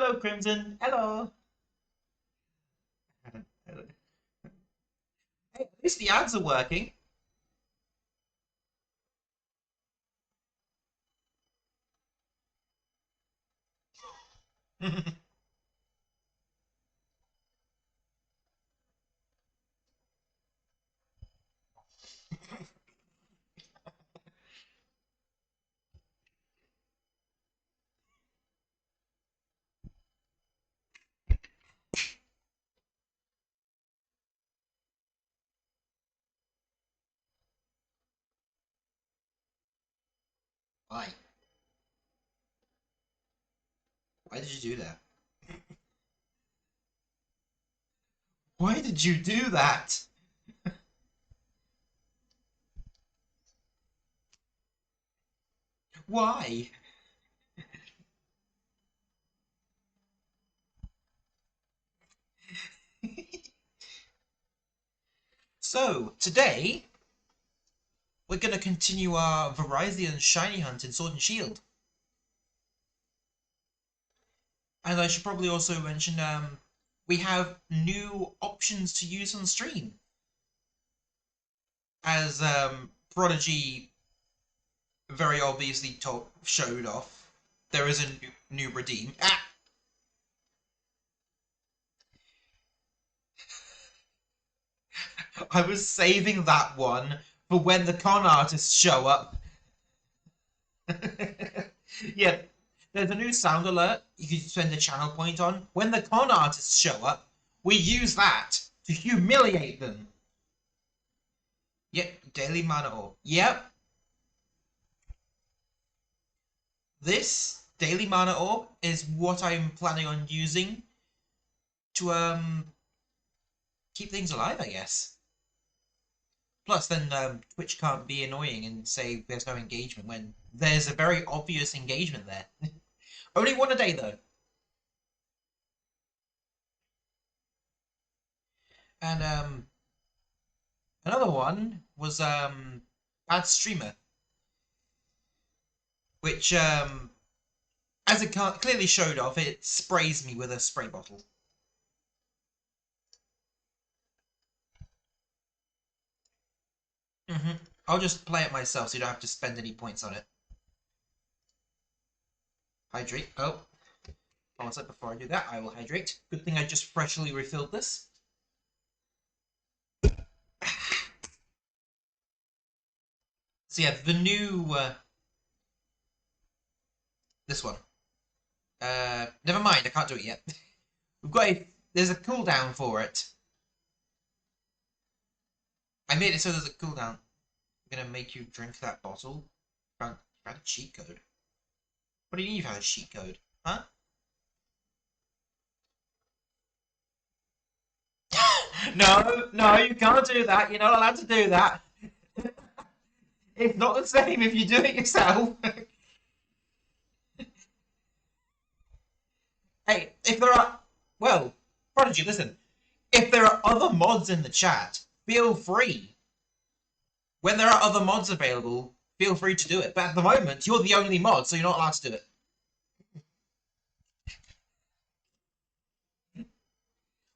Hello, Crimson. Hello. Hey, at least the ads are working. Why? Why did you do that? Why did you do that? Why? So, today, we're going to continue our Verizon Shiny Hunt in Sword and Shield. And I should probably also mention, we have new options to use on stream. As Prodigy very obviously showed off, there is a new redeem. Ah! I was saving that one for when the con artists show up. Yeah, there's a new sound alert you can spend a channel point on. When the con artists show up, we use that to humiliate them. Yep, daily mana orb. Yep. This daily mana orb is what I'm planning on using to keep things alive, I guess. Plus, then Twitch can't be annoying and say there's no engagement when there's a very obvious engagement there. Only one a day, though. And another one was Bad Streamer, which as it clearly showed off, it sprays me with a spray bottle. I'll just play it myself so you don't have to spend any points on it. Hydrate. Oh. One sec, before I do that, I will hydrate. Good thing I just freshly refilled this. So yeah, the new... this one. Never mind, I can't do it yet. We've got a... There's a cooldown for it. I made it so there's a cooldown. I'm gonna make you drink that bottle. You found a cheat code. What do you mean you found a cheat code? Huh? No, you can't do that. You're not allowed to do that. It's not the same if you do it yourself. Hey, if there are... Well, Prodigy, listen. If there are other mods in the chat, feel free. When there are other mods available, feel free to do it. But at the moment, you're the only mod, so you're not allowed to do it.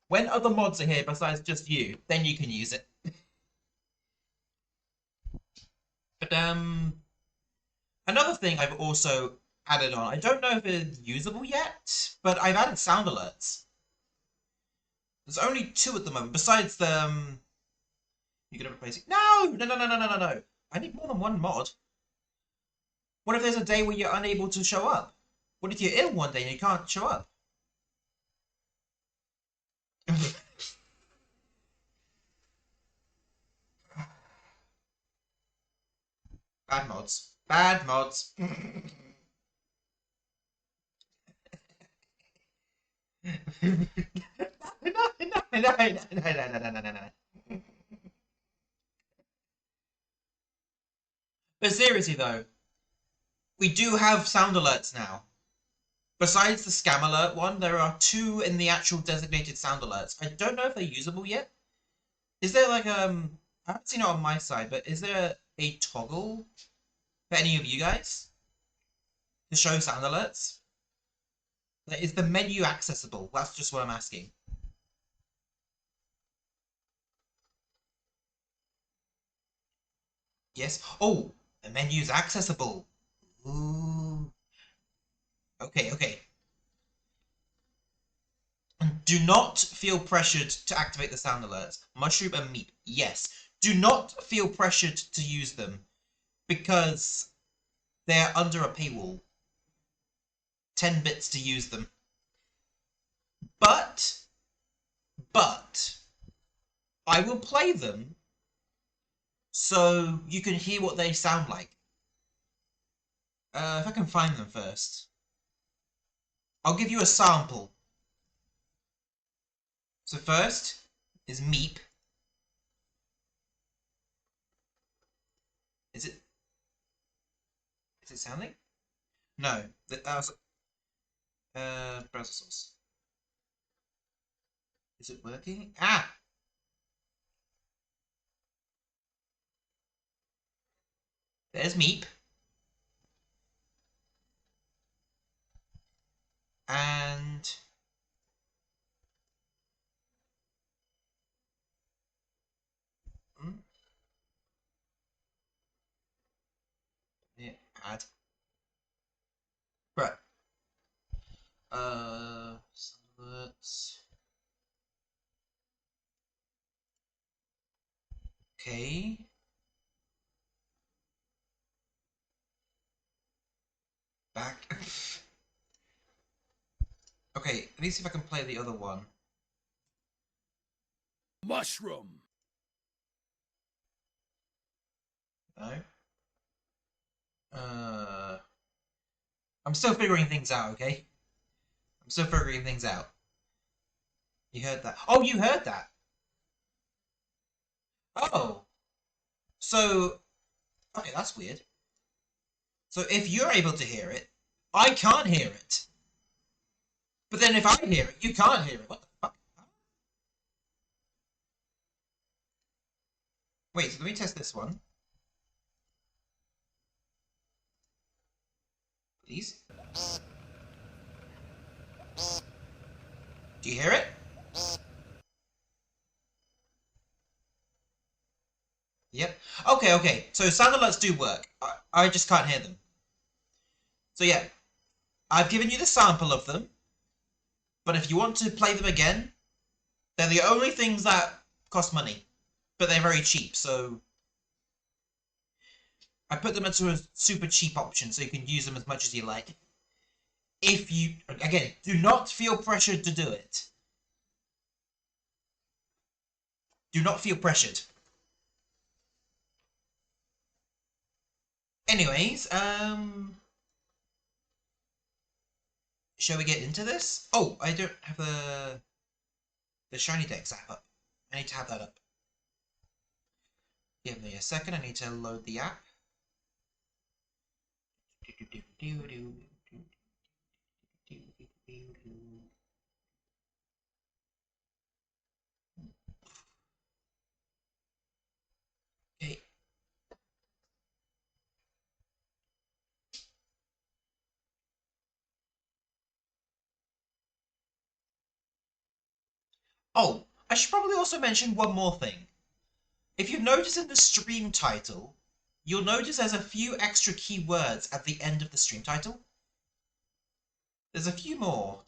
When other mods are here besides just you, then you can use it. But, another thing I've also added on, I don't know if it's usable yet, but I've added sound alerts. There's only 2 at the moment, besides the, you're gonna replace it. No! I need more than 1 mod. What if there's a day where you're unable to show up? What if you're ill one day and you can't show up? Bad mods. Bad mods. No. But seriously though, we do have sound alerts now. Besides the scam alert one, there are 2 in the actual designated sound alerts. I don't know if they're usable yet. Is there like I haven't seen it on my side, but is there a toggle for any of you guys to show sound alerts? Is the menu accessible? That's just what I'm asking. Yes. Oh, the menu's accessible. Ooh. Okay, okay. Do not feel pressured to activate the sound alerts. Mushroom and Meep, yes. Do not feel pressured to use them because they're under a paywall. 10 bits to use them. But, I will play them so you can hear what they sound like. If I can find them first. I'll give you a sample. So first is Meep. Is it sounding? No. That was browser source. Is it working? Ah! There's Meep. And yeah, add. Right. So let's. Okay. Back. Okay, let me see if I can play the other one. Mushroom. No. I'm still figuring things out, okay? I'm still figuring things out. You heard that? Oh, you heard that! Oh! So, okay, that's weird. So if you're able to hear it, I can't hear it. But then if I hear it, you can't hear it. What the fuck? Wait, so let me test this one. Please. Do you hear it? Yep. Okay, okay. So sound alerts do work. I just can't hear them. So yeah, I've given you the sample of them. But if you want to play them again, they're the only things that cost money. But they're very cheap, so I put them into a super cheap option so you can use them as much as you like. If you, again, do not feel pressured to do it. Do not feel pressured. Anyways, shall we get into this? Oh, I don't have the Shiny Dex app up. I need to have that up. Give me a second, I need to load the app. Okay. Oh, I should probably also mention one more thing. If you notice in the stream title, you'll notice there's a few extra keywords at the end of the stream title. There's a few more.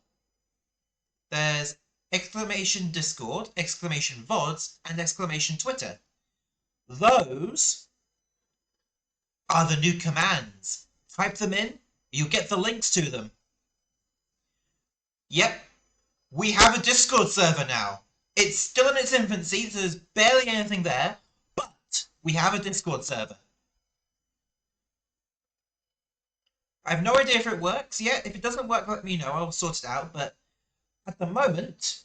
There's exclamation Discord, exclamation VODs, and exclamation Twitter. Those are the new commands. Type them in, you'll get the links to them. Yep, we have a Discord server now. It's still in its infancy, so there's barely anything there, but we have a Discord server. I have no idea if it works yet. If it doesn't work, let me know. I'll sort it out. But at the moment,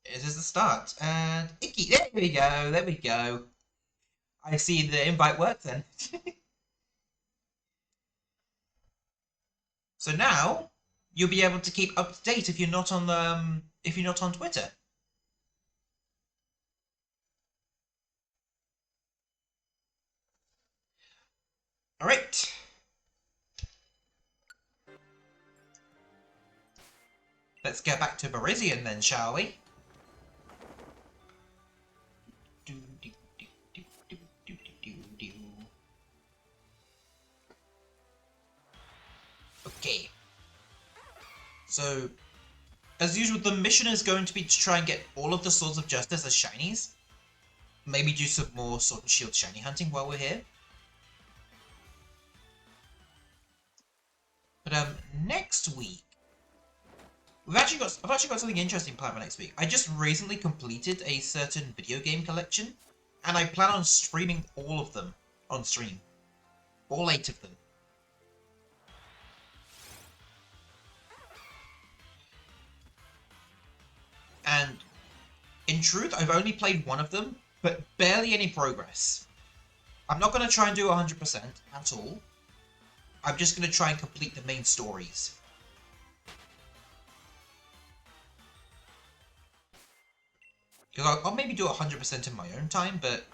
it is the start. And Icky, there we go. There we go. I see the invite worked then. So now you'll be able to keep up to date if you're not on the if you're not on Twitter. All right. Let's get back to Berisian then, shall we? Okay. So, as usual, the mission is going to be to try and get all of the Swords of Justice as shinies. Maybe do some more Sword and Shield shiny hunting while we're here. But next week, I've actually got something interesting planned for next week. I just recently completed a certain video game collection, and I plan on streaming all of them on stream. All 8 of them. And in truth, I've only played one of them, but barely any progress. I'm not going to try and do 100% at all. I'm just going to try and complete the main stories. Because I'll maybe do 100% in my own time, but...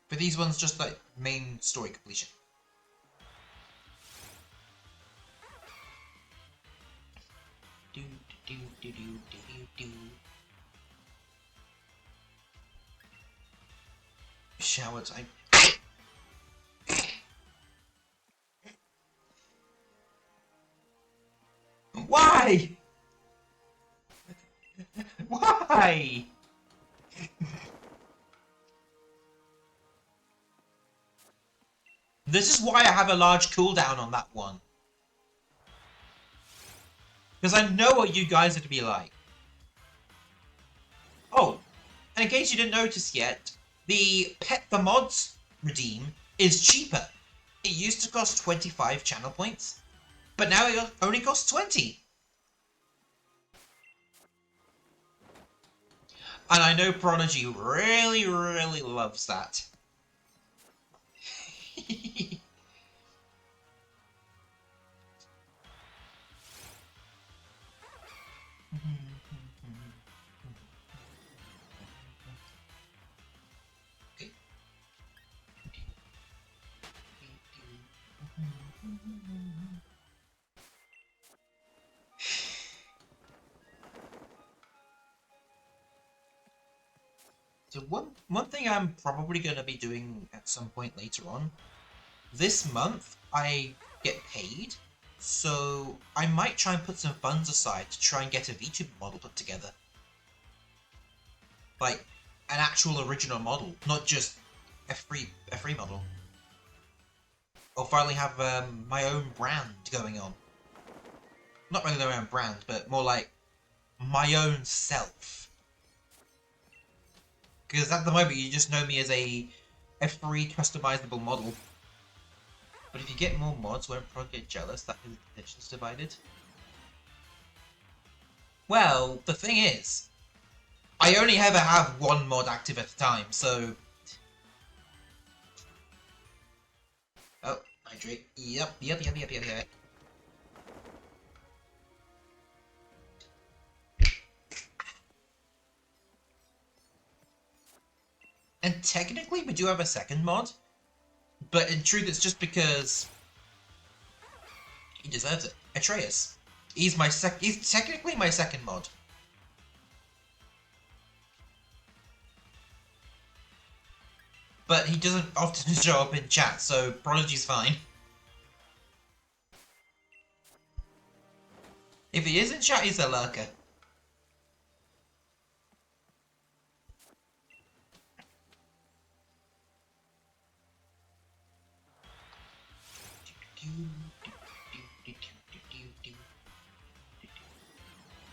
for these ones, just like main story completion. Shower time. Why? Why? This is why I have a large cooldown on that one. Because I know what you guys are to be like. Oh, and in case you didn't notice yet, the mods redeem is cheaper. It used to cost 25 channel points, but now it only costs 20. And I know Prodigy really, really loves that. So one thing I'm probably going to be doing at some point later on, this month I get paid, so I might try and put some funds aside to try and get a VTuber model put together. Like, an actual original model, not just a free model. I'll finally have my own brand going on. Not really my own brand, but more like my own self. Because at the moment you just know me as a free customizable model. But if you get more mods, won't Prod get jealous that his attention's divided? Well, the thing is, I only ever have one mod active at a time, so... Oh, hydrate. Yep. And technically we do have a second mod, but in truth it's just because he deserves it. Atreus. He's technically my second mod. But he doesn't often show up in chat, so Prodigy's fine. If he is in chat, he's a lurker.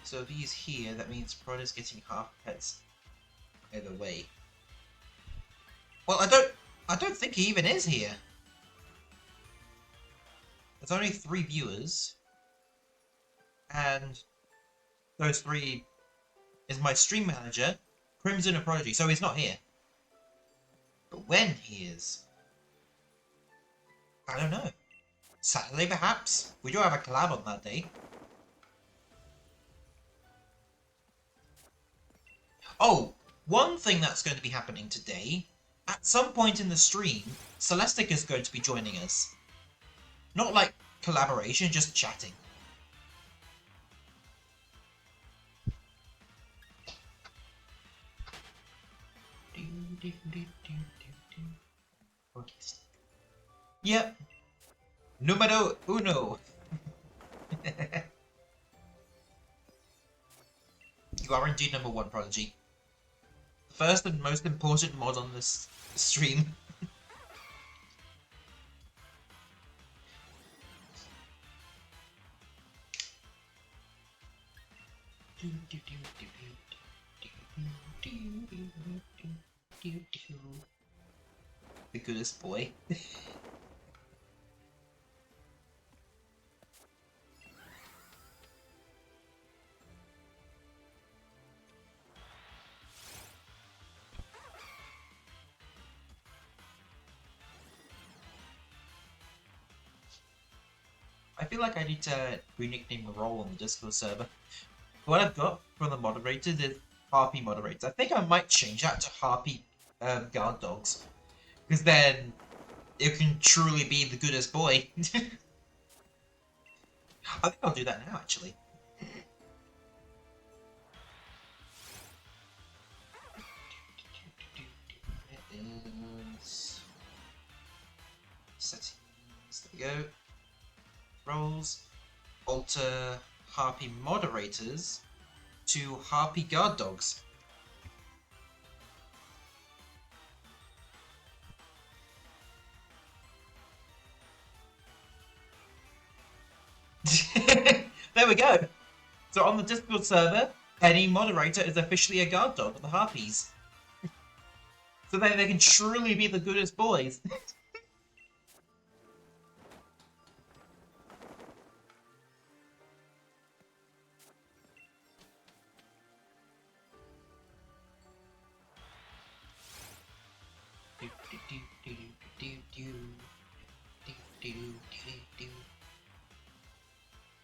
So if he's here, that means Prod is getting half pets either way. Well, I don't think he even is here. There's only 3 viewers, and those 3 is my stream manager, Crimson and Prodigy, so he's not here. But when he is, I don't know. Saturday, perhaps? We do have a collab on that day. Oh, one thing that's going to be happening today, at some point in the stream, Celestic is going to be joining us. Not like collaboration, just chatting. Yep. Numero uno. You are indeed number one, Prodigy. The first and most important mod on this stream. The goodest boy. I feel like I need to re-nickname a role on the Discord server. What I've got from the moderators is Harpy moderators. I think I might change that to Harpy guard dogs. Because then it can truly be the goodest boy. I think I'll do that now, actually. Settings. There we go. Roles. Alter Harpy moderators to Harpy guard dogs. There we go. So on the Discord server, any moderator is officially a guard dog of the Harpies. So then they can truly be the goodest boys.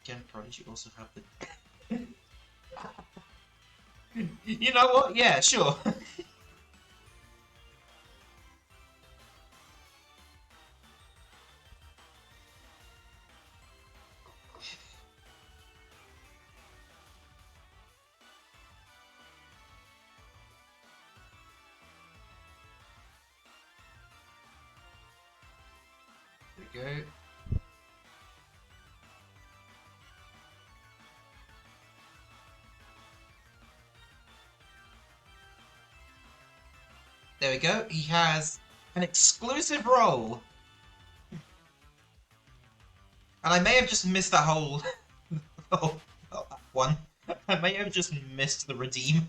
Can Prodigy also have the... You know what? Yeah, sure. There we go. There we go. He has an exclusive role. And I may have just missed that whole... one. I may have just missed the redeem.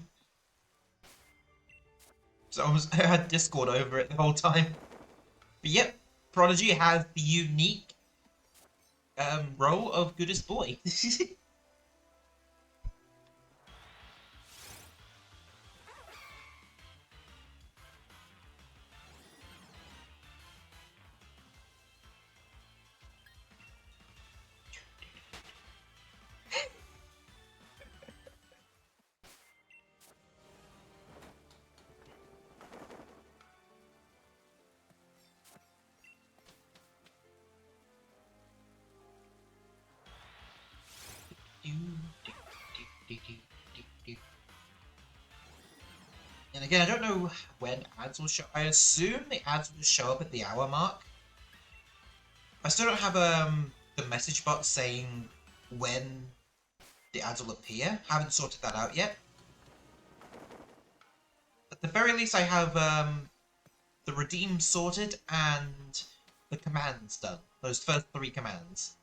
So I had Discord over it the whole time. But yep, Prodigy has the unique role of goodest boy. And again, I don't know when ads will show. I assume the ads will show up at the hour mark. I still don't have the message box saying when the ads will appear. Haven't sorted that out yet. At the very least, I have the redeem sorted and the commands done. Those first 3 commands.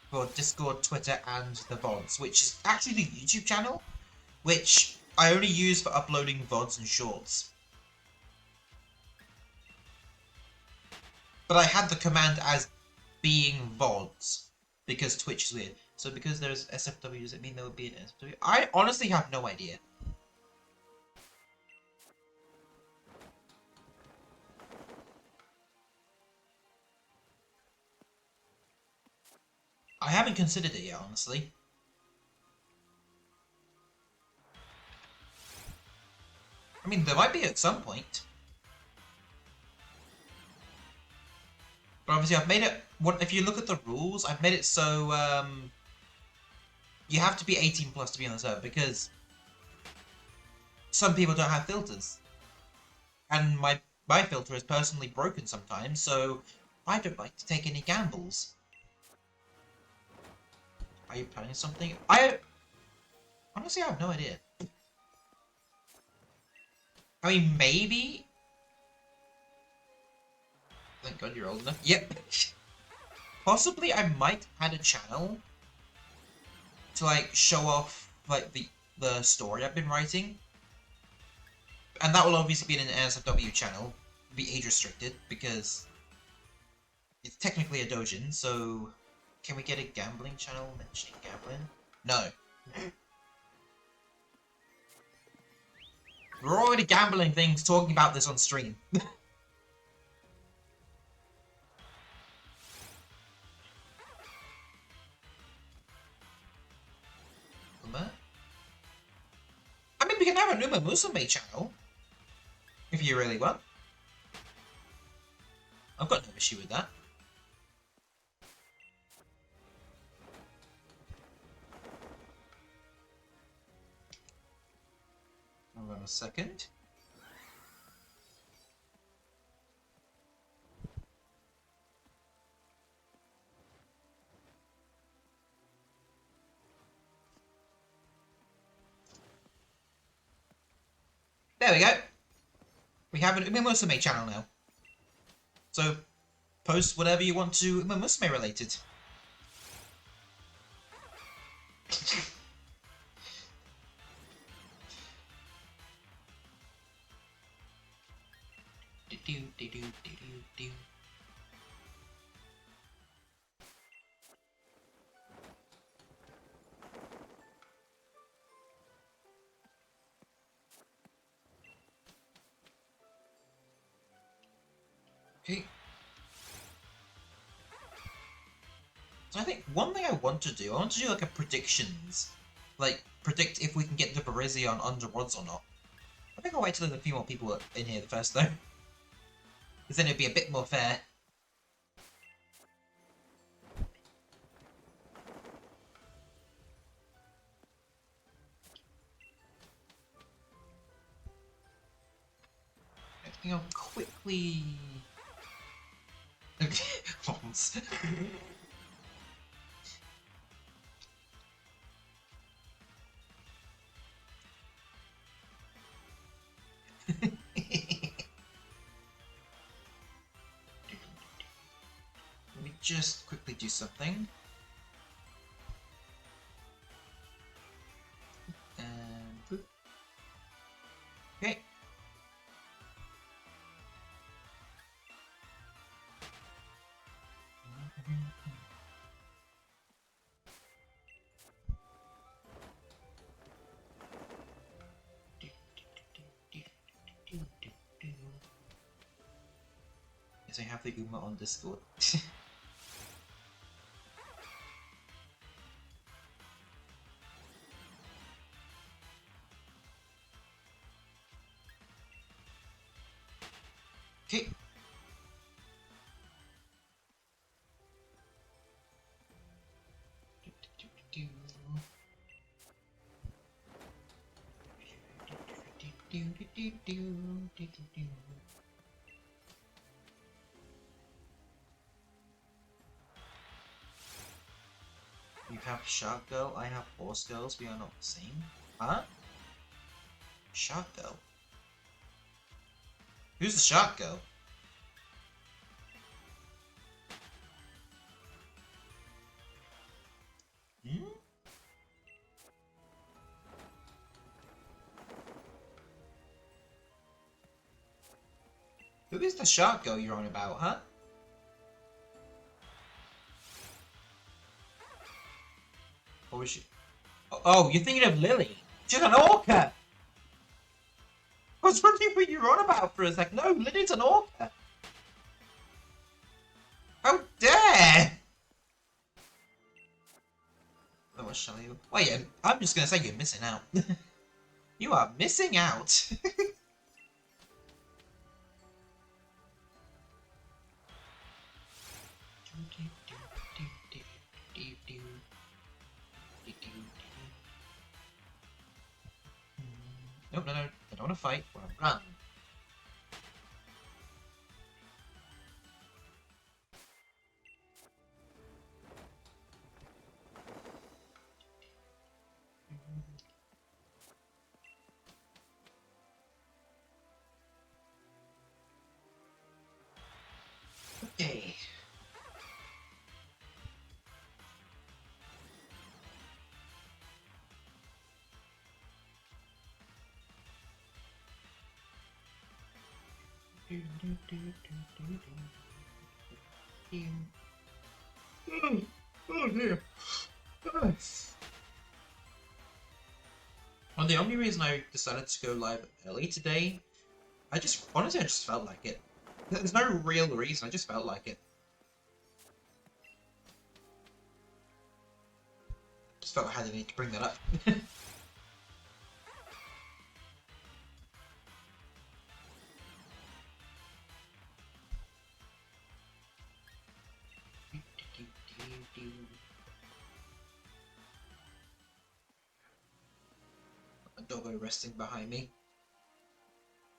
For Discord, Twitter, and the VODs, which is actually the YouTube channel, which I only use for uploading VODs and shorts. But I had the command as being VODs, because Twitch is weird. So because there's SFW, does it mean there would be an SFW? I honestly have no idea. I haven't considered it yet, honestly. I mean, there might be at some point. But obviously I've made it, if you look at the rules, I've made it so, you have to be 18 plus to be on the server, because some people don't have filters. And my filter is personally broken sometimes, so I don't like to take any gambles. Are you planning something? Honestly, I have no idea. I mean, maybe... Thank God you're old enough. Yep. Possibly I might add a channel to, like, show off, like, the story I've been writing. And that will obviously be in an NSFW channel. Be age restricted, because it's technically a dojin, so... Can we get a gambling channel mentioning gambling? No. We're already gambling things talking about this on stream. I mean, we can have a Numa Musume channel. If you really want. I've got no issue with that. Hold on a second. There we go. We have an Uma Musume channel now. So, post whatever you want to Uma Musume related. Okay. So I think one thing I want to do like a predictions. Like, predict if we can get the Barizion under odds or not. I think I'll wait till there's a few more people in here first, though. Because then it'd be a bit more fair. I think I'll quickly... Bombs. Let me just quickly do something. And... Okay. Yes, I have the Uma on Discord. Okay. You have Shark Girl, I have Horse Girls, we are not the same. Huh? Shark Girl? Who's the Shark Girl? Hmm? Who is the Shark Girl you're on about, huh? Or is she... Oh, you're thinking of Lily. She's an orca! I was wondering what you were on about for a sec. No, Lily's an orca. How dare! Oh, what shall you... Wait, I'm just gonna say you're missing out. You are missing out. Nope, no, no, I don't want to fight. I want to run. Okay. Oh dear. Well, the only reason I decided to go live early today, honestly, I just felt like it. There's no real reason, I just felt like it. Just felt I had the need to bring that up. A doggo resting behind me.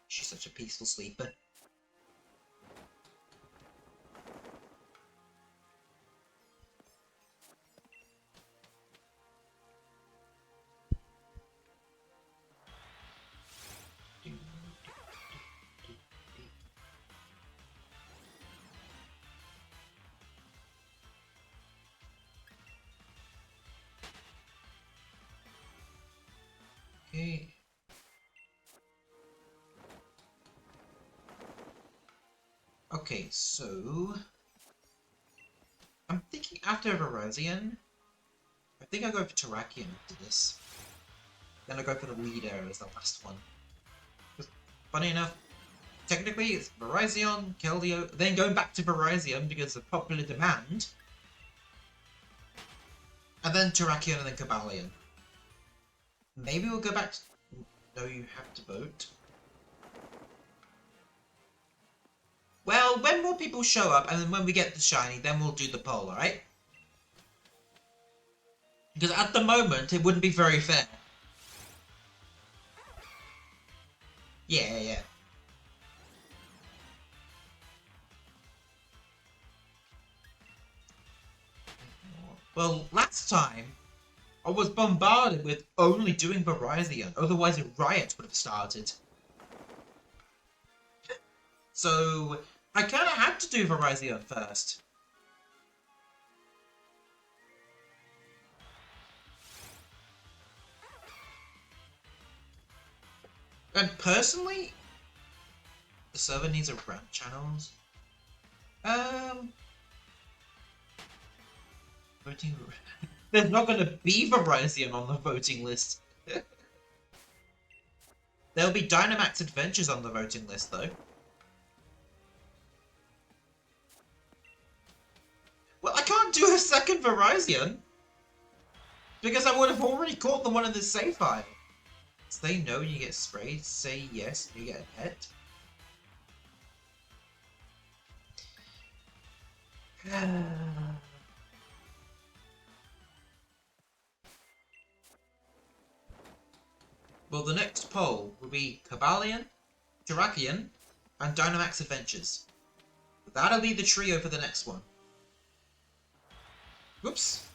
She's such a peaceful sleeper. Okay. Okay, so I'm thinking after Virizion, I think I'll go for Terrakion after this. Then I'll go for the leader as the last one. Because, funny enough, technically it's Virizion, Keldeo, then going back to Virizion because of popular demand, and then Terrakion and then Cobalion. Maybe we'll go back to... No, you have to vote. Well, when more people show up, and then when we get the shiny, then we'll do the poll, alright? Because at the moment, it wouldn't be very fair. Yeah. Well, last time, I was bombarded with only doing Virizion, otherwise a riot would have started. So, I kinda had to do Virizion first. And personally, the server needs a ramp channels. Voting... There's not gonna be Virizion on the voting list. There'll be Dynamax Adventures on the voting list, though. Well, I can't do a second Virizion! Because I would have already caught the one in the save file. Say no and you get sprayed. Say yes and you get a pet. Well, the next poll will be Cobalion, Terrakion, and Dynamax Adventures. That'll be the trio for the next one. Whoops.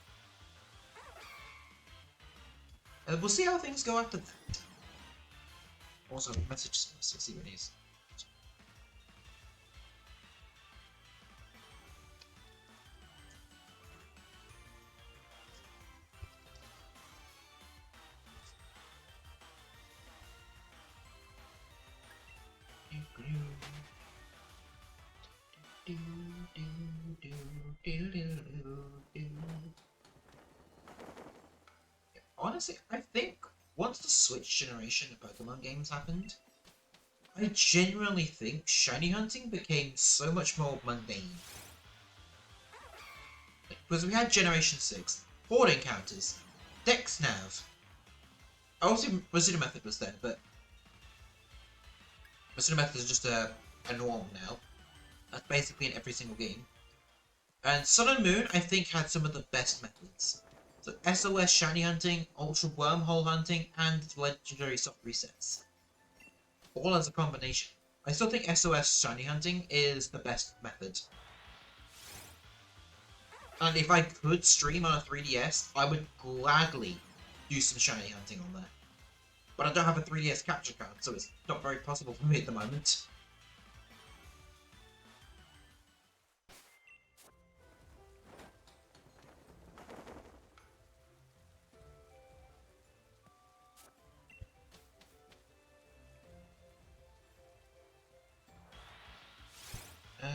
And we'll see how things go after that. Also, message service, let's see what it is. Honestly, I think once the Switch generation of Pokemon games happened, I genuinely think shiny hunting became so much more mundane. Because we had Generation 6, Horde encounters, Dex Nav. Obviously, Resident Method was there, but Resident Method is just a norm now. That's basically in every single game. And Sun and Moon, I think, had some of the best methods. So SOS shiny hunting, Ultra Wormhole hunting, and Legendary soft resets. All as a combination. I still think SOS shiny hunting is the best method. And if I could stream on a 3DS, I would gladly do some shiny hunting on there. But I don't have a 3DS capture card, so it's not very possible for me at the moment. Uh...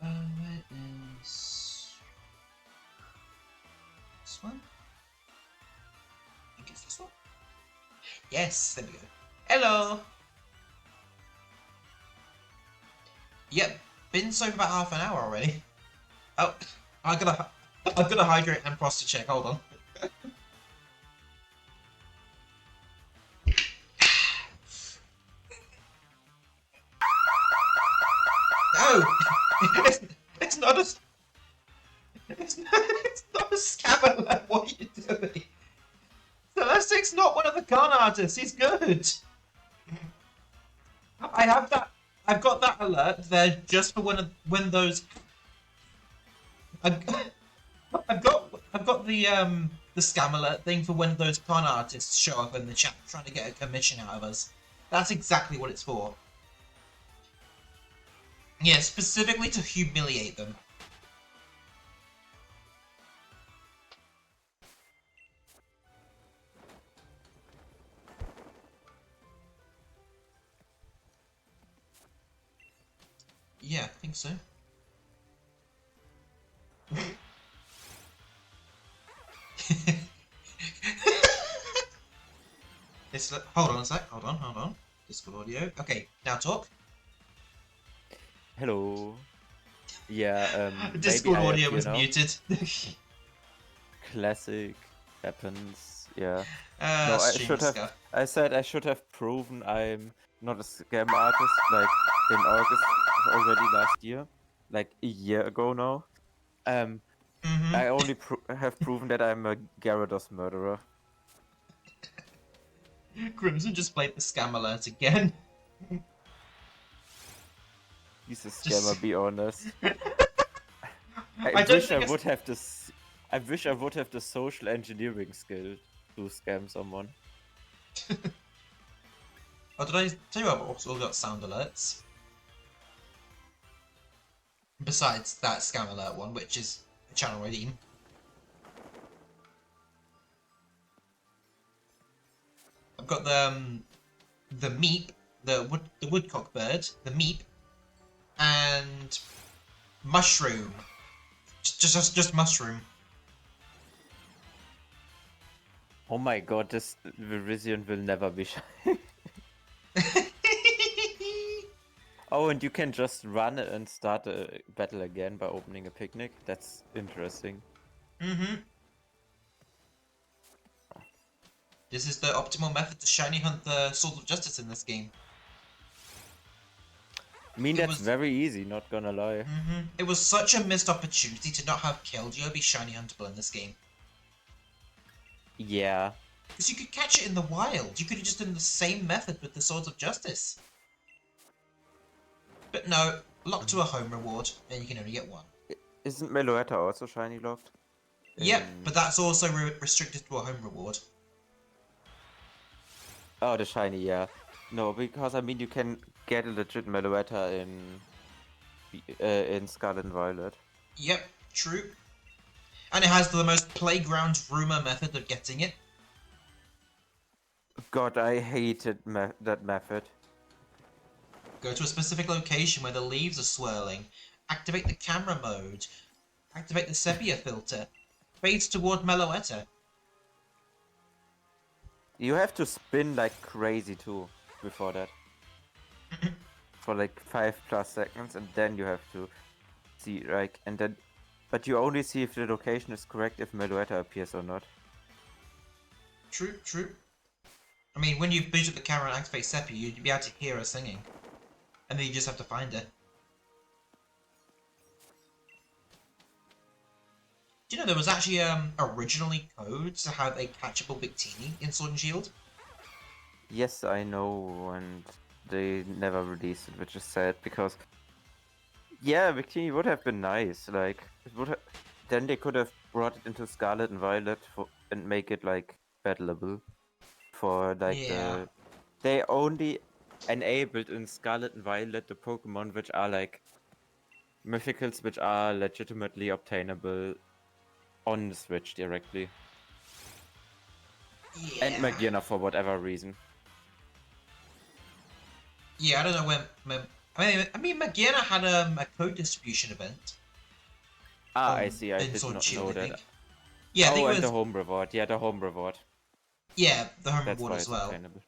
where is this one? I think it's this one. Yes, there we go. Hello. Yep, been so for about half an hour already. Oh, I gotta hydrate and prostate check. Hold on. No, it's, it's not a. It's not a scammer. What are you doing? Celestic's not one of the con artists. He's good. I have that. I've got that alert there just for when those. I've got the scam alert thing for when those con artists show up in the chat trying to get a commission out of us. That's exactly what it's for. Yeah, specifically to humiliate them. Yeah, I think so. Hold on a sec. Hold on. Discord audio. Okay, now talk. Hello. Yeah, Discord audio was muted. Classic happens. Yeah. No, I should have. Stuff. I said I should have proven I'm not a scam artist like in August already last year, like a year ago now. I only have proven that I'm a Gyarados murderer. Crimson just played the scam alert again. He's a scammer, be honest. I wish I would have the social engineering skill to scam someone. Oh, did I tell you I've also got sound alerts? Besides that scam alert one, which is a channel redeem. I've got the meep, the woodcock bird, the meep, and mushroom. Just mushroom. Oh my god, this Virizion will never be shy. Oh, and you can just run and start a battle again by opening a picnic. That's interesting. This is the optimal method to shiny hunt the Sword of Justice in this game. I mean, that's very easy, not gonna lie. It was such a missed opportunity to not have Killjoy be shiny huntable in this game. Yeah. Because you could catch it in the wild. You could have just done the same method with the Swords of Justice. But no, locked to a home reward, and you can only get one. Isn't Meloetta also shiny locked? Yep, but that's also restricted to a home reward. Oh, the shiny, yeah. No, because I mean you can get a legit Meloetta in Scarlet and Violet. Yep, true. And it has the most playground rumor method of getting it. God, I hated that method. Go to a specific location where the leaves are swirling. Activate the camera mode. Activate the sepia filter. Fades toward Meloetta. You have to spin like crazy too before that. For like 5+ seconds, and then you have to see, like, and then... But you only see if the location is correct if Meloetta appears or not. True, true. I mean, when you boot up the camera and activate Seppi, you'd be able to hear her singing. And then you just have to find her. Do you know there was actually originally code to have a catchable Victini in Sword and Shield? Yes, I know, and they never released it, which is sad, because... Yeah, Victini would have been nice, like, it would then they could have brought it into Scarlet and Violet and make it, like, battleable. For, like, Yeah. They only enabled in Scarlet and Violet the Pokemon which are, like, mythicals which are legitimately obtainable on the Switch directly. Yeah. And Magearna for whatever reason. Yeah, I don't know when... I mean, Magearna had a code distribution event. I see, I in did Sword and not Shield, know I that. think. Yeah, I think Oh, it and the was... home reward. Yeah, the home reward. Yeah, the home That's reward why as it's well. obtainable.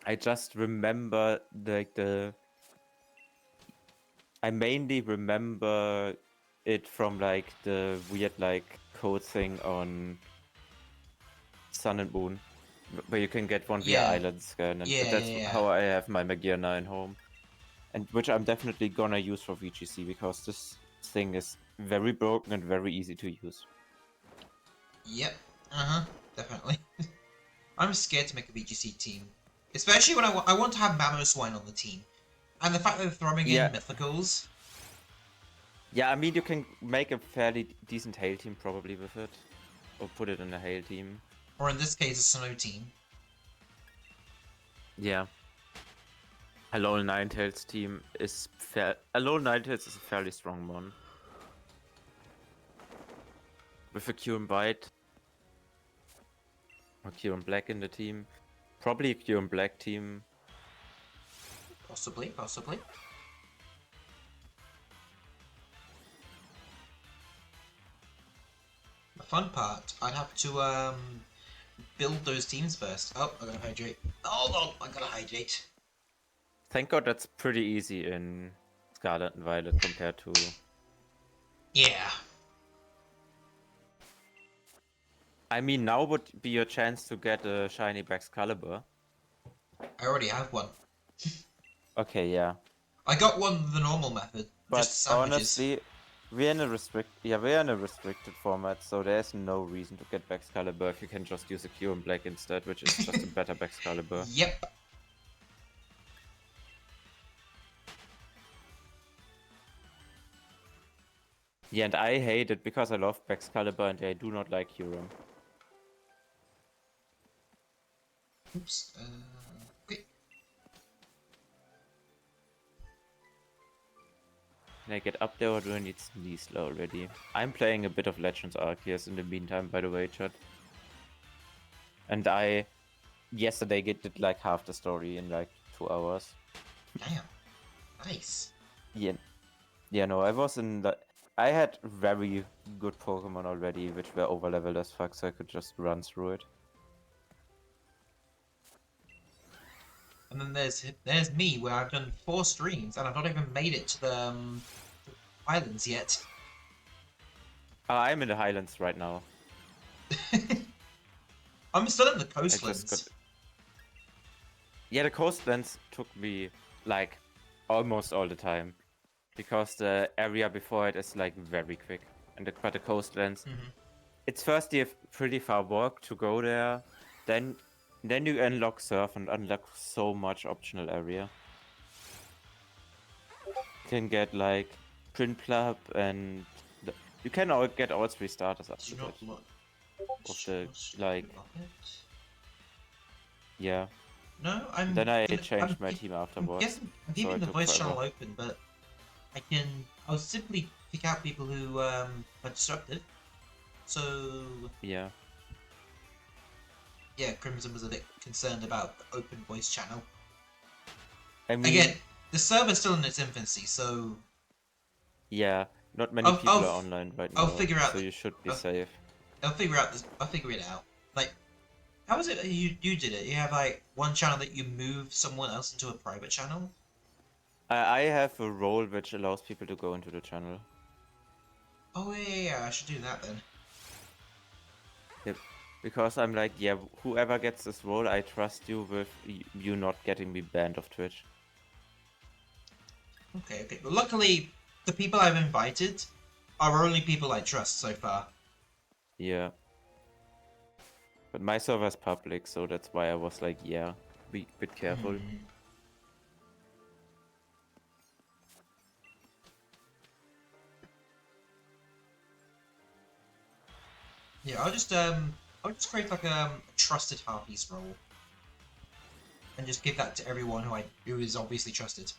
I just remember, like, I mainly remember it from, like, the weird, like, code thing on Sun and Moon, where you can get one via Yeah. island scan, and Yeah, that's yeah, yeah. how I have my Magear 9 home. And which I'm definitely gonna use for VGC, because this thing is very broken and very easy to use. Yep. Uh-huh. Definitely. I'm scared to make a VGC team. Especially when I want to have Mamoswine on the team. And the fact that they're throwing in Yeah, Mythicals. yeah, I mean, you can make a fairly decent Hail team probably with it. Or put it in a Hail team. Or in this case, a Snow team. Yeah. A lone Ninetales team is a lone Ninetales is a fairly strong one. With a Cure and White. Or Cure and Black in the team. Probably a Cure and Black team. Possibly, possibly. The fun part, I'd have to build those teams first. Oh, I gotta hydrate. Hold on, I gotta hydrate. Thank God that's pretty easy in Scarlet and Violet compared to... Yeah. I mean, now would be your chance to get a shiny Baxcalibur. I already have one. Okay, yeah. I got one the normal method, But just sandwiches. honestly, we're in a restricted format, so there's no reason to get Baxcalibur if you can just use a Q in Black instead, which is just a better Baxcalibur. Yep. Yeah, and I hate it because I love Baxcalibur and I do not like Huron. Oops. Okay. Can I get up there or do I need Sneasel already? I'm playing a bit of Legends Arceus in the meantime, by the way, chat. And I yesterday did like half the story in like 2 hours. Damn. Nice. Yeah. Yeah, no, I was in the... I had very good Pokemon already, which were overleveled as fuck, so I could just run through it. And then there's me, where I've done 4 streams, and I've not even made it to the islands yet. I'm in the Highlands right now. I'm still in the I just coastlands. got... Yeah, the coastlands took me, like, almost all the time. Because the area before it is, like, very quick. But the coastlands... It's first a pretty far walk to go there, then you unlock Surf and unlock so much optional area. You can get, like, Prinplup and... You can get all 3 starters after that. Of the, like... Yeah. No, Then I changed my team afterwards. I'm keeping the voice channel open, but I'll simply pick out people who are disruptive. So yeah, Crimson was a bit concerned about the open voice channel. I mean, again, the server's still in its infancy, so yeah, not many people are online right now. I'll figure out. So you should be safe. I'll figure out this. I'll figure it out. Like How was it you did it? You have like one channel that you move someone else into a private channel? I have a role which allows people to go into the channel. Oh yeah, I should do that then. Yep. Because I'm like, yeah, whoever gets this role, I trust you with you not getting me banned off Twitch. Okay, okay. But luckily, the people I've invited are only people I trust so far. Yeah. But my server's public, so that's why I was like, yeah, be a bit careful. Hmm. Yeah, I'll just create like a trusted harpies role, and just give that to everyone who is obviously trusted.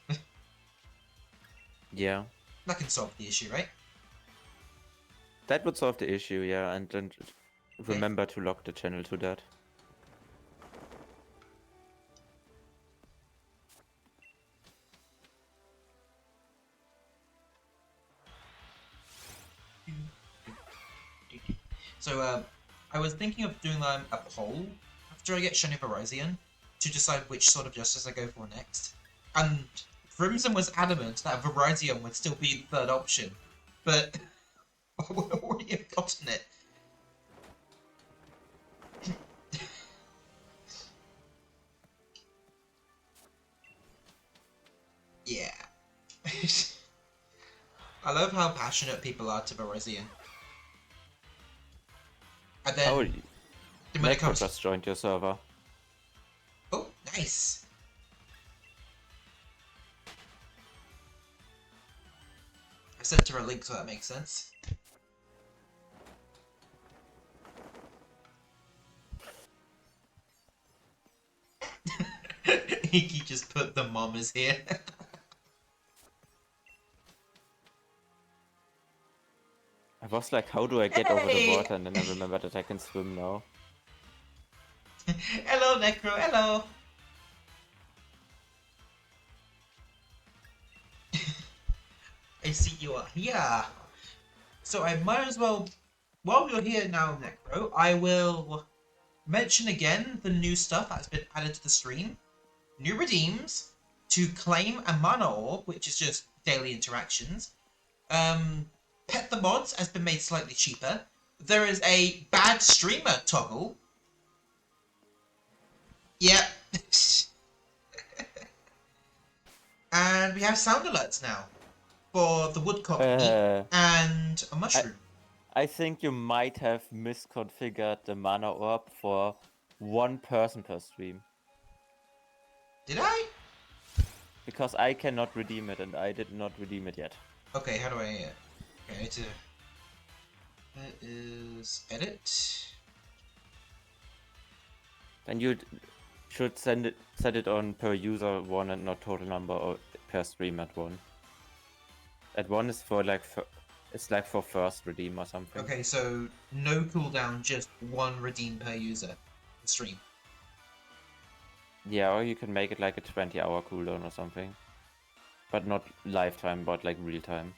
Yeah. That can solve the issue, right? That would solve the issue, yeah, and then Okay. remember to lock the channel to that. So, I was thinking of doing a poll after I get Shiny Virizion to decide which sort of justice I go for next. And Crimson was adamant that Virizion would still be the third option, but I would already have gotten it. Yeah. I love how passionate people are to Virizion. And then, Oh, when it Necro comes... just joined your server. Oh, nice! I sent her a link, so that makes sense. He just put the mom is here. I was like, how do I get over the water? And then I remembered that I can swim now. Hello, Necro, hello! I see you are here. So I might as well, while you're here now, Necro, I will mention again the new stuff that's been added to the stream. New redeems to claim a mana orb, which is just daily interactions. Pet the mods has been made slightly cheaper. There is a bad streamer toggle. Yep. And we have sound alerts now for the woodcock meat and a mushroom. I think you might have misconfigured the mana orb for one person per stream. Did I? Because I cannot redeem it, and I did not redeem it yet. Okay, how do I... Okay, I need to... That is... Edit. Then you should set it on per user one and not total number, or per stream at one. At one is for like... It's like for first redeem or something. Okay, so no cooldown, just one redeem per user. The stream. Yeah, or you can make it like a 20-hour cooldown or something. But not lifetime, but like real time.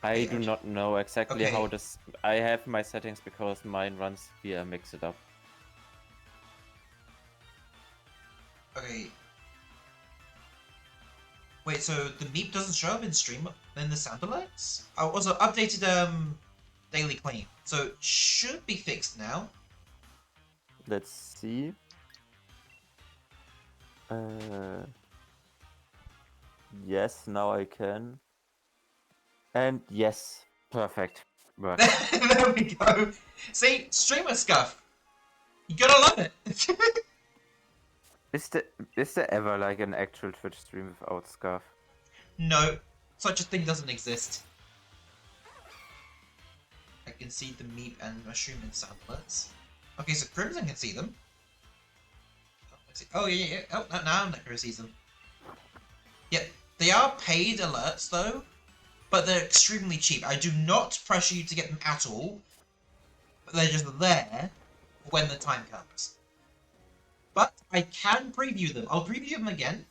I do not know exactly how this... I have my settings because mine runs via Mix It Up. Okay. Wait, so the meep doesn't show up in stream in the sound alerts? Oh, also updated daily claim. So it should be fixed now. Let's see. Yes, now I can. And yes, perfect. Work. There we go. See, streamer scuff. You gotta love it. Is there ever like an actual Twitch stream without scuff? No, such a thing doesn't exist. I can see the meat and mushroom in sound alerts. Okay, so Crimson can see them. Oh, yeah. Oh, no, now Necro sees them. Yep, they are paid alerts though, but they're extremely cheap. I do not pressure you to get them at all, but they're just there when the time comes. But I can preview them. I'll preview them again.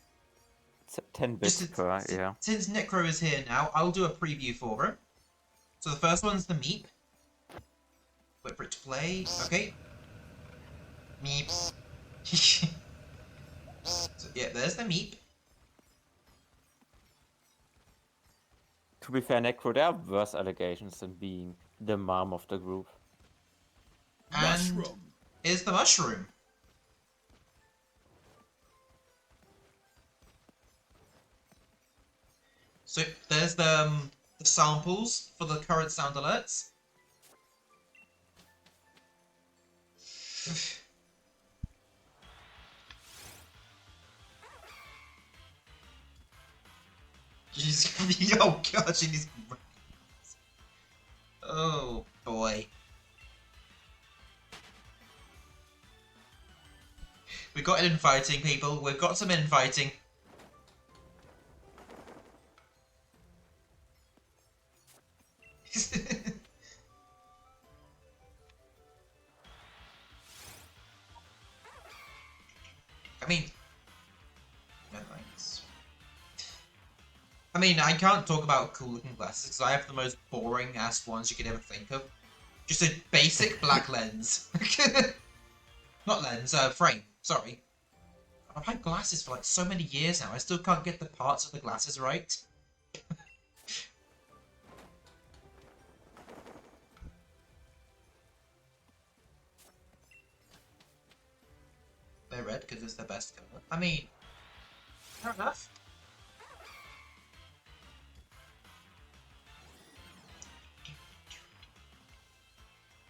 It's 10 bits per, yeah. Since Necro is here now, I'll do a preview for it. So the first one's the meep. Wait for it to play. Okay. Meeps. So, yeah, there's the meep. To be fair, Necro, there are worse allegations than being the mom of the group. And is the mushroom. So there's the samples for the current sound alerts. She's oh god, she needs. Oh boy. We got infighting, people. We've got some infighting. I mean, no thanks. I mean, I can't talk about cool-looking glasses because I have the most boring-ass ones you could ever think of. Just a basic black lens. Not lens, frame. Sorry. I've had glasses for like so many years now. I still can't get the parts of the glasses right. They're red because it's the best color. I mean, fair enough.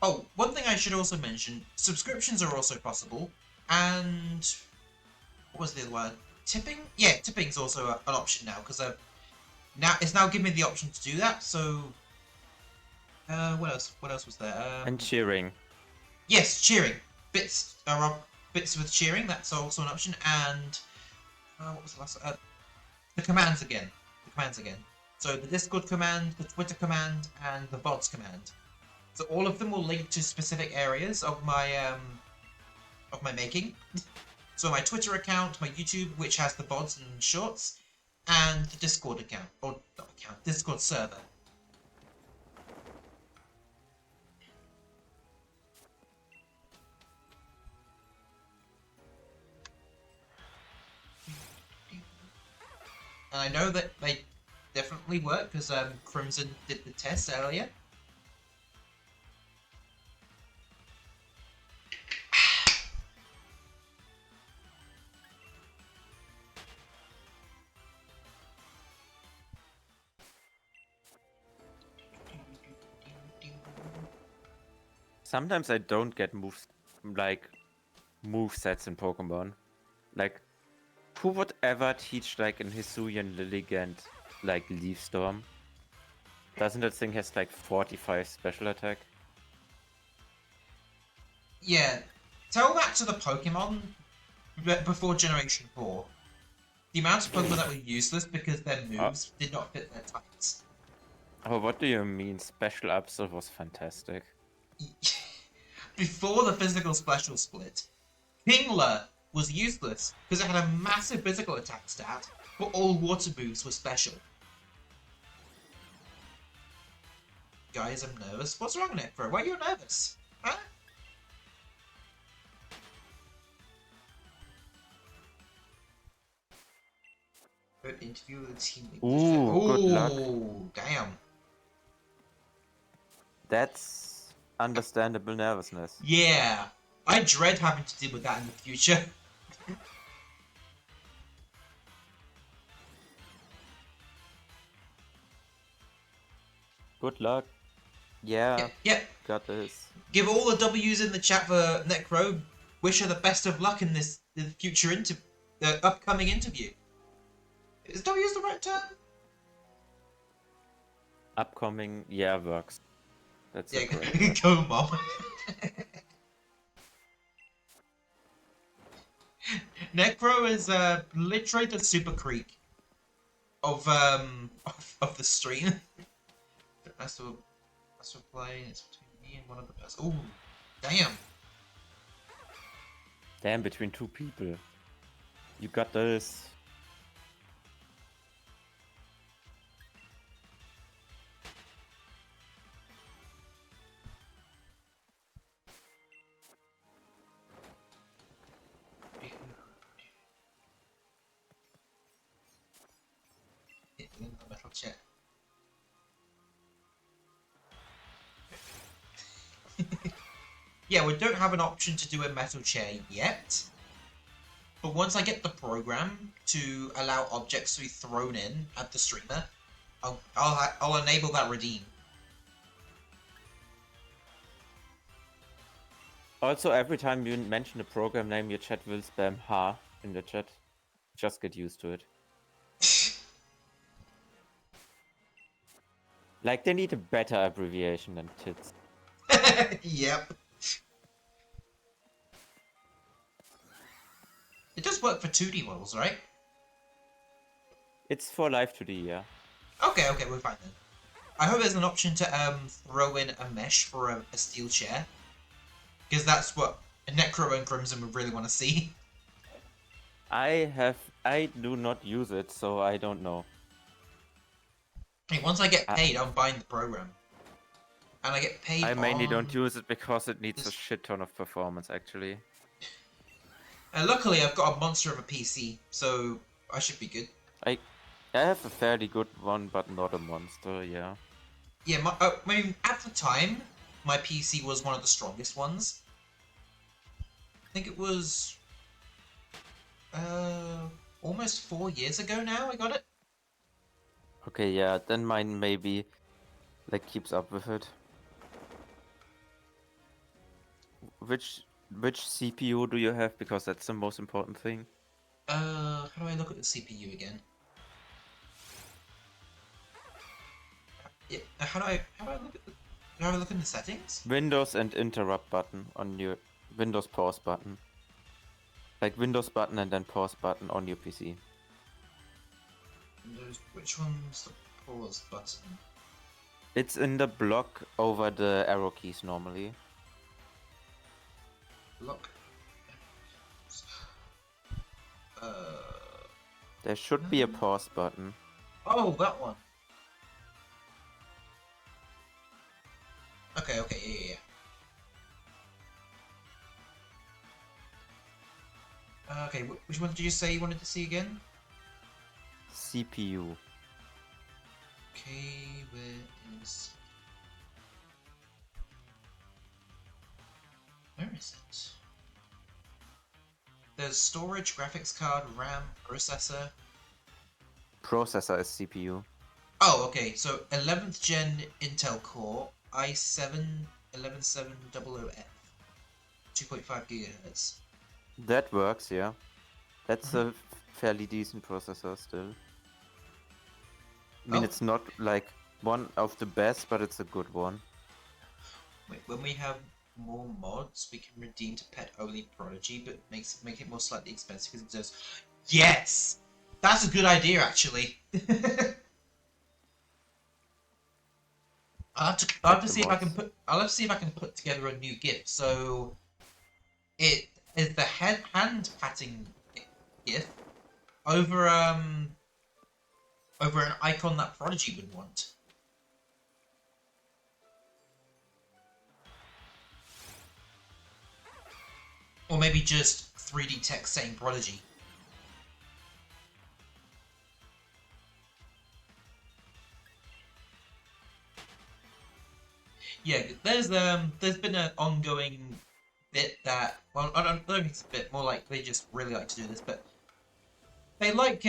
Oh, one thing I should also mention, subscriptions are also possible, and what was the other word? Tipping? Yeah, tipping's also an option now, because now it's now giving me the option to do that, so what else? What else was there? And cheering. Yes, cheering. Bits bits with cheering, that's also an option, and what was the last the commands again. The commands again. So the Discord command, the Twitter command, and the vods command. So all of them will link to specific areas of my making. So my Twitter account, my YouTube, which has the VODs and shorts, and the Discord account, or not account, Discord server. And I know that they definitely work because Crimson did the test earlier. Sometimes I don't get moves like move sets in Pokemon. Like, who would ever teach like an Hisuian Lilligant like Leaf Storm? Doesn't that thing has like 45 special attack? Yeah, tell that to the Pokemon before Generation 4. The amount of Pokemon that were useless because their moves did not fit their types. Oh, what do you mean? Special Absol was fantastic. Before the physical special split, Kingler was useless because it had a massive physical attack stat, but all water moves were special. Guys, I'm nervous. What's wrong, Necro? Why are you nervous? Huh? Good interview with the team. Ooh, good luck. Oh, damn. That's understandable nervousness. Yeah. I dread having to deal with that in the future. Good luck. Yeah, Yeah. got this. Give all the W's in the chat for Necro. Wish her the best of luck in this future upcoming interview. Is W's the right term? Upcoming, yeah, works. That's Yeah, correct. go mom. Necro is literally the super creep of the stream. That's what play. It's between me and one of the best. Oh, damn. Damn, between two people. You got this. in the metal chair. Yeah, we don't have an option to do a metal chair yet. But once I get the program to allow objects to be thrown in at the streamer, I'll enable that redeem. Also, every time you mention a program name, your chat will spam ha in the chat. Just get used to it. Like, they need a better abbreviation than tits. Yep. It does work for 2D models, right? It's for live 2D, yeah. Okay, we're fine then. I hope there's an option to throw in a mesh for a steel chair. Because that's what Necro and Crimson would really want to see. I do not use it, so I don't know. Hey, once I get paid, I'm buying the program. And I get paid I mainly don't on... use it because it needs a shit ton of performance, actually. And luckily, I've got a monster of a PC, so I should be good. I have a fairly good one, but not a monster, yeah. Yeah, I mean, at the time, my PC was one of the strongest ones. I think it was... almost 4 years ago now I got it. Okay, yeah, then mine maybe, like, keeps up with it. Which CPU do you have? Because that's the most important thing. How do I look at the CPU again? Yeah, how do I look at the... Do I look in the settings? Windows and interrupt button on your Windows pause button. Like Windows button and then pause button on your PC. Windows, which one's the pause button? It's in the block over the arrow keys normally. Lock. There should be a pause button. Oh, that one. Okay, yeah. Okay, which one did you say you wanted to see again? CPU. Okay, where is it? There's storage, graphics card, RAM, processor. Processor is CPU. Oh, okay, so 11th gen Intel Core, i7 11700F, 2.5 gigahertz. That works, yeah. That's a fairly decent processor still. I mean, it's not like one of the best, but it's a good one. Wait, when we have more mods, we can redeem to pet-only Prodigy, but make it more slightly expensive because it does. Yes, that's a good idea, actually. I'll have to see if I can put. I'll have to see if I can put together a new GIF. So, it is the hand patting GIF over an icon that Prodigy would want. Or maybe just 3D text saying Prodigy. Yeah, there's been an ongoing bit that, well, I don't think it's a bit, more like they just really like to do this, but they like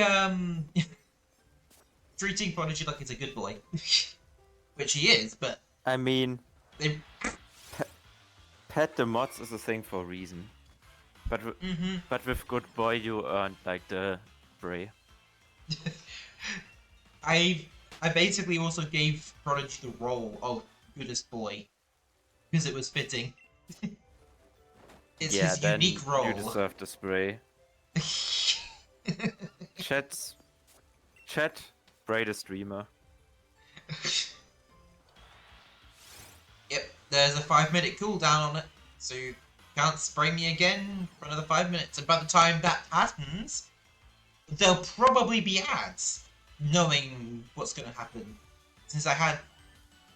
treating Prodigy like he's a good boy, which he is, but I mean, they... pet the mods is a thing for a reason. But but with good boy you earned like the spray. I basically also gave Prodigy the role of goodest boy because it was fitting. It's Yeah, his then unique role. you deserve the spray. Chat, spray the streamer. Yep, there's a 5-minute cooldown on it, so you can't spray me again for another 5 minutes. And by the time that happens, there'll probably be ads, knowing what's going to happen. Since I had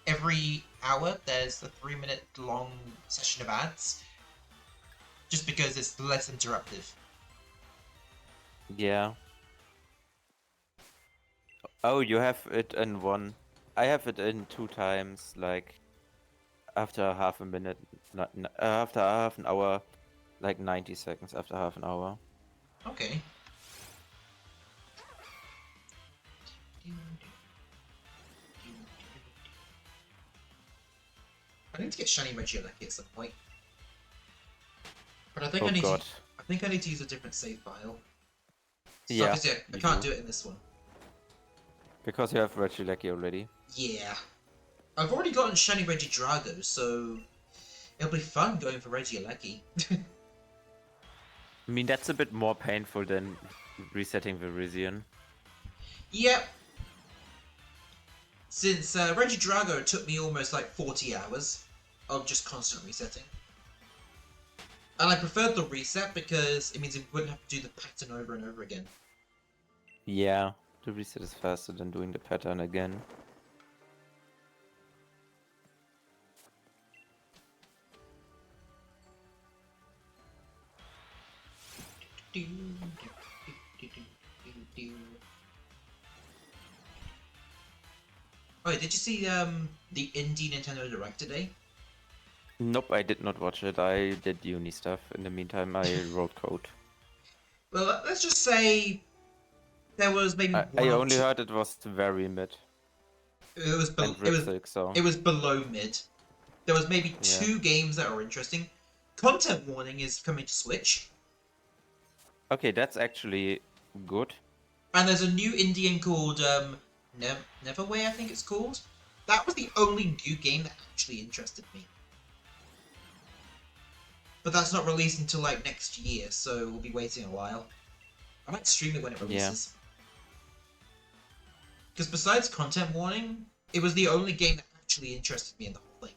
every hour, there's a 3-minute long session of ads, just because it's less interruptive. Yeah. Oh, you have it in one. I have it in 2 times, like after half a minute, after half an hour, like 90 seconds after half an hour. Okay. I need to get shiny Regieleki at some point. But I think Oh god. I need to use a different save file. So Yeah, obviously I you can't do. do it in this one. Because you have Regieleki already. Yeah. I've already gotten shiny Regidrago, so it'll be fun going for Regieleki. I mean, that's a bit more painful than resetting Virizion. Yep. Since Regidrago took me almost like 40 hours of just constant resetting. And I preferred the reset because it means it wouldn't have to do the pattern over and over again. Yeah, the reset is faster than doing the pattern again. Oh, did you see the indie Nintendo Direct today? Nope, I did not watch it. I did uni stuff. In the meantime, I wrote code. Well, let's just say there was maybe I one or only two. heard it was very mid It was and Ripsic, so it was below mid. There was maybe yeah. 2 games that are interesting. Content warning is coming to Switch, Okay, that's actually good. and there's a new indie game called Neverway, I think it's called. That was the only new game that actually interested me. But that's not released until like next year, so we'll be waiting a while. I might stream it when it Yeah. releases. Because besides content warning, it was the only game that actually interested me in the whole thing.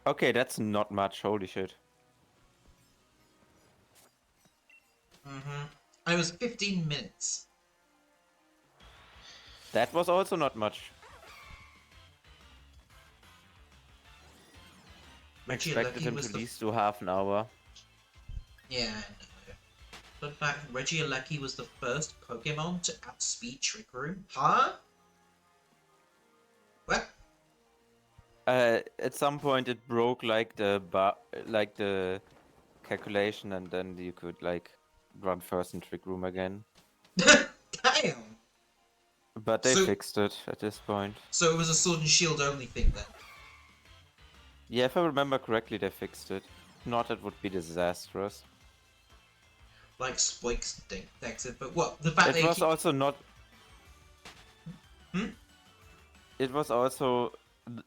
Okay, that's not much. Holy shit. And it was 15 minutes. That was also not much. Expected him to was the release to half an hour. yeah. No. Fun fact: Regieleki was the first Pokemon to outspeed Trick Room. Huh? What? At some point it broke like the calculation, and then you could like run first in Trick Room again. Damn. But they So, fixed it at this point. so it was a Sword and Shield only thing then. Yeah, if I remember correctly, they fixed it. If not, it would be disastrous. Like Spoik's decks, but what the fact It that you was keep. also not. Hmm? It was also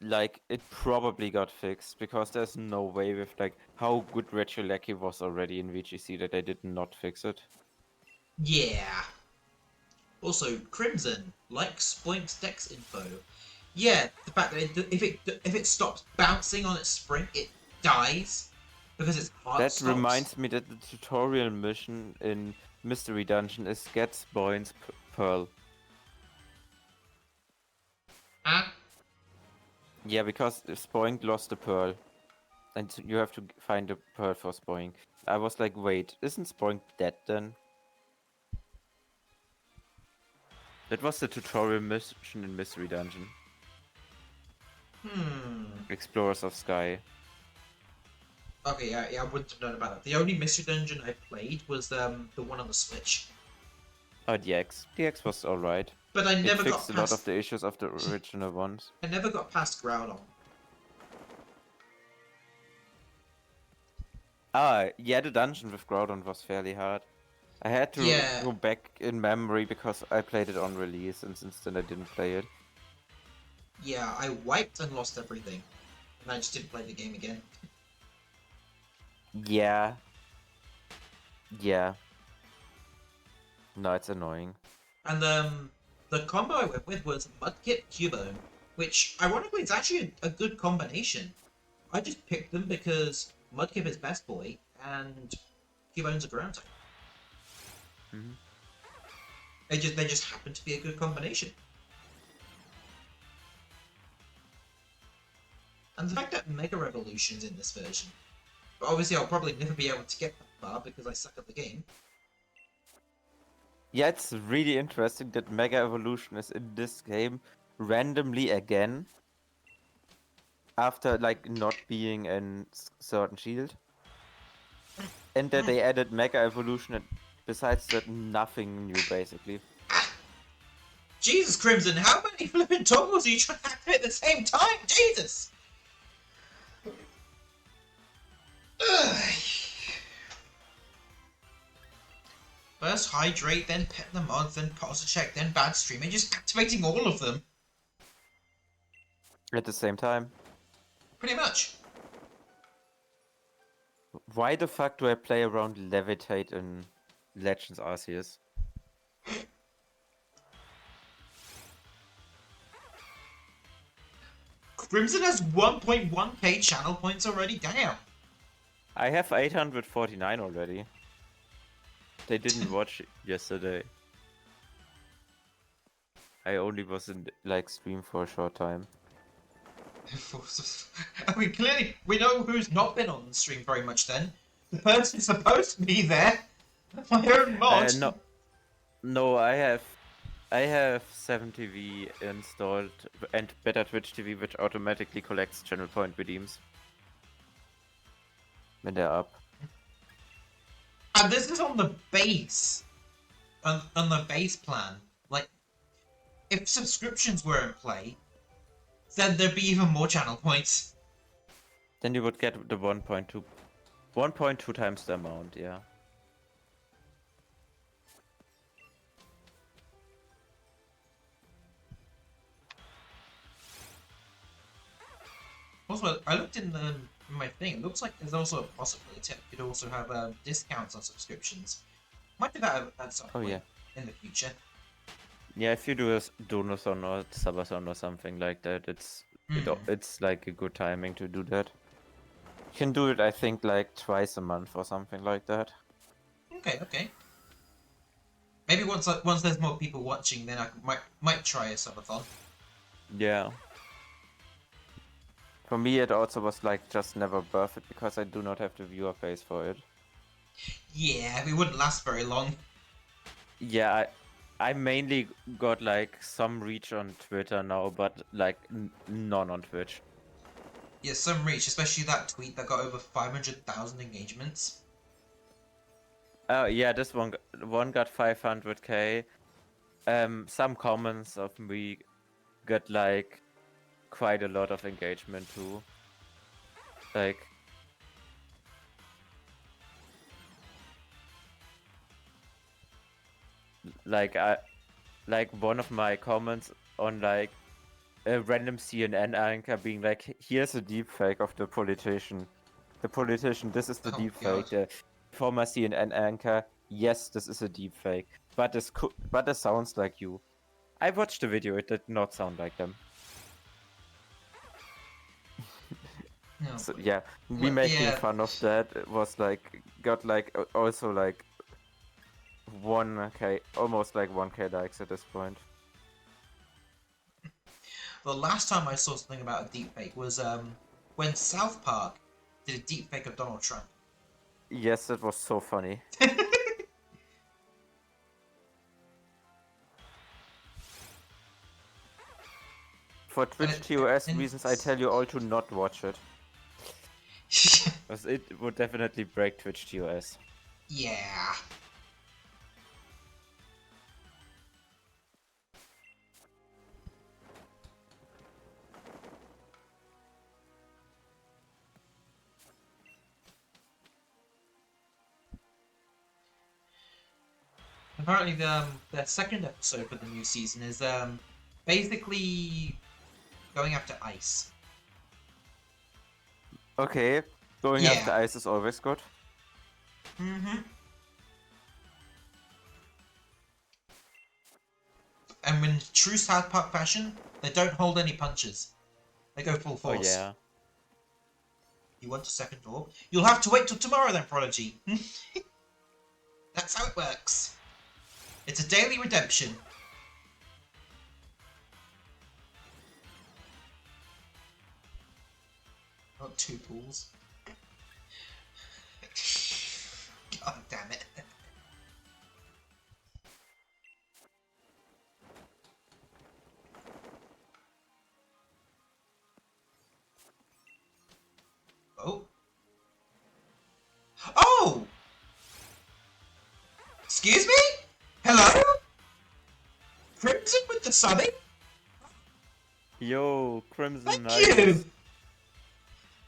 like it probably got fixed because there's no way with like how good Regieleki was already in VGC that they did not fix it. Yeah. Also, Crimson, like Spoink's Dex info. Yeah, the fact that if it stops bouncing on its spring, it dies because its heart That stops. reminds me that the tutorial mission in Mystery Dungeon is get Spoin's Pearl. Ah, Yeah, because Spoink lost the Pearl. And you have to find a Pearl for Spoink. I was like, wait, isn't Spoink dead then? That was the tutorial mission in Mystery Dungeon. Explorers of Sky. Okay, yeah, I wouldn't have known about that. The only mystery dungeon I played was the one on the Switch. Oh, the X. The X was alright. But I It never fixed got a lot of past. the issues of the original ones. I never got past Groudon. Ah, yeah, the dungeon with Groudon was fairly hard. I had to Yeah, go back in memory because I played it on release, and since then I didn't play it. yeah, I wiped and lost everything, and I just didn't play the game again. Yeah. Yeah. No, it's annoying. And the combo I went with was Mudkip Cubone, which ironically is actually a good combination. I just picked them because Mudkip is best boy and Cubone's a ground type. Mhm. They just happen to be a good combination. And the fact that Mega Revolution's in this version. But obviously I'll probably never be able to get that far because I suck at the game. Yeah, it's really interesting that Mega Evolution is in this game randomly again after like not being in Sword and Shield, and that they added Mega Evolution. And besides that, nothing new basically. Jesus, Crimson, how many flipping toggles are you trying to activate at the same time? Jesus! Ugh. First hydrate, then pet the mods, then posture check, then bad streaming, just activating all of them. At the same time. Pretty much. Why the fuck do I play around Levitate in Legends Arceus? Crimson has 1.1k channel points already, damn. I have 849 already. They didn't watch yesterday. I only was in like stream for a short time. I mean, clearly, we know who's not been on the stream very much then. The person supposed to be there. My own mod. No, I have 7TV installed and Better Twitch TV, which automatically collects channel point redeems when they're up. And this is on the base. On the base plan. Like, if subscriptions were in play, then there'd be even more channel points. Then you would get the 1.2 times the amount, yeah. Also, I looked in my thing. It looks like there's also a possibility you could also have discounts on subscriptions. Might do that at some point in the future. Yeah, if you do a donathon or subathon or something like that, it's like a good timing to do that. You can do it, I think, like twice a month or something like that. Okay. Maybe once there's more people watching, then I might try a subathon. Yeah. For me, it also was like just never worth it because I do not have the viewer base for it. Yeah, we wouldn't last very long. Yeah, I mainly got like some reach on Twitter now, but like none on Twitch. Yeah, some reach, especially that tweet that got over 500,000 engagements. Oh yeah, this one got 500k. Some comments of me got like quite a lot of engagement too. Like one of my comments on like a random CNN anchor being like, here's a deepfake of the politician. The politician, this is the deepfake. The former CNN anchor, yes, this is a deepfake. But this sounds like you. I watched the video, it did not sound like them. No, so yeah, me making fun of that was like, got like also like 1k, almost like 1k likes at this point. The last time I saw something about a deepfake was when South Park did a deepfake of Donald Trump. Yes, it was so funny. For Twitch TOS reasons, I tell you all to not watch it. Because it would definitely break Twitch TOS. Yeah. Apparently, the second episode for the new season is basically going after ice. Okay, going after ice is always good. And in true South Park fashion, they don't hold any punches. They go full force. Oh yeah. You want a second orb? You'll have to wait till tomorrow then, Prodigy. That's how it works. It's a daily redemption. Oh, 2 pools. God damn it. subbing. Yo, Crimson, Thank you.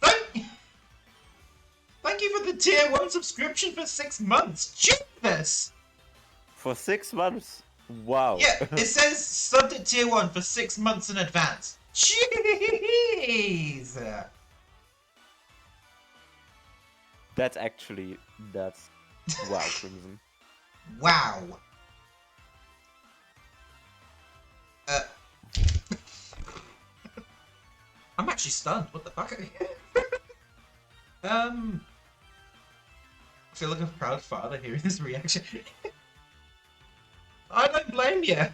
nice. Thank you for the tier 1 subscription for 6 months. Jesus. For 6 months? Wow. Yeah, it says subbed at tier 1 for 6 months in advance. Jeez. That's actually nuts. Wow, Crimson. Wow. I'm actually stunned. What the fuck? I feel like a proud father hearing this reaction. I don't blame you.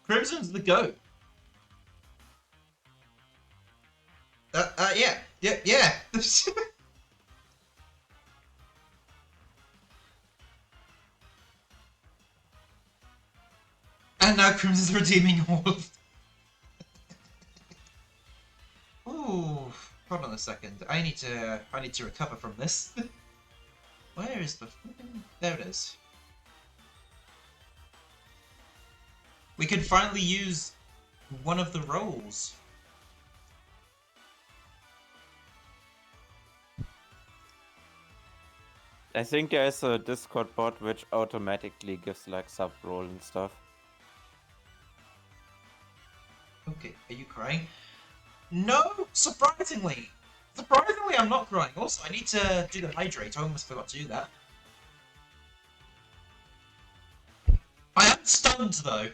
Crimson's the GOAT. Yeah. And now Crimson's redeeming all of... Ooh, hold on a second. I need to recover from this. Where is the... There it is. We can finally use one of the roles. I think there's a Discord bot which automatically gives like sub-roll and stuff. Okay, are you crying? No, surprisingly. Surprisingly, I'm not crying. Also, I need to do the hydrate. I almost forgot to do that. I am stunned, though.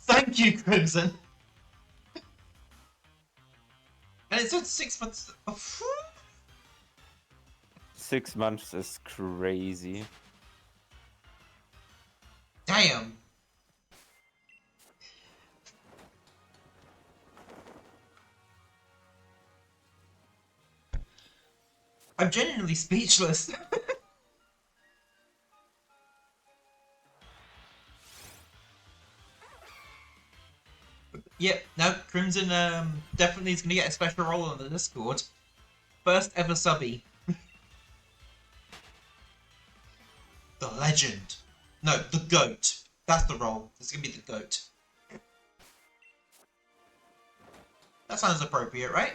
Thank you, Crimson. And it said 6 months... Oh, 6 months is crazy. damn. I'm genuinely speechless. Yep, no, Crimson definitely is going to get a special role on the Discord. First ever subby. The legend. No, the GOAT. That's the role. It's going to be the GOAT. That sounds appropriate, right?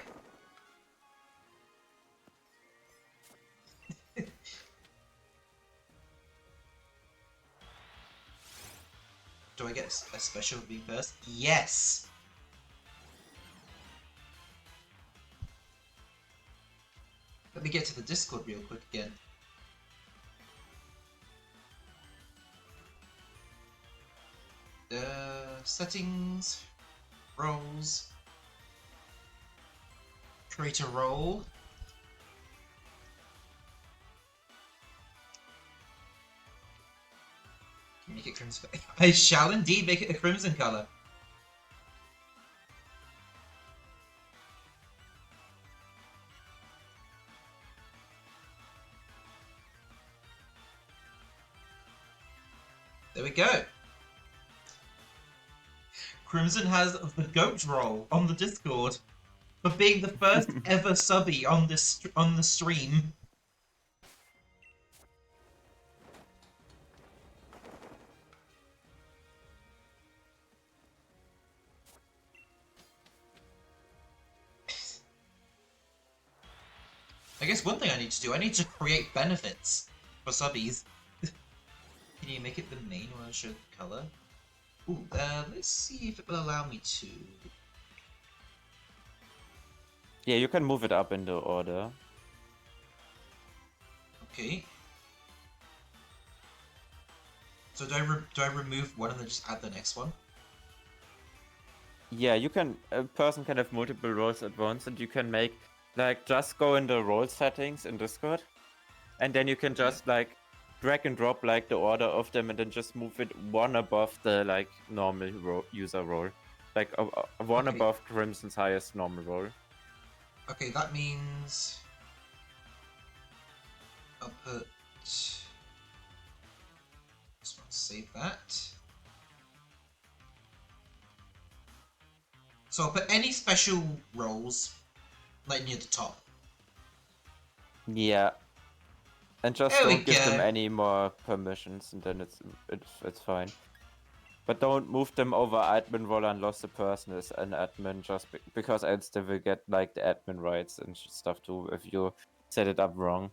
Do I get a special beam first? Yes! Let me get to the Discord real quick again. Settings, roles, create a role. Make it crimson. I shall indeed make it a crimson color. There we go. Crimson has the GOAT role on the Discord for being the first ever subby on the stream. I guess one thing I need to do, I need to create benefits for subbies. Can you make it the main one show the color? Ooh, let's see if it will allow me to. Yeah, you can move it up in the order. Okay. So do I remove one and then just add the next one? Yeah, you can. A person can have multiple roles at once, and you can make like just go in the role settings in Discord, and then you can just like drag and drop like the order of them, and then just move it one above the like normal user role, like one above Crimson's highest normal role. Okay, that means I'll put. Just want to save that. So I'll put any special roles like near the top. Yeah. And just don't give them any more permissions, and then it's fine. But don't move them over admin role unless the person is an admin, just because else they will get like the admin rights and stuff too if you set it up wrong.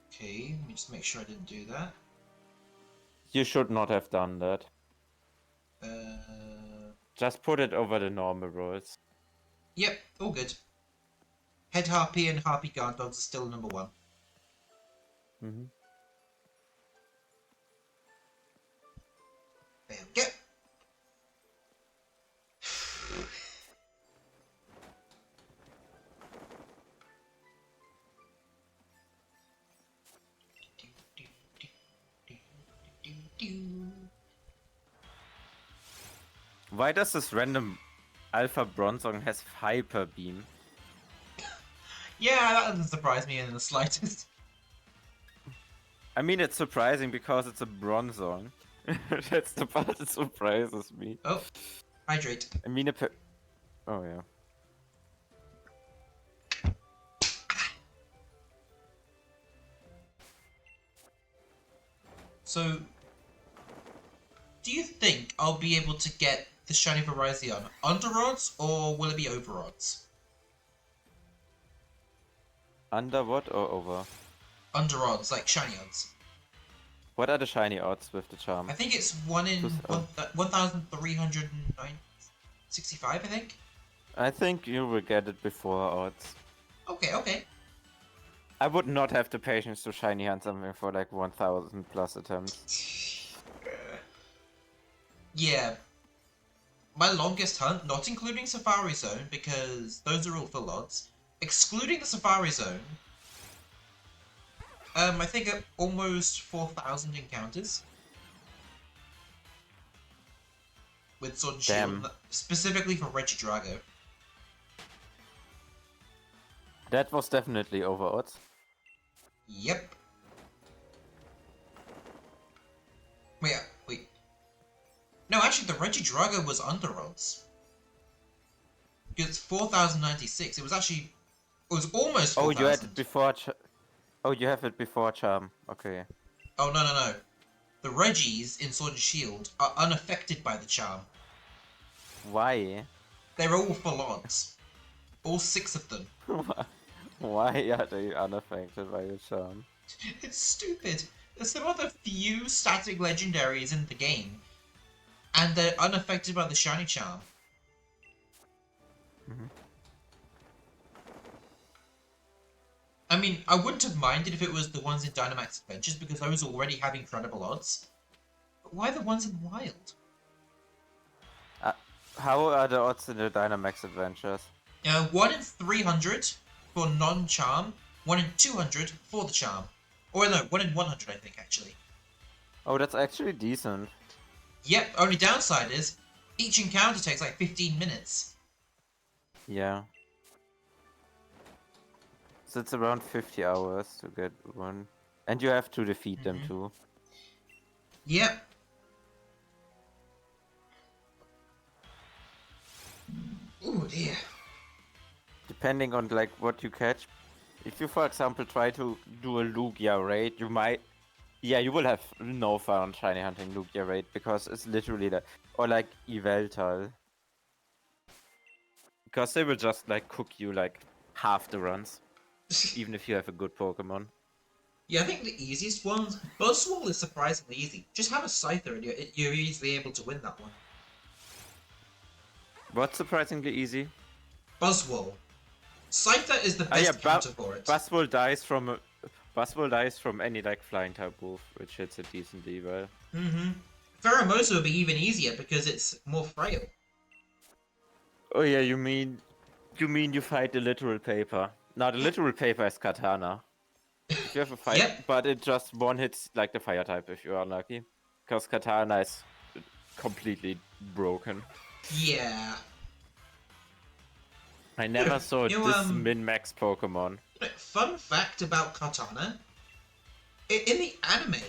Okay, let me just make sure I didn't do that. You should not have done that. Just put it over the normal roles. Yep, all good. Head Harpy and Harpy Guard Dogs are still number 1. Mm-hmm. There we go. Why does this random Alpha Bronzong has Hyper Beam? Yeah, that doesn't surprise me in the slightest. I mean, it's surprising because it's a Bronzong. That's the part that surprises me. Oh, hydrate. I mean, oh yeah. So, do you think I'll be able to get the Shiny Virizion under odds, or will it be over odds? Under what or over? Under odds, like shiny odds. What are the shiny odds with the charm? I think it's 1 in 1,365, I think. I think you will get it before odds. Okay, okay. I would not have the patience to shiny hunt something for like 1,000 plus attempts. Yeah. My longest hunt, not including Safari Zone, because those are all full odds. Excluding the Safari Zone, I think almost 4,000 encounters. With Sword and Shield, specifically for Regidrago. That was definitely over odds. Yep. Wait. No, actually, the Regidrago was under odds. Because it's 4,096. It was almost 4,000. Oh, you had it before. Oh, you have it before charm. Okay. Oh, no. The Regis in Sword and Shield are unaffected by the charm. Why? They're all full odds. All 6 of them. Why are they unaffected by the charm? It's stupid. There's some other few static legendaries in the game, and they're unaffected by the shiny charm. Mm-hmm. I mean, I wouldn't have minded if it was the ones in Dynamax Adventures, because those already have incredible odds. But why the ones in Wild? How are the odds in the Dynamax Adventures? 1 in 300 for non-charm, 1 in 200 for the charm. Or no, 1 in 100 I think, actually. Oh, that's actually decent. Yep, only downside is, each encounter takes like 15 minutes. Yeah. So it's around 50 hours to get one. And you have to defeat them too. Yep. Oh dear. Depending on like what you catch. If you, for example, try to do a Lugia raid, you might... Yeah, you will have no fun shiny hunting Lugia raid, because it's literally that. Or like Yveltal. Because they will just like cook you like half the runs. Even if you have a good Pokemon. Yeah, I think the easiest one, Buzzwole is surprisingly easy. Just have a Scyther and you're easily able to win that one. What's surprisingly easy? Buzzwole. Scyther is the best counter for it. Buzzwole dies from any like flying type move, which hits it decently well. Pheromosa would be even easier because it's more frail. Oh yeah, you mean you fight the literal paper. Now the literal paper is Katana. If you have a fight, Yep. But it just one hits like the fire type if you're unlucky. Because Katana is completely broken. Yeah. I never saw this min-max Pokemon. Fun fact about Katana. In the anime,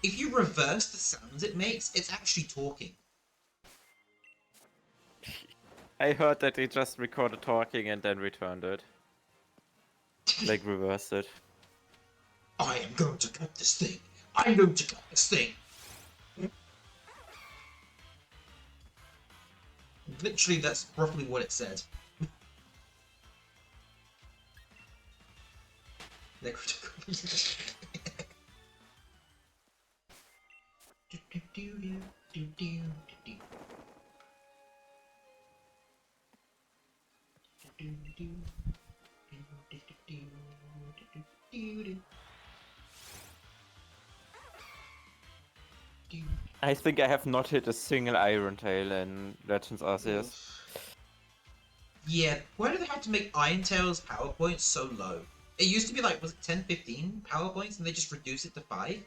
if you reverse the sounds it makes, it's actually talking. I heard that they just recorded talking and then returned it. Like reversed it. I am going to cut this thing. I'm going to cut this thing. Literally, that's roughly what it said. I think I have not hit a single Iron Tail in Legends Arceus. Yeah, why do they have to make Iron Tail's power points so low? It used to be like, was it 10, 15 power points, and they just reduced it to 5?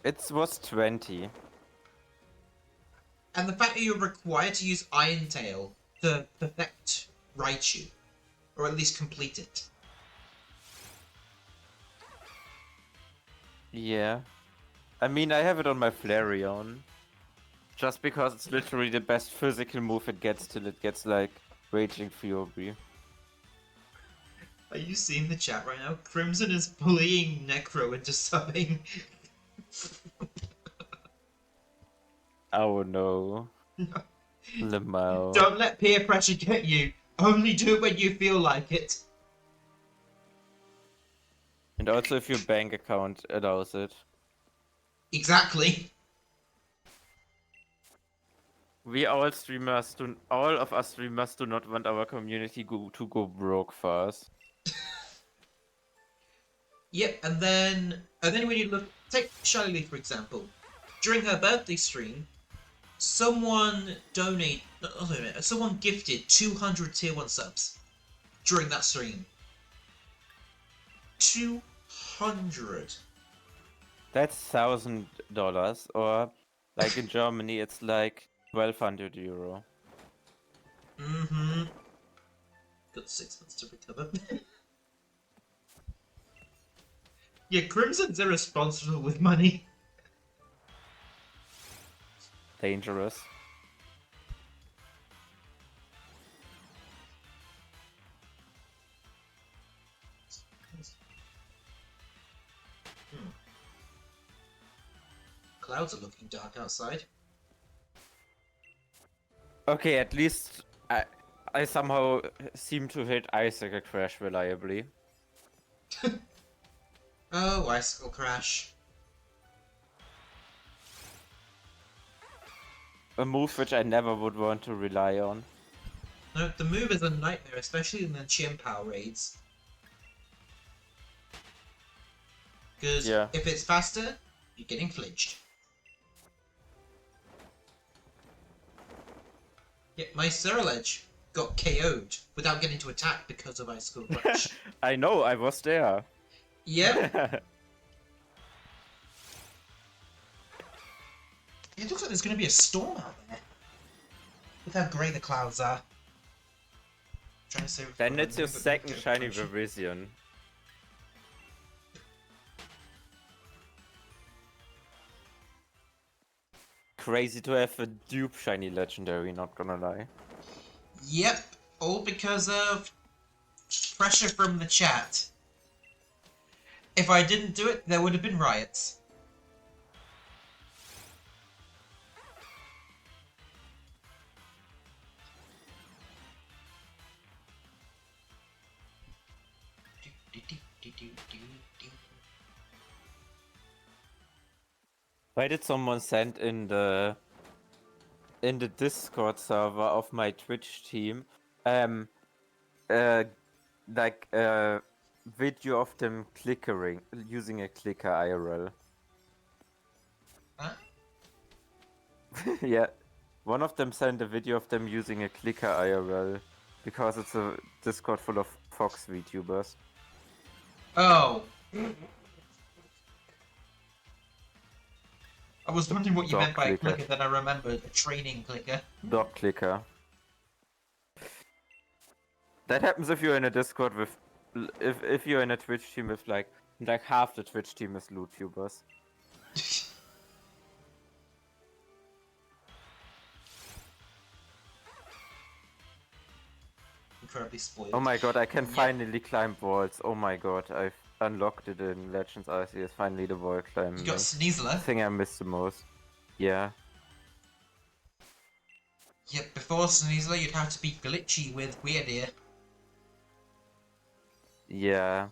It was 20. And the fact that you're required to use Iron Tail to perfect Raichu, or at least complete it. Yeah. I mean, I have it on my Flareon. Just because it's literally the best physical move it gets till it gets, like, Raging Fury. Are you seeing the chat right now? Crimson is bullying Necro into subbing. Oh no. Lamau. Don't let peer pressure get you. Only do it when you feel like it. And also if your bank account allows it. Exactly. All of us streamers do not want our community to go broke fast. Yep, and then when you look, take Shiley for example. During her birthday stream, someone someone gifted 200 tier 1 subs during that stream. 200. That's $1,000, or like in Germany, it's like 1,200 euro. Mm-hmm. Got 6 months to recover. Yeah, Crimson's irresponsible with money. Dangerous. Clouds are looking dark outside. Okay, at least I somehow seem to hit Icicle Crash reliably. Oh, Icicle Crash. A move which I never would want to rely on. No, the move is a nightmare, especially in the Chien-Pao raids. Because if it's faster, you're getting flinched. Yeah, my Ceruledge got KO'd without getting to attack because of Icicle Crash. I know, I was there. Yep. It looks like there's going to be a storm out there. Look how grey the clouds are. Trying to save. Then it's your second shiny Virizion. Crazy to have a dupe shiny legendary, not gonna lie. Yep, all because of pressure from the chat. If I didn't do it, there would have been riots. Why did someone send in the Discord server of my Twitch team like a video of them using a clicker IRL? Huh? Yeah, one of them sent a video of them using a clicker IRL because it's a Discord full of Fox VTubers. Oh. I was wondering what you meant by a clicker, then I remembered a training clicker. Dog clicker. That happens if you're in a Discord with, if you're in a Twitch team with like half the Twitch team is LootTubers. Incredibly spoiled. Oh my god, I can finally climb walls. Oh my god, I've unlocked it in Legends Arceus. Finally the wall climbing. You got Sneasler? The thing I missed the most. Yeah. Yep, before Sneasler, you'd have to be glitchy with Weird Ear. Yeah.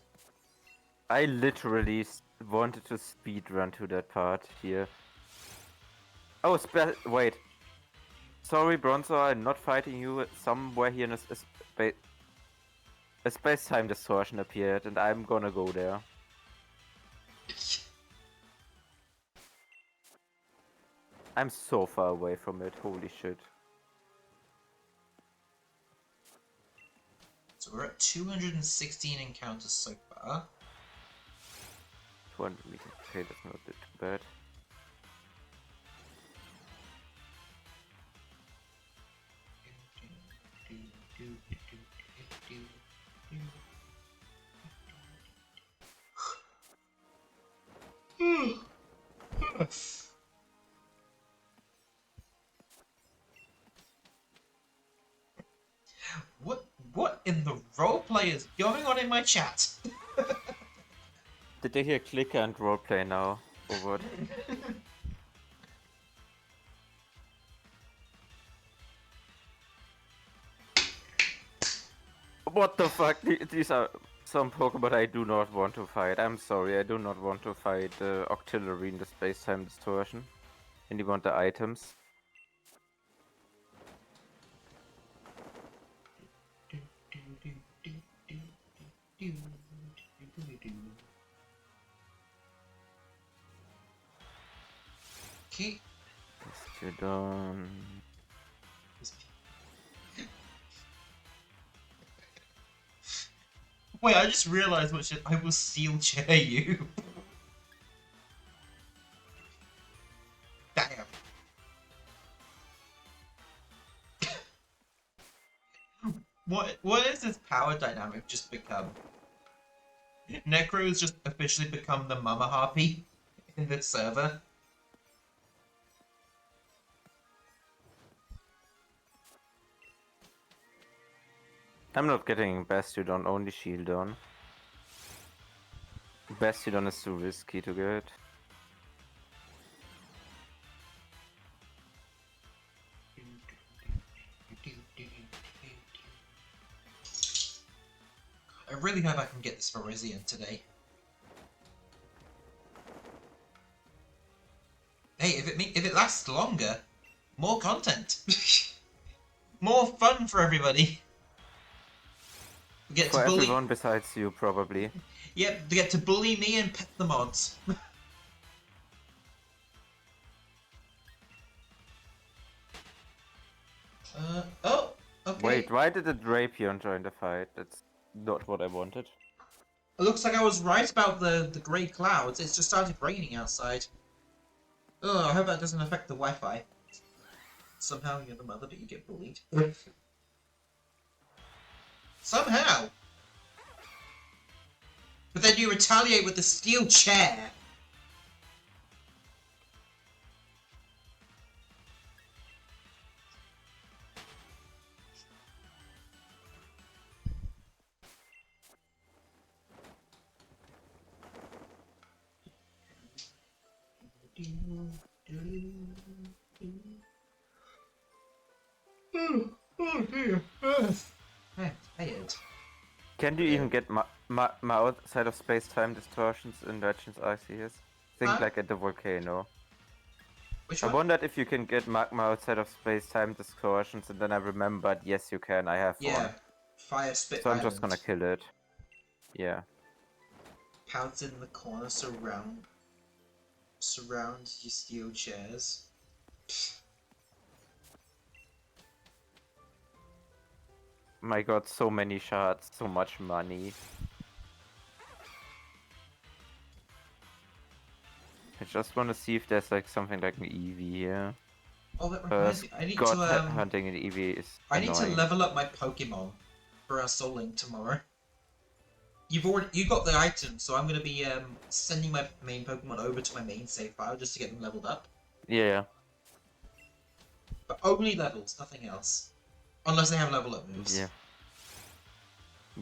I literally wanted to speedrun to that part here. Oh, wait. Sorry, Bronzor, I'm not fighting you. Somewhere here in a space-time distortion appeared, and I'm gonna go there. I'm so far away from it, holy shit. So we're at 216 encounters so far. 200 meters, okay, that's not too bad. What in the roleplay is going on in my chat? Did they hear clicker and roleplay now, or what? What the fuck? These are some Pokemon I do not want to fight. I'm sorry, I do not want to fight the Octillery in the space-time distortion. And you want the items. Okay. Mastodon. Wait, I just realized what shit. I will steel chair you. Damn. What is this power dynamic just become? Necro's just officially become the mama harpy in this server. I'm not getting Bastiodon, only Shieldon. Bastiodon is too risky to get. I really hope I can get this Virizion today. Hey, if it lasts longer, more content, more fun for everybody. We get For to bully. everyone besides you, probably. Yep, they get to bully me and pet the mods. Oh, okay. Wait, why did the Drapion join the fight? That's not what I wanted. It looks like I was right about the grey clouds. It's just started raining outside. Oh, I hope that doesn't affect the Wi-Fi. Somehow you're the mother, but you get bullied. Somehow! But then you retaliate with the steel chair! Oh dear. I'm tired. Can you even get my outside of space-time distortions in Legends Arceus? Think Huh? like at the volcano. Which I one? wondered if you can get magma outside of space-time distortions, and then I remembered, yes you can, I have Yeah. one. Fire Spit So I'm Island. just gonna kill it. Yeah. Pounce in the corner, surround your steel chairs. My god, so many shards, so much money. I just want to see if there's like something like an EV here. Oh, that reminds me. I need God, to hunting an EV is I need to annoying. level up my Pokemon for our Soul Link tomorrow. You got the item, so I'm gonna be sending my main Pokemon over to my main save file just to get them leveled up. Yeah. But only levels, nothing else. Unless they have level up moves. Yeah.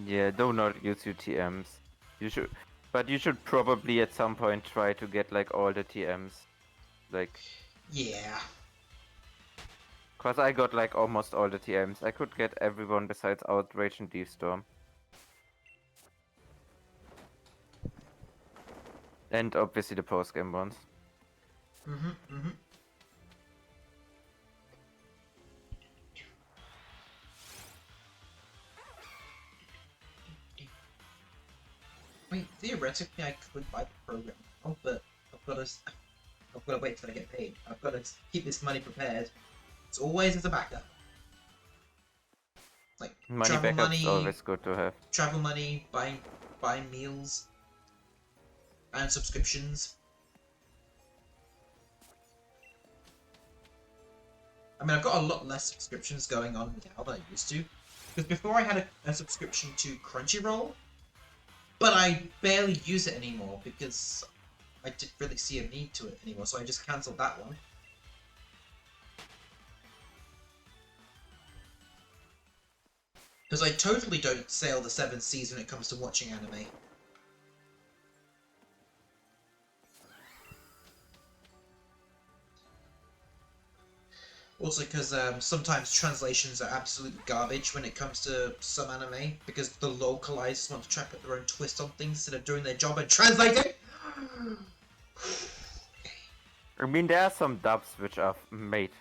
Yeah, do not use your TMs. But you should probably at some point try to get like all the TMs. Like, Yeah. Cause I got like almost all the TMs. I could get everyone besides Outrage and Deepstorm. And obviously the post-game ones. Wait, theoretically I could buy the program. Oh, but I've got to wait till I get paid. I've got to keep this money prepared. It's always as a backup. Like Money backups is always good to have. travel money, buying meals, and subscriptions. I mean, I've got a lot less subscriptions going on now than I used to. Because before I had a subscription to Crunchyroll, but I barely use it anymore because I didn't really see a need to it anymore, so I just cancelled that one. Because I totally don't sail the 7th seas when it comes to watching anime. Also because sometimes translations are absolute garbage when it comes to some anime, because the localizers want to try to put their own twist on things instead of doing their job and translating. I mean, there are some dubs which are made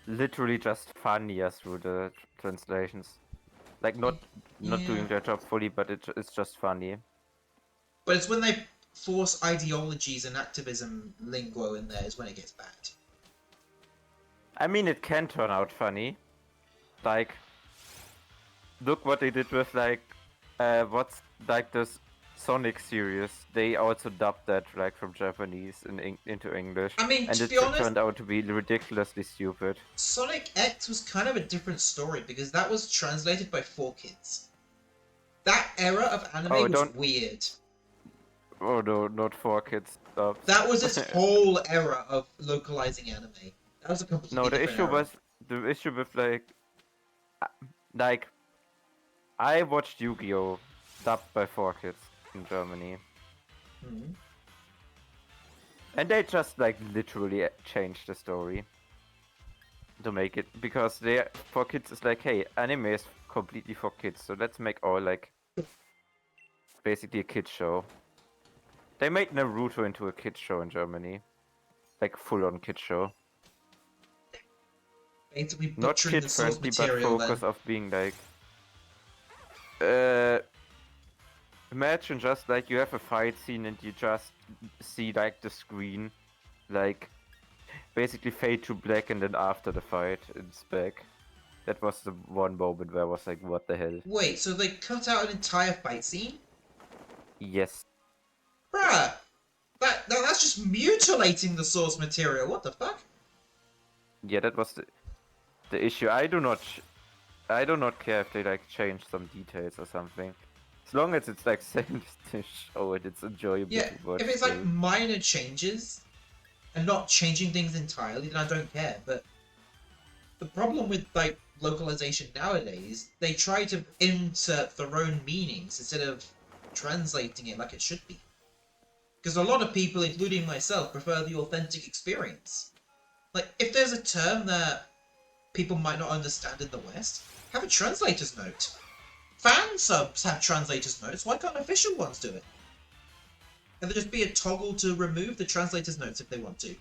literally just funnier through the translations. Like not doing their job fully, but it's just funny. But it's when they force ideologies and activism lingo in there is when it gets bad. I mean, it can turn out funny. Like, look what they did with like, what's like this Sonic series. They also dubbed that like from Japanese into English. I mean, and to it be honest, turned out to be ridiculously stupid. Sonic X was kind of a different story because that was translated by 4Kids. That era of anime was weird. Oh no, not 4Kids dubs. That was its whole era of localizing anime. That was a completely the different issue era. was the issue with like I watched Yu-Gi-Oh! Dubbed by 4Kids in Germany. And they just like literally changed the story to make it, because they 4Kids is like, hey, anime is completely for kids, so let's make all like basically a kid show. They made Naruto into a kid show in Germany, like full-on kid show. Basically Not butchering the source kid-friendly, but material focus then. of being like. Imagine just like you have a fight scene and you just see like the screen, like basically fade to black, and then after the fight it's back. That was the one moment where I was like, what the hell? Wait, so they cut out an entire fight scene? Yes. Bruh! That's just mutilating the source material, what the fuck? Yeah, that was the issue. I do not care if they like change some details or something. As long as it's like same to show it, it's enjoyable Yeah, to watch. if it's like minor changes and not changing things entirely, then I don't care. But the problem with like localization nowadays, they try to insert their own meanings instead of translating it like it should be. Because a lot of people, including myself, prefer the authentic experience. Like, if there's a term that people might not understand in the West, have a translator's note. Fan subs have translator's notes, why can't official ones do it? Can there just be a toggle to remove the translator's notes if they want to?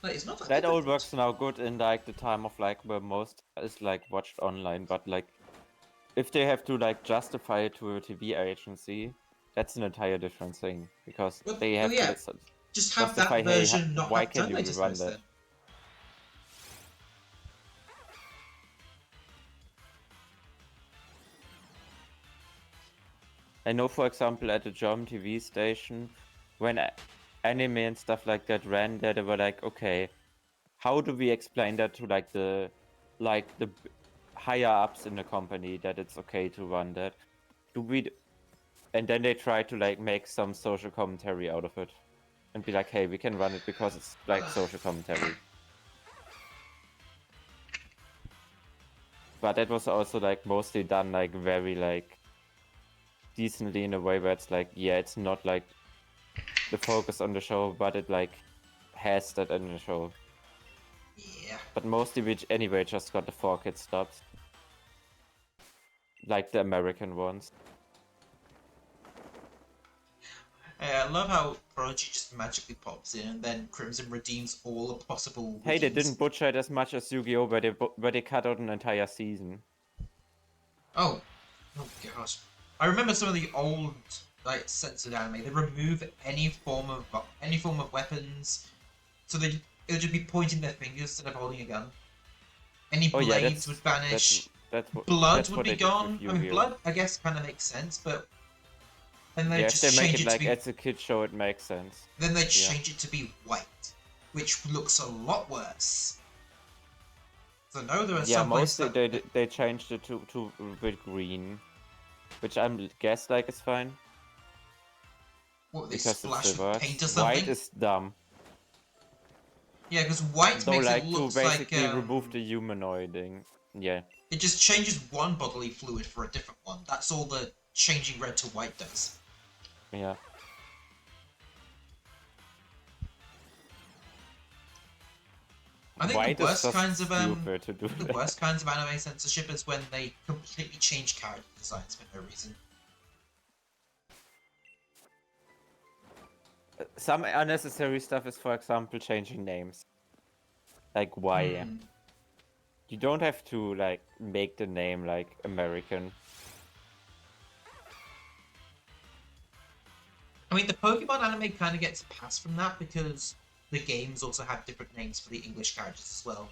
Like, it's not that That all difficult. works now good in like the time of like where most is like watched online, but like if they have to like justify it to a TV agency, that's an entire different thing, because they have to just have justify, that version hey, not why have can't you translator's run notes that? then. I know, for example, at a German TV station, when anime and stuff like that ran there, they were like, okay, how do we explain that to like the higher ups in the company that it's okay to run that? And then they try to like make some social commentary out of it and be like, hey, we can run it because it's like social commentary. But that was also like mostly done like very like decently in a way where it's like, yeah, it's not like the focus on the show, but it like has that in the show. but mostly we anyway just got the 4-kit stops. Like the American ones. I love how Prodigy just magically pops in and then Crimson redeems all the possible Hey, they wikis. didn't butcher it as much as Yu-Gi-Oh, where they cut out an entire season. Oh gosh. I remember some of the old like censored anime. They remove any form of weapons, so it would just be pointing their fingers instead of holding a gun. Any Oh yeah, blades would vanish. that's Blood that's would what be they did with gone. I mean, Yu-Gi-Oh. blood I guess kind of makes sense, but then they Yeah, if they just make change it it to like be. as a kid show, it makes sense. Then they Yeah. change it to be white, which looks a lot worse. So no, there are Yeah, some points mostly that they changed it to with green, which I guess like is fine what they because it's splash with silver. paint or White something. is dumb. Yeah, because white Though makes it like to looks like basically remove the humanoiding. Yeah. it just changes one bodily fluid for a different one. That's all the changing red to white does. Yeah. I think White is just stupid to do the that. worst kinds of anime censorship is when they completely change character designs for no reason. Some unnecessary stuff is, for example, changing names. Like why? Hmm. You don't have to like make the name like American. I mean, the Pokemon anime kind of gets passed from that because the games also have different names for the English characters as well.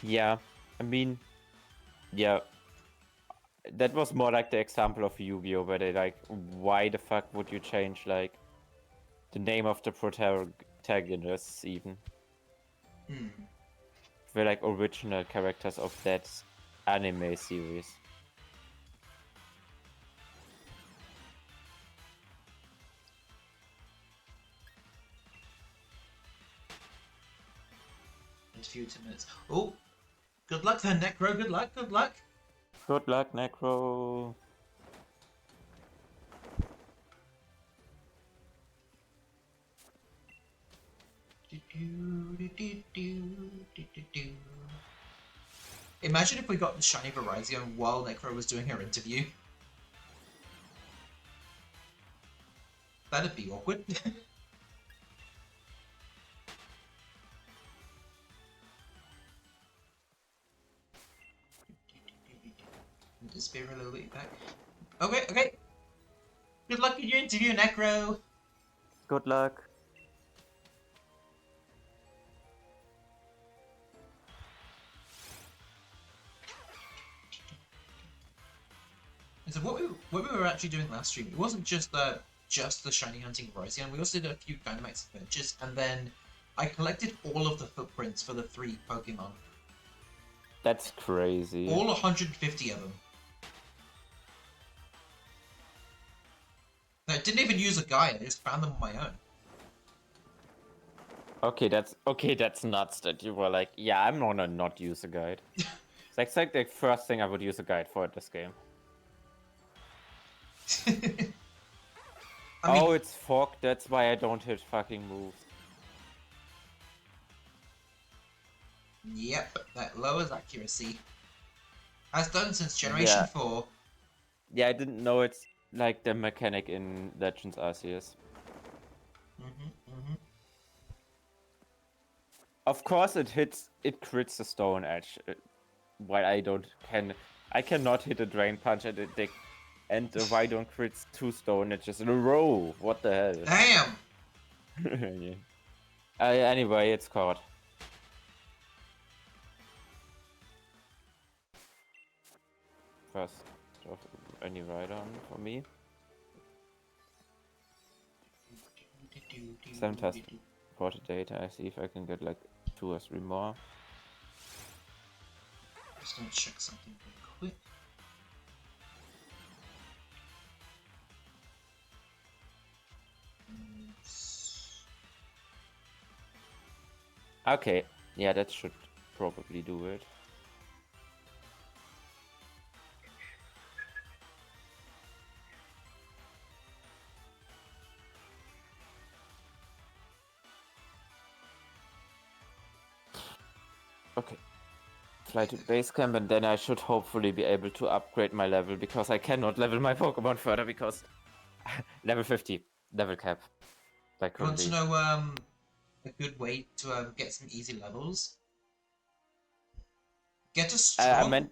Yeah, I mean, yeah, that was more like the example of Yu-Gi-Oh, where they like, why the fuck would you change like the name of the protagonists even? Hmm. They're like original characters of that anime series. In a few 10 minutes. Oh, good luck then, Necro. Good luck. Good luck. Good luck, Necro. Imagine if we got the shiny Virizion while Necro was doing her interview. That'd be awkward. Just be a little bit back. Okay, okay. Good luck in your interview, Necro. Good luck. And so what we were actually doing last stream, it wasn't just the shiny hunting Virizion. We also did a few Dynamax adventures, and then I collected all of the footprints for the 3 Pokemon. That's crazy. All 150 of them. I didn't even use a guide, I just found them on my own. Okay, that's nuts that you were like, yeah, I'm gonna not use a guide. It's like the first thing I would use a guide for at this game. I mean, Oh, it's fog, that's why I don't hit fucking moves. yep, that lowers accuracy. Has done since Generation Yeah. 4. Yeah, I didn't know it's like the mechanic in Legends Arceus. Of course it crits the Stone Edge. While I cannot hit a Drain Punch and the Rhydon crits 2 Stone Edges in a row. What the hell? Damn! Yeah. Anyway, it's caught. First of any Rhydon for me. 7 test for the data. I see if I can get like 2 or 3 more. Just gonna check something real quick. Okay, yeah, that should probably do it. Okay. Fly to base camp, and then I should hopefully be able to upgrade my level, because I cannot level my Pokemon further because level 50 level cap. Like You want to currently. know a good way to get some easy levels? Get a I strong. meant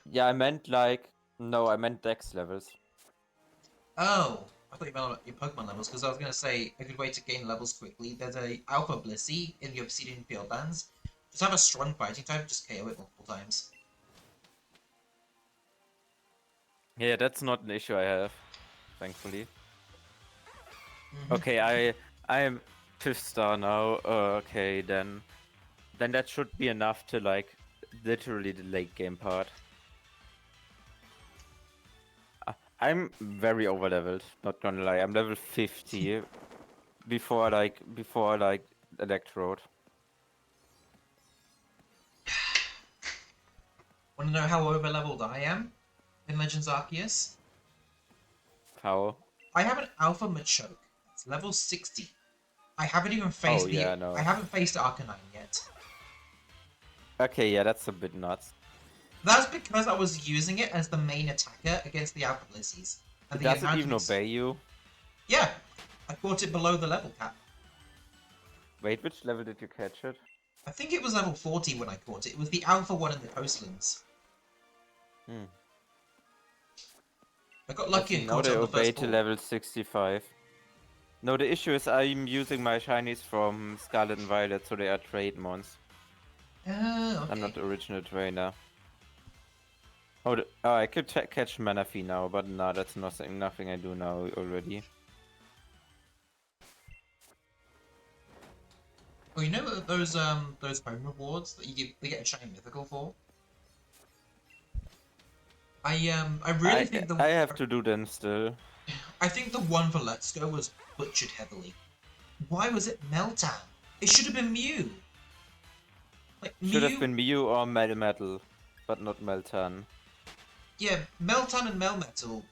yeah, I meant like no, I meant Dex levels. Oh, I thought you meant your Pokemon levels, because I was going to say a good way to gain levels quickly. There's a Alpha Blissey in the Obsidian Field Lands. Just have a strong fighting type, just KO it multiple times. Yeah, that's not an issue I have, thankfully. Mm-hmm. Okay, I am 5th star now. Okay, then that should be enough to like literally the late game part. I'm very over leveled, not gonna lie. I'm level 50 before Electrode. Want to know how over leveled I am in Legends Arceus? How? I have an Alpha Machoke. It's level 60. I haven't even Oh faced the. yeah, I no. haven't faced Arcanine yet. Okay, yeah, that's a bit nuts. That's because I was using it as the main attacker against the Alpha Blizzies. And the Does it amount of even obey you? Yeah, I caught it below the level cap. Wait, which level did you catch it? I think it was level 40 when I caught it. It was the Alpha one in the Coastlands. Hmm. I got Let's lucky see, and now caught it they on the obey first to pull. level 65. No, the issue is I'm using my shinies from Scarlet and Violet, so they are trade mons. I'm Okay. not the original trainer. Oh, I could catch Manaphy now, but no, that's nothing I do now already. Well, you know those home rewards that they get a shiny mythical for? I really think I have to do them still. I think the one for Let's Go was butchered heavily. Why was it Meltan? It should have been Mew. Like Should have Mew, been Mew or Melmetal, but not Meltan. yeah, Meltan and Melmetal.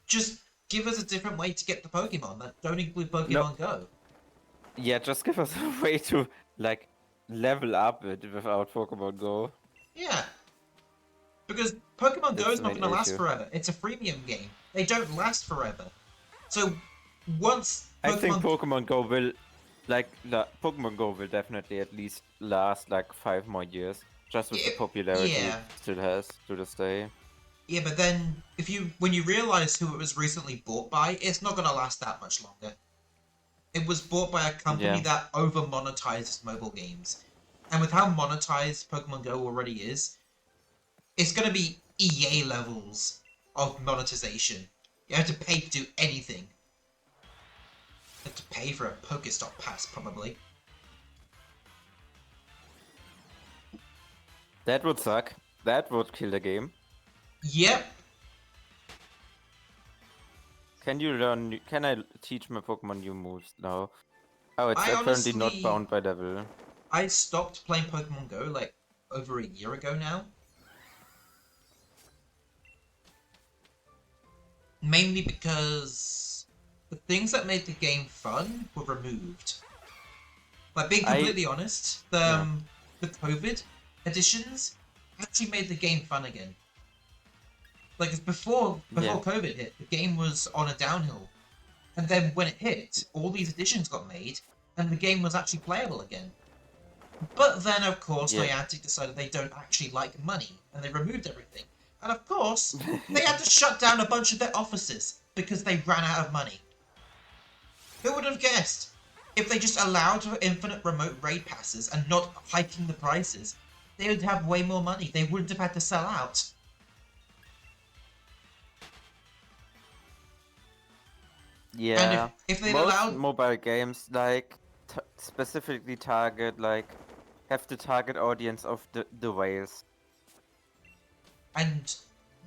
Just give us a different way to get the Pokemon that don't include No, Pokemon Go. yeah, just give us a way to like level up it without Pokemon Go. Yeah, because Pokemon Go That's is the not main going to last issue. forever. It's a freemium game. They don't last forever. So once I think Pokemon, Pokemon Go will, Pokemon Go will definitely at least last like 5 more years, just with the yeah, popularity it yeah, still has to this day. yeah, but then when you realize who it was recently bought by, it's not going to last that much longer. It was bought by a company Yeah, that over monetizes mobile games, and with how monetized Pokemon Go already is, it's going to be EA levels of monetization. You have to pay to do anything. You have to pay for a Pokestop pass, probably. that would suck. That would kill the game. Yep. Can you learn? Can I teach my Pokemon new moves now? Oh, it's I apparently not honestly, bound by level. I stopped playing Pokemon Go like over a year ago now. Mainly because the things that made the game fun were removed. Like being I completely honest, yeah the COVID editions actually made the game fun again. Like yeah before COVID hit, the game was on a downhill, and then when it hit, all these additions got made, and the game was actually playable again. But then, of course, yeah. Niantic decided they don't actually like money, and they removed everything. And of course, they had to shut down a bunch of their offices because they ran out of money. Who would have guessed? If they just allowed for infinite remote raid passes and not hiking the prices, they would have way more money. They wouldn't have had to sell out. And Yeah, if they'd most allowed, mobile games like specifically target have the target audience of the whales. and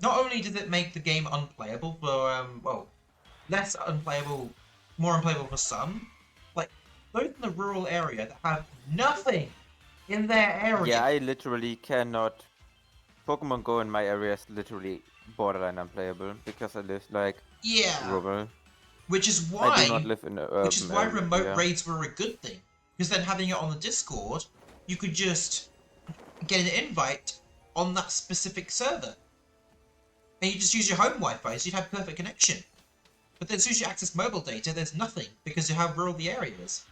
not only did it make the game unplayable for well, less unplayable, more unplayable for some, like those in the rural area that have nothing in their Yeah, area. I literally cannot. Pokemon Go in my area is literally borderline unplayable because I live like Yeah, rural. which is I do not why live in an which is urban why remote area. raids were a good thing. Because then having it on the Discord, you could just get an invite on that specific server. And you just use your home Wi-Fi, so you'd have perfect connection. But then as soon as you access mobile data, there's nothing, because of how rural the area is.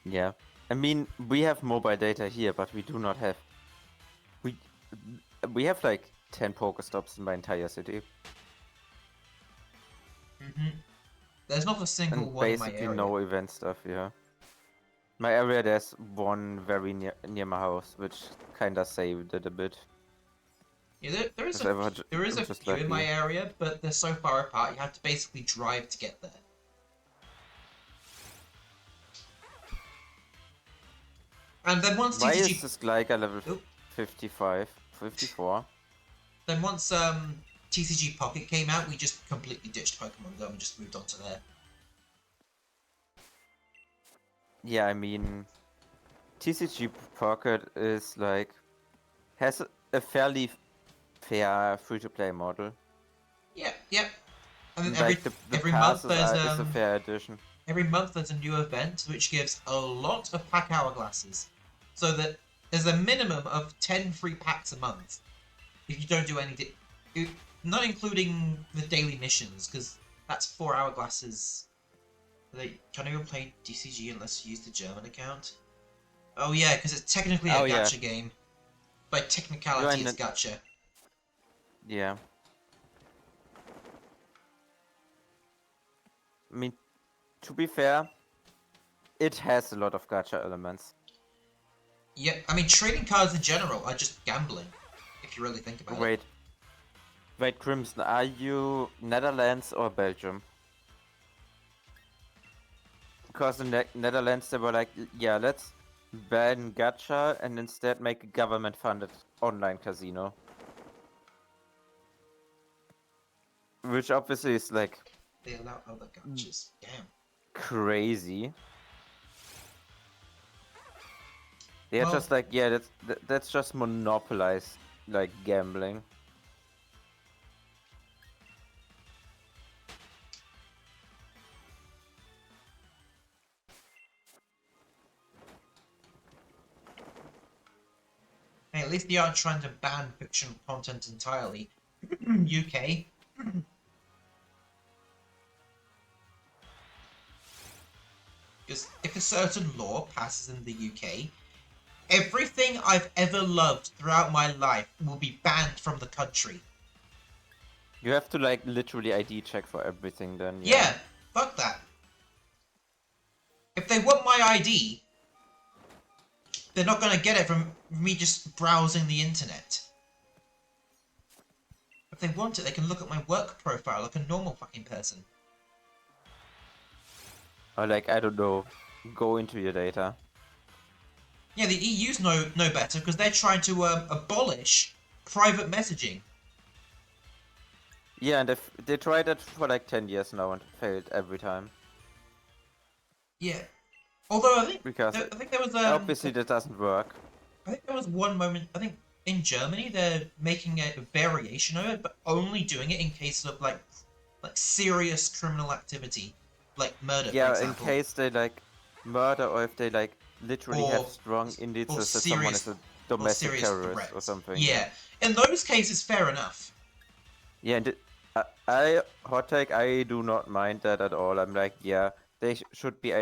Yeah. I mean, we have mobile data here, but we do not have... We have like 10 Pokestops in my entire city. There's not a single And one in my basically area. no event stuff, yeah. My area, there's one very near my house, which kinda saved it a bit. Yeah, there is a Just few in my lucky. area, but they're so far apart, you have to basically drive to get there. And then once Why TCG... is this Gligar level 55, 54? Then once TCG Pocket came out, we just completely ditched Pokemon Go and just moved on to there. Yeah, I mean, TCG Pocket is like has a fairly fair free-to-play model. Yeah. And then Like every month there's is a fair addition. every month there's a new event which gives a lot of pack hourglasses, so that there's a minimum of 10 free packs a month. If you don't do any, not including the daily missions, because that's 4 hourglasses. Can anyone play DCG unless you use the German account? Oh yeah, because it's technically a gacha game. By technicality, it's gacha. Yeah. I mean, to be fair, it has a lot of gacha elements. Yeah, I mean, trading cards in general are just gambling, if you really think about it. Wait, Crimson, are you Netherlands or Belgium? Because in the Netherlands they were like, yeah, let's ban gacha and instead make a government-funded online casino. Which obviously is like... They allow other gachas. Damn. Crazy. They're just like, yeah, that's just monopolize, like, gambling. Hey, at least they aren't trying to ban fictional content entirely. UK. Because if a certain law passes in the UK, everything I've ever loved throughout my life will be banned from the country. You have to, like, literally ID check for everything then, yeah. Fuck that. If they want my ID, they're not gonna get it from me just browsing the internet. If they want it, they can look at my work profile like a normal fucking person. Or, like, I don't know, go into your data. Yeah, the EU's no better, because they're trying to abolish private messaging. Yeah, and they tried it for like 10 years now and failed every time. Yeah. Although I think there was obviously that doesn't work. I think there was one moment, I think in Germany they're making a variation of it, but only doing it in case of like serious criminal activity, like murder, for example. Yeah, in case they like murder, or if they like literally have strong indices that someone is a domestic terrorist or something. Yeah, in those cases, fair enough. Yeah, and hot take, I do not mind that at all. I'm like, yeah, they should be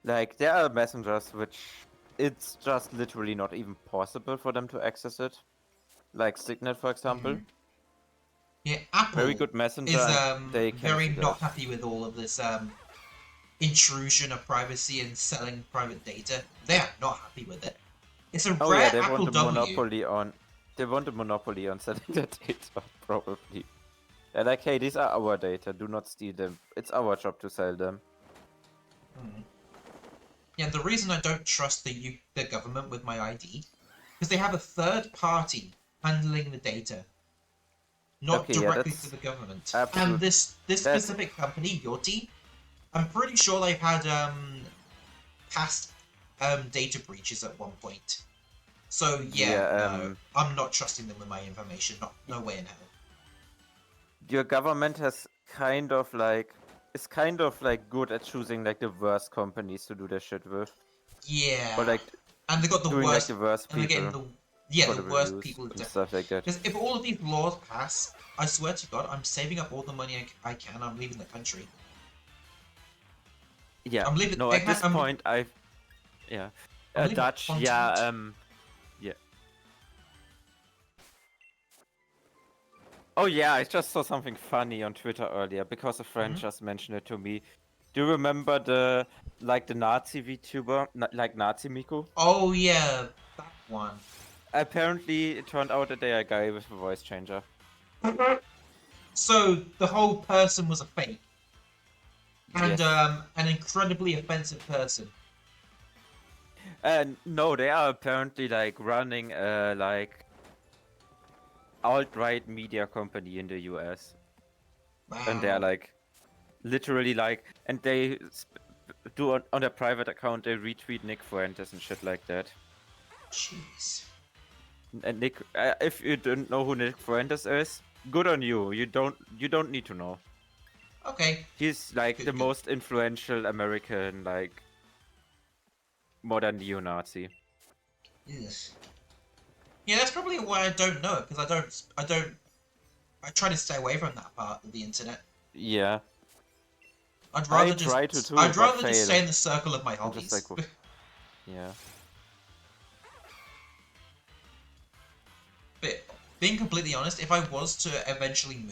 like, there are messengers which it's just literally not even possible for them to access it, like Signet, for example. Yeah, Apple very good messenger. Is very not happy with all of this intrusion of privacy and selling private data. They are not happy with it. It's a rare they Apple want a monopoly on. They want a monopoly on selling their data, probably. They're like, hey, these are our data. Do not steal them. It's our job to sell them. Yeah, the reason I don't trust the government with my ID because they have a third party handling the data, not directly to the government. And this specific company, Yoti, I'm pretty sure they've had past data breaches at one point. So no, I'm not trusting them with my information. No way in hell. Your government has kind of like is kind of like good at choosing like the worst companies to do their shit with, or Yeah, like and they got the doing like worst, the worst and they're getting people the for the the worst reviews people. and stuff like that. Because if all of these laws pass, I swear to God, I'm saving up all the money I can. I'm leaving the country. Yeah. I'm leaving. No, at this point, yeah, I'm leaving the Dutch. continent. Yeah. Yeah. Oh yeah, I just saw something funny on Twitter earlier because a friend just mentioned it to me. Do you remember the Nazi VTuber, like Nazi Miku? Oh yeah, that one. Apparently, it turned out that they are a guy with a voice changer. So the whole person was a fake and Yes. an incredibly offensive person. And no, they are apparently like running a alt-right media company in the US, and they are Wow. like literally like, and they do on their private account they retweet Nick Fuentes and shit like that. Jeez. And Nick, if you don't know who Nick Fuentes is, good on you. You don't need to know. Okay. He's like the Good. Good. most influential American like modern neo-Nazi. Yes. Yeah, that's probably why I don't know it, because I try to stay away from that part of the internet. Yeah, I'd I rather try to just too, I'd but rather just fail. stay in the circle of my I'm just like, hobbies. yeah. But being completely honest, if I was to eventually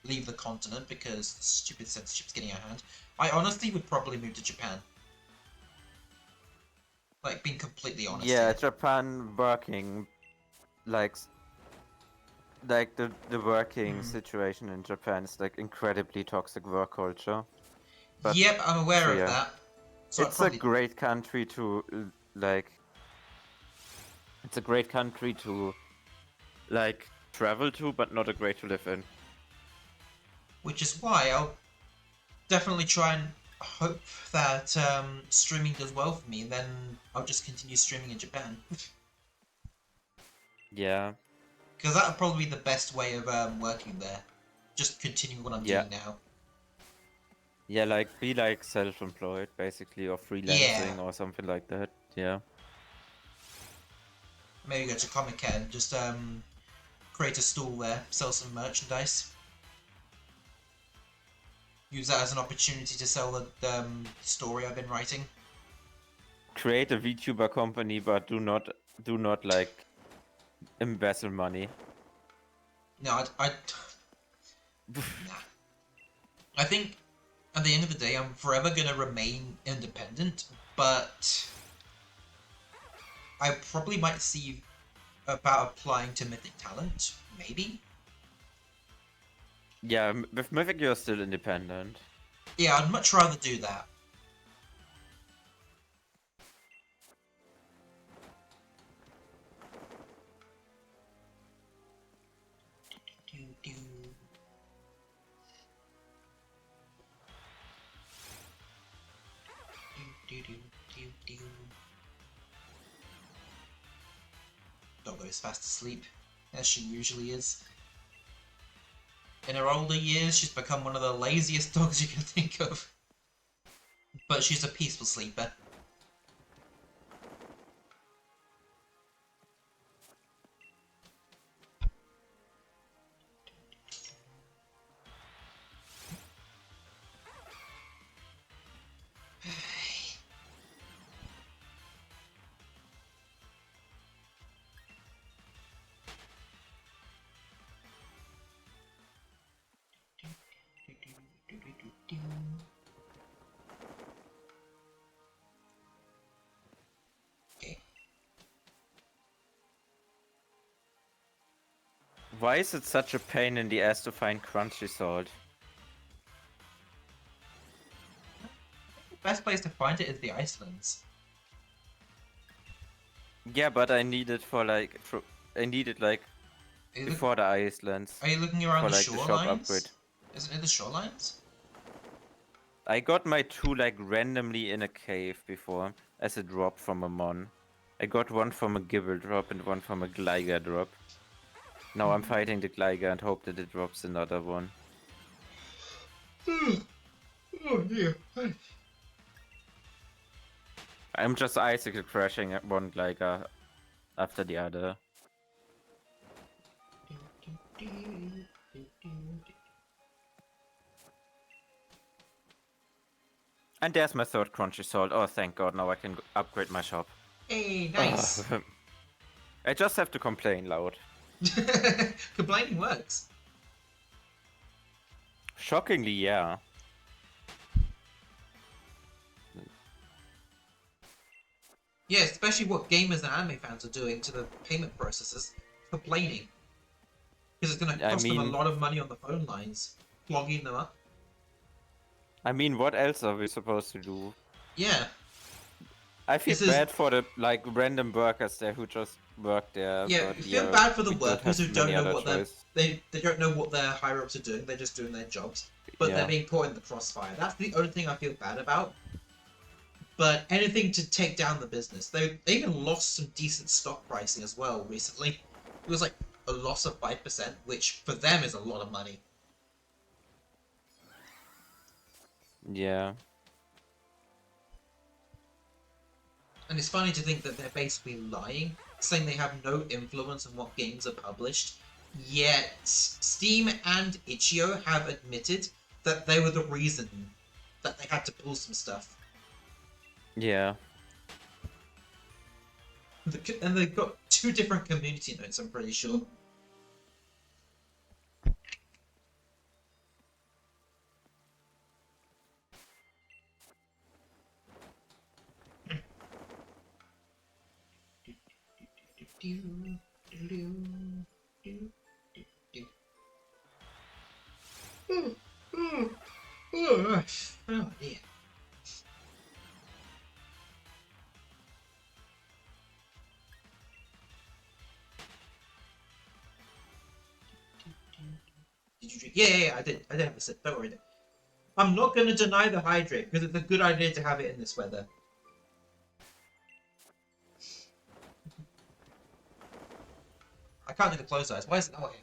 leave the continent because the stupid censorship's getting out of hand, I honestly would probably move to Japan. Like, being completely honest Yeah, here. Japan working like the working Hmm. situation in Japan is like incredibly toxic work culture. But Yep, I'm aware so of yeah, that. So I'd it's a probably... great country to like. It's a great country to like travel to, but not a great to live in. Which is why I'll definitely try and hope that streaming does well for me, and then I'll just continue streaming in Japan. Yeah, Because that would probably be the best way of working there. Just continuing what I'm yeah, doing now. yeah. Like be like self-employed basically, or Yeah. freelancing or something like that. Yeah. Maybe go to Comic Con, just create a stall there, sell some merchandise. Use that as an opportunity to sell the story I've been writing. Create a VTuber company, but do not like embezzle money. No, nah. I think at the end of the day, I'm forever gonna remain independent, but I probably might see about applying to Mythic Talent, maybe. Yeah, with Mythic you're still independent. Yeah, I'd much rather do that. Do, do, do, do, do, do. Doggo is fast asleep, as she usually is. In her older years, she's become one of the laziest dogs you can think of. But she's a peaceful sleeper. Okay. Why is it such a pain in the ass to find crunchy salt? The best place to find it is the Icelands. Yeah, but I need it for like I need it like before the Icelands Are you looking around for the like the shop upgrade. shorelines? Isn't it the shorelines? I got my two like randomly in a cave before as a drop from a mon. I got one from a Gibble drop and one from a Gligar drop. Now I'm Hmm. fighting the Gligar and hope that it drops another one. Oh dear. I'm just icicle crashing at one like after the other. And there's my third crunchy salt. Oh, thank God! Now I can upgrade my shop. Hey, nice. I just have to complain loud. Complaining works. Shockingly, yeah. Yeah, especially what gamers and anime fans are doing to the payment processes. Complaining. Because it's going to I cost them a mean, lot of money on the phone lines. Clogging them up. what else are we supposed to do? Yeah. I feel This is... bad for the like random workers there who just work there, Yeah, but you feel yeah, bad for the we don't workers have who many don't know other what choice. they don't know what their higher ups are doing. They're just doing their jobs, but they're Yeah. being caught in the crossfire. That's the only thing I feel bad about. But anything to take down the business. They even lost some decent stock pricing as well recently. It was like a loss of 5%, which for them is a lot of money. Yeah. And it's funny to think that they're basically lying, saying they have no influence on what games are published. Yet Steam and Itch.io have admitted that they were the reason that they had to pull some stuff. Yeah. And they've got 2 different community notes, I'm pretty sure. Oh dear. Did you drink? Yeah, I did. I did have a sip. Don't worry. I'm not going to deny the hydrate because it's a good idea to have it in this weather. I can't do the closed eyes. Why is it? Oh, okay.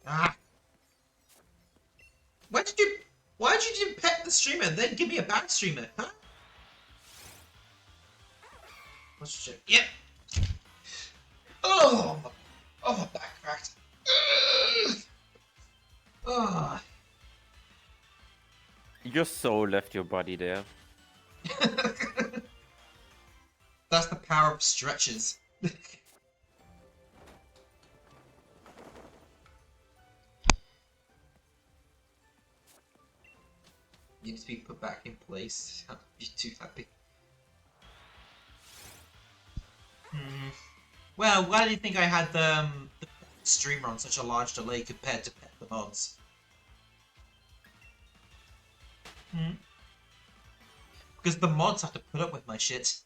Ah. Why did you? Why did you pet the streamer and then give me a bad streamer? Huh? What's shit? Yep. Oh, my back cracked. Oh. Your soul left your body there. That's the power of stretches. Needs to be put back in place. I'd be too happy. Well, why do you think I had the streamer on such a large delay compared to the mods? Because the mods have to put up with my shit.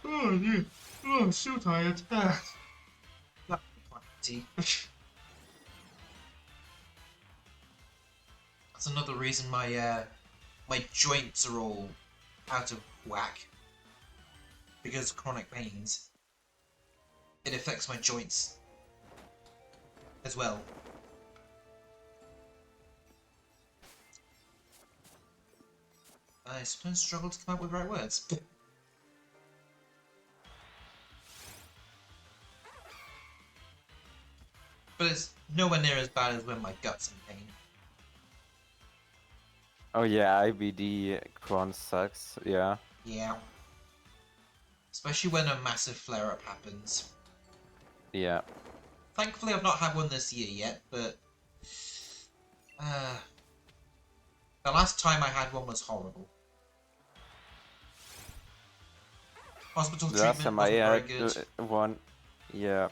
Oh, dear. Oh, I'm so tired. Tea. That's another reason my joints are all out of whack. Because of chronic pains. It affects my joints as well. I sometimes struggle to come up with the right words. But it's nowhere near as bad as when my gut's in pain. Oh yeah, IBD Cron sucks. Yeah. Yeah. Especially when a massive flare-up happens. Yeah. Thankfully I've not had one this year yet, but... the last time I had one was horrible. Hospital The last treatment time I wasn't very had good. one, yeah.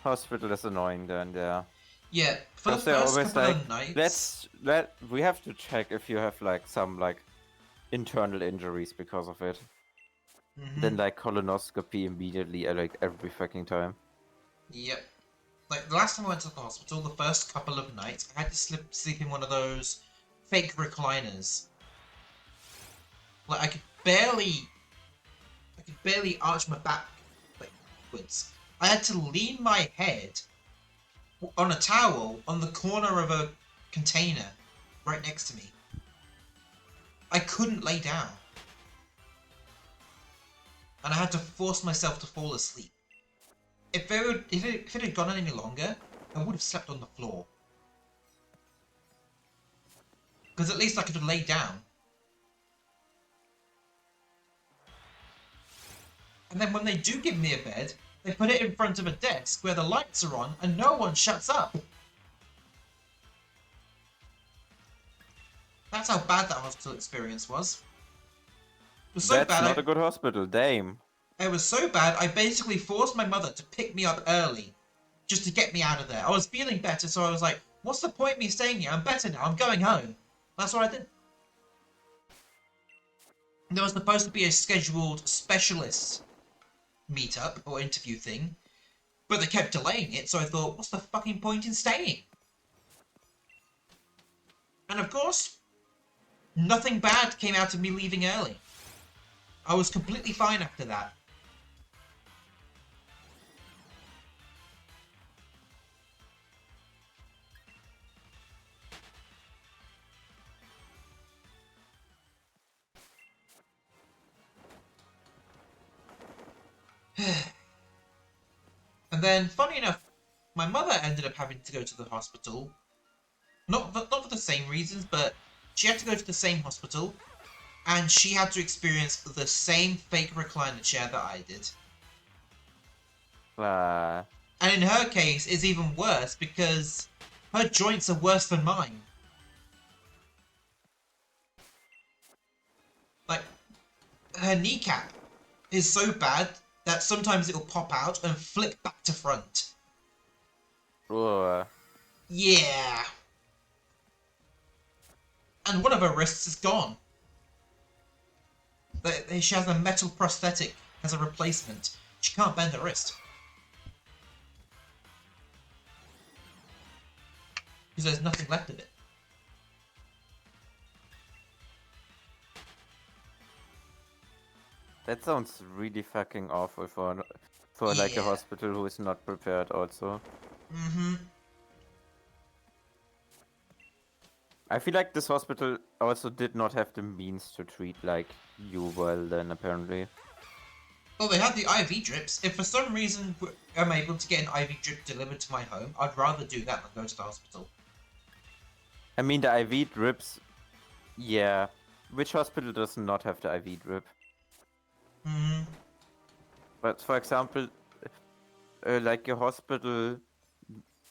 Hospital is annoying then, yeah. Yeah, for the Because they're first always couple like, of nights... we have to check if you have like some like internal injuries because of it. Then like colonoscopy immediately like every fucking time. Yep. Like the last time I went to the hospital, the first couple of nights, I had to sleep in one of those fake recliners. Like I could barely arch my back backwards. I had to lean my head on a towel on the corner of a container right next to me. I couldn't lay down. And I had to force myself to fall asleep. If it had gone any longer, I would have slept on the floor. Because at least I could have laid down. And then when they do give me a bed, they put it in front of a desk where the lights are on and no one shuts up. That's how bad that hospital experience was. It was so That's bad. not a good hospital, damn. It was so bad, I basically forced my mother to pick me up early just to get me out of there. I was feeling better, so I was like, what's the point of me staying here? I'm better now. I'm going home. That's what I did. There was supposed to be a scheduled specialist meetup or interview thing, but they kept delaying it, so I thought, what's the fucking point in staying? And of course, nothing bad came out of me leaving early. I was completely fine after that. And then, funny enough, my mother ended up having to go to the hospital. Not for the same reasons, but she had to go to the same hospital, and she had to experience the same fake recliner chair that I did. And in her case, it's even worse because her joints are worse than mine. Like, her kneecap is so bad that sometimes it'll pop out and flick back to front. Yeah. And one of her wrists is gone. She has a metal prosthetic as a replacement. She can't bend the wrist. Because there's nothing left of it. That sounds really fucking awful for like a hospital who is not prepared also. Mm-hmm. I feel like this hospital also did not have the means to treat like you well then apparently. Well, they had the IV drips. If for some reason I'm able to get an IV drip delivered to my home, I'd rather do that than go to the hospital. I mean the IV drips, yeah. Which hospital does not have the IV drip? Hmm. But for example, like a hospital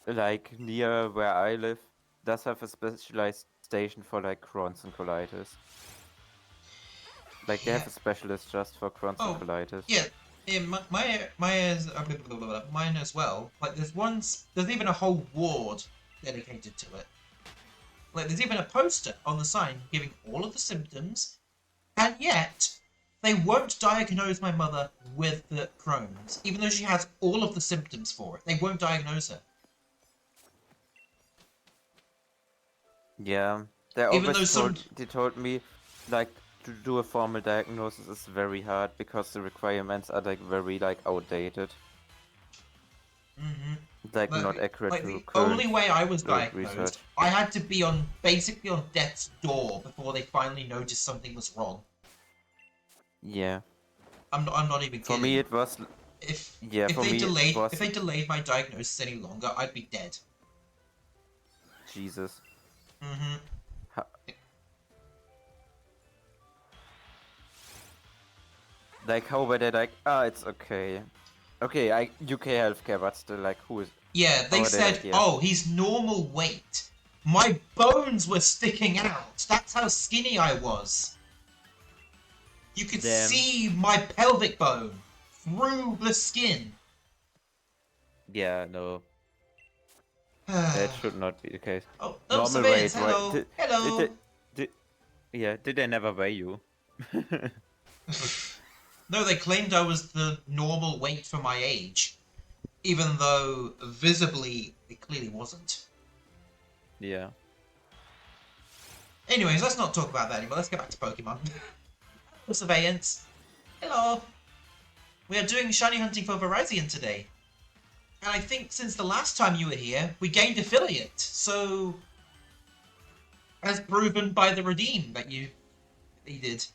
like near where I live does have a specialized station for like Crohn's and colitis. Like they have a specialist just for Crohn's and colitis. Yeah, mine as well. Like there's even a whole ward dedicated to it. Like there's even a poster on the sign giving all of the symptoms, and yet they won't diagnose my mother with the Crohn's, even though she has all of the symptoms for it. They won't diagnose her. Yeah, they told me like to do a formal diagnosis is very hard because the requirements are like very like outdated. Mm-hmm. Like not accurate like to the current only way I was diagnosed, research. I had to be basically on death's door before they finally noticed something was wrong. Yeah. I'm not even kidding. For me it was if they it delayed my diagnosis any longer, I'd be dead. Jesus. Mm-hmm. Like how were they like, it's okay. Okay, UK healthcare, but still like who is Yeah, they said, oh, he's normal weight. My bones were sticking out. That's how skinny I was. You could see my pelvic bone through the skin. Yeah, no. That should not be the case. Oh, normal weight, hello. right? Hello. Did they never weigh you? No, they claimed I was the normal weight for my age, even though visibly it clearly wasn't. Yeah. Anyways, let's not talk about that anymore. Let's get back to Pokemon. Surveillance. Hello. We are doing shiny hunting for Virizion today. And I think since the last time you were here, we gained affiliate. So, as proven by the redeem that you did.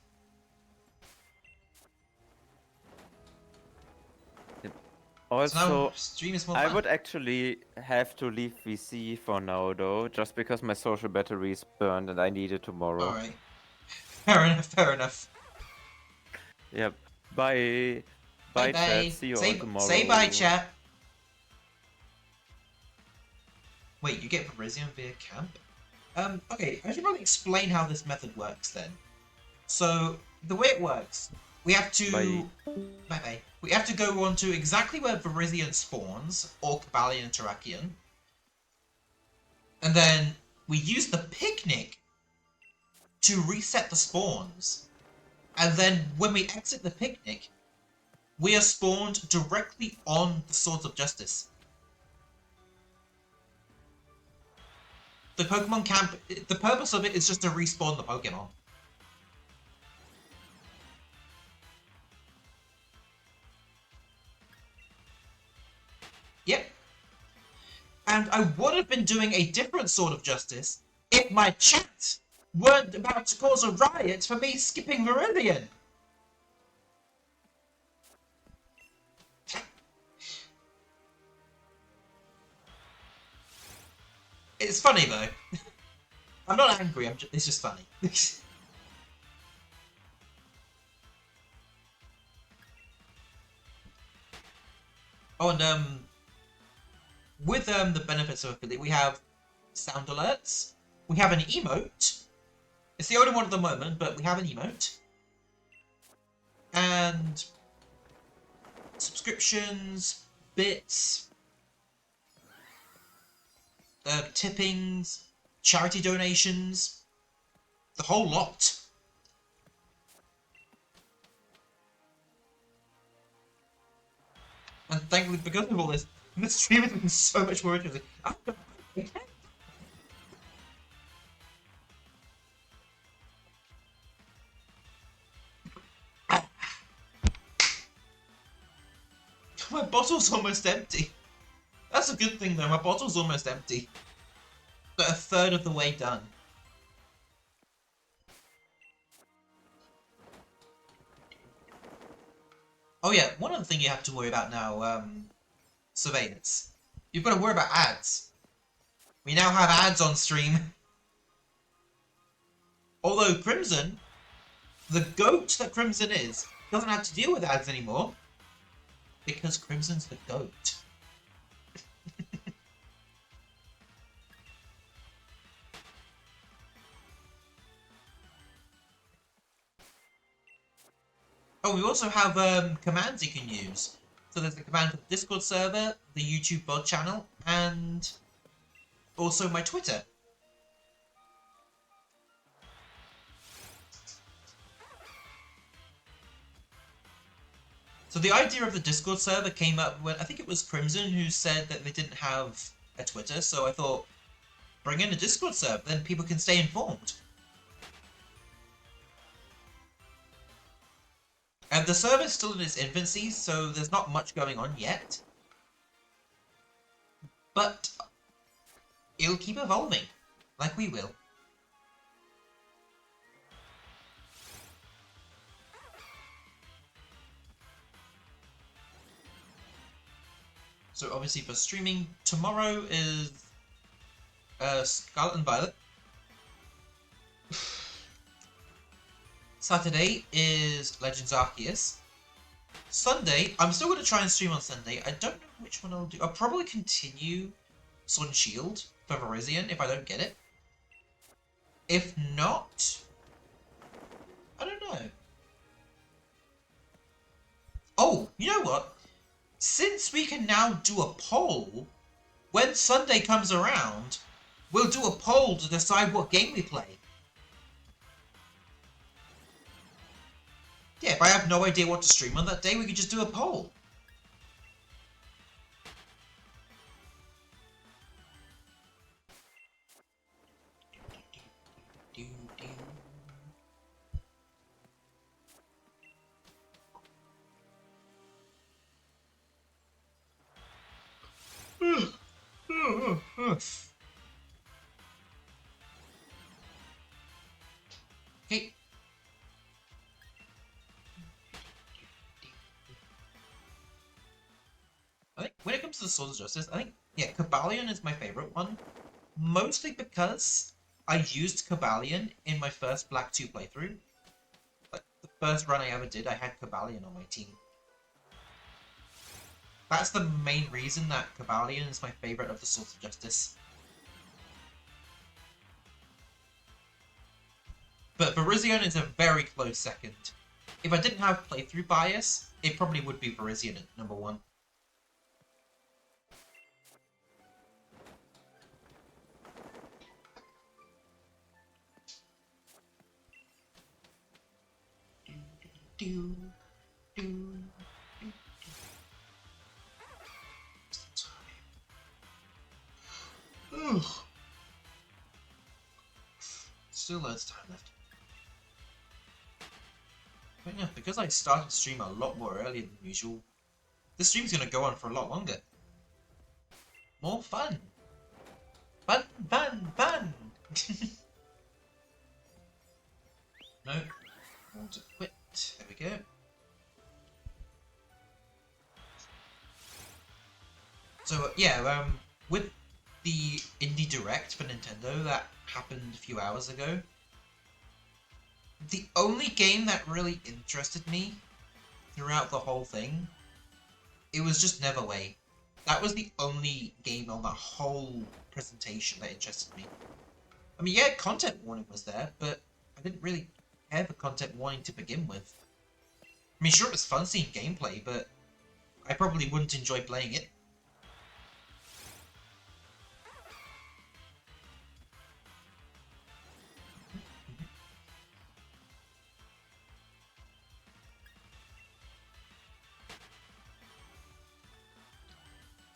So now Also, stream is more I fun. would actually have to leave VC for now, though, just because my social battery is burned and I need it tomorrow. Alright. Fair enough, fair enough. Yep. Bye. Bye, Bye. chat. See you all Say tomorrow. bye, chat. Wait, you get Virizion via camp? Okay, I should probably explain how this method works then. So, the way it works, we have to... Bye. Bye-bye. We have to go on to exactly where Virizion spawns, or Cobalion and Terrakion. And then we use the picnic to reset the spawns. And then when we exit the picnic, we are spawned directly on the Swords of Justice. The Pokemon camp, the purpose of it is just to respawn the Pokemon. Yep. And I would have been doing a different Sword of Justice if my chat weren't about to cause a riot for me skipping Viridian. It's funny though. I'm not angry, it's just funny. Oh, and with the benefits of affiliate, we have sound alerts, we have an emote. It's the only one at the moment, but we have an emote. And subscriptions, bits, tippings, charity donations, the whole lot. And thankfully, because of all this, the stream has been so much more interesting. My bottle's almost empty. That's a good thing though, my bottle's almost empty. But a third of the way done. Oh yeah, one other thing you have to worry about now, surveillance. You've got to worry about ads. We now have ads on stream. Although Crimson, the goat that Crimson is, doesn't have to deal with ads anymore. Because Crimson's the goat. Oh, we also have commands you can use. So there's the command for the Discord server, the YouTube VOD channel, and also my Twitter. So the idea of the Discord server came up when, I think it was Crimson who said that they didn't have a Twitter, so I thought, bring in a Discord server, then people can stay informed. And the server's still in its infancy, so there's not much going on yet. But it'll keep evolving, like we will. So obviously for streaming, tomorrow is Scarlet and Violet. Saturday is Legends Arceus. Sunday, I'm still going to try and stream on Sunday. I don't know which one I'll do. I'll probably continue Sword and Shield for Virizion if I don't get it. If not, I don't know. Oh, you know what? Since we can now do a poll, when Sunday comes around, we'll do a poll to decide what game we play. Yeah, if I have no idea what to stream on that day, we could just do a poll. Okay. I think when it comes to the Swords of Justice, I think, yeah, Cobalion is my favorite one. Mostly because I used Cobalion in my first Black 2 playthrough. Like, the first run I ever did, I had Cobalion on my team. That's the main reason that Cobalion is my favorite of the Swords of Justice. But Virizion is a very close second. If I didn't have playthrough bias, it probably would be Virizion at number 1. Do, do, do. Ugh. Still loads of time left. But yeah, because I started the stream a lot more earlier than usual, this stream's gonna go on for a lot longer. More fun! Fun, fun, fun! No. I want to quit. There we go. So, yeah, with the Indie Direct for Nintendo that happened a few hours ago, the only game that really interested me throughout the whole thing, it was just Neverway. That was the only game on that whole presentation that interested me. I mean, yeah, content warning was there, but I didn't really care for content warning to begin with. I mean, sure, it was fun seeing gameplay, but I probably wouldn't enjoy playing it.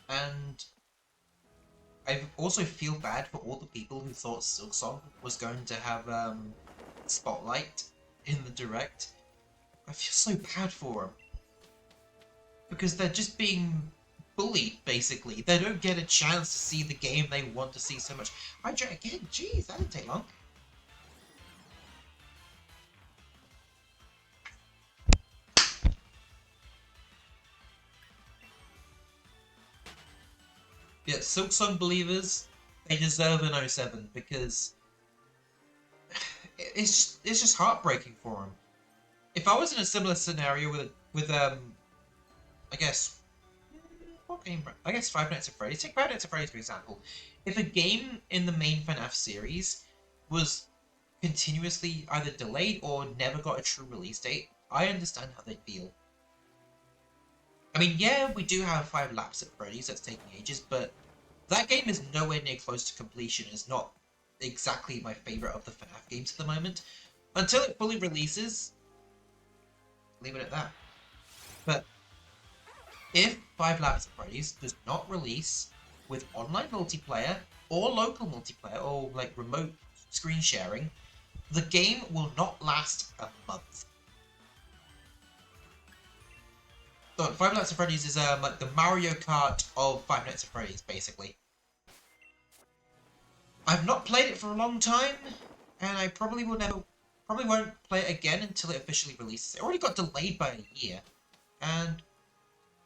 And I also feel bad for all the people who thought Silksong was going to have Spotlight in the Direct. I feel so bad for them. Because they're just being bullied, basically. They don't get a chance to see the game they want to see so much. Again, jeez, that didn't take long. Yeah, Silksong believers, they deserve an 07 because it's just heartbreaking for them. If I was in a similar scenario with I guess what game? I guess Five Nights at Freddy's. Take Five Nights at Freddy's for example. If a game in the main FNAF series was continuously either delayed or never got a true release date, I understand how they feel. I mean, yeah, we do have 5 Laps at Freddy's that's taking ages, but that game is nowhere near close to completion. It's not exactly my favorite of the FNAF games at the moment. Until it fully releases, leave it at that. But if 5 Laps at Freddy's does not release with online multiplayer or local multiplayer or like remote screen sharing, the game will not last a month. So Five Nights at Freddy's is like the Mario Kart of Five Nights at Freddy's, basically. I've not played it for a long time, and I probably won't play it again until it officially releases. It already got delayed by a year, and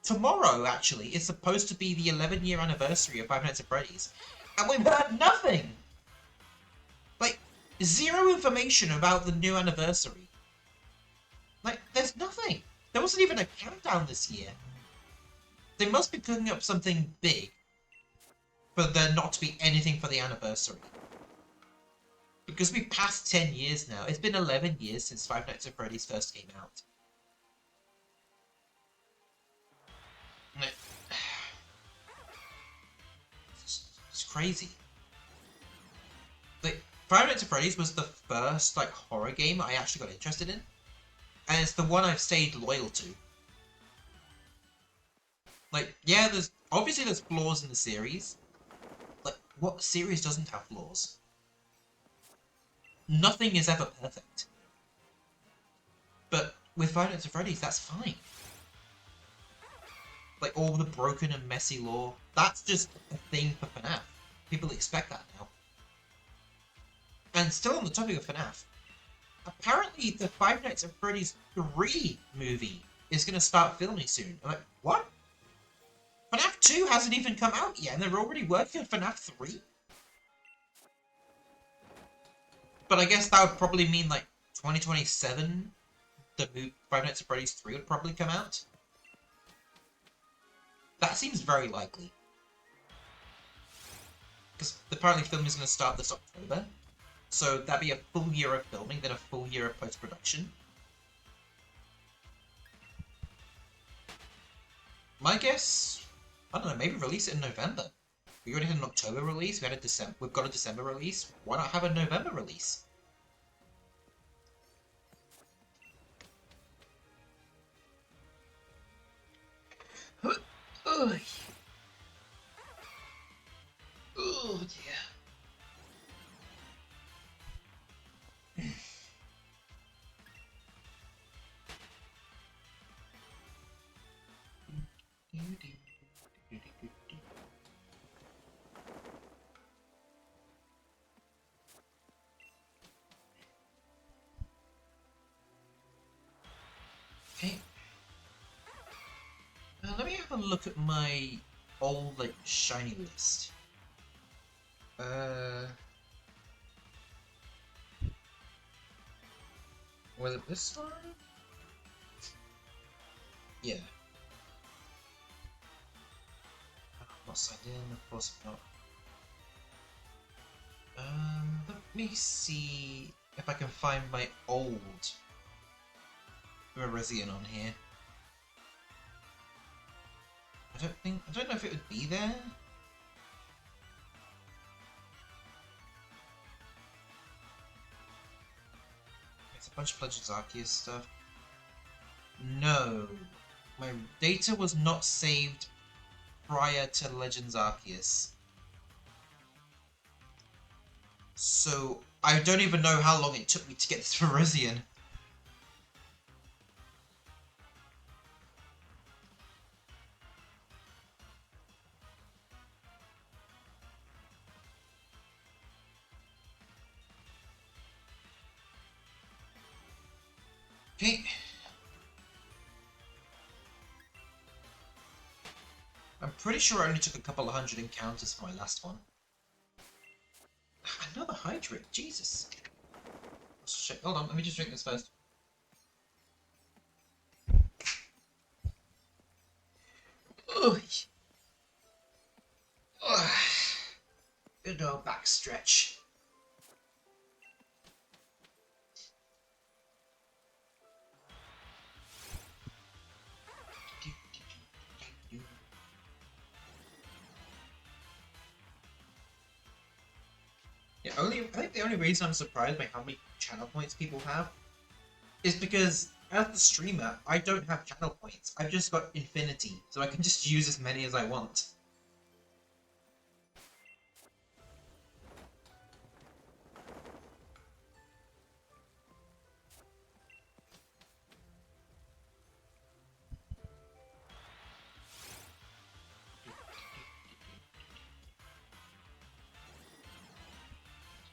tomorrow actually is supposed to be the 11-year anniversary of Five Nights at Freddy's, and we've heard nothing. Like, zero information about the new anniversary. Like, there's nothing. There wasn't even a countdown this year. They must be cooking up something big for there not to be anything for the anniversary. Because we've passed 10 years now. It's been 11 years since Five Nights at Freddy's first came out. It's crazy. Like, Five Nights at Freddy's was the first, like, horror game I actually got interested in. And it's the one I've stayed loyal to. Like, yeah, there's flaws in the series. Like, what series doesn't have flaws? Nothing is ever perfect. But with Five Nights at Freddy's, that's fine. Like, all the broken and messy lore, that's just a thing for FNAF. People expect that now. And still on the topic of FNAF, apparently the Five Nights at Freddy's 3 movie is going to start filming soon. I'm like, what? FNAF 2 hasn't even come out yet, and they're already working on FNAF 3? But I guess that would probably mean, like, 2027, the Five Nights at Freddy's 3 would probably come out. That seems very likely. Because apparently filming is going to start this October. So that'd be a full year of filming, then a full year of post-production. My guess, I don't know, maybe release it in November. We already had an October release, we've got a December release. Why not have a November release? Oh dear. Okay. Let me have a look at my old, like, shiny list. Was it this one? Yeah. I'm not signed in, of course I'm not. Let me see if I can find my old Verizion on here. I don't know if it would be there. It's a bunch of Legends Arceus stuff. No. My data was not saved prior to Legends Arceus. So, I don't even know how long it took me to get this Verizion. Okay. I'm pretty sure I only took a couple of hundred encounters for my last one. Another hydrate, Jesus. Shit. Hold on, let me just drink this first. Ugh. Ugh. Good old back stretch. Yeah, I think the only reason I'm surprised by how many channel points people have is because as the streamer, I don't have channel points. I've just got infinity, so I can just use as many as I want.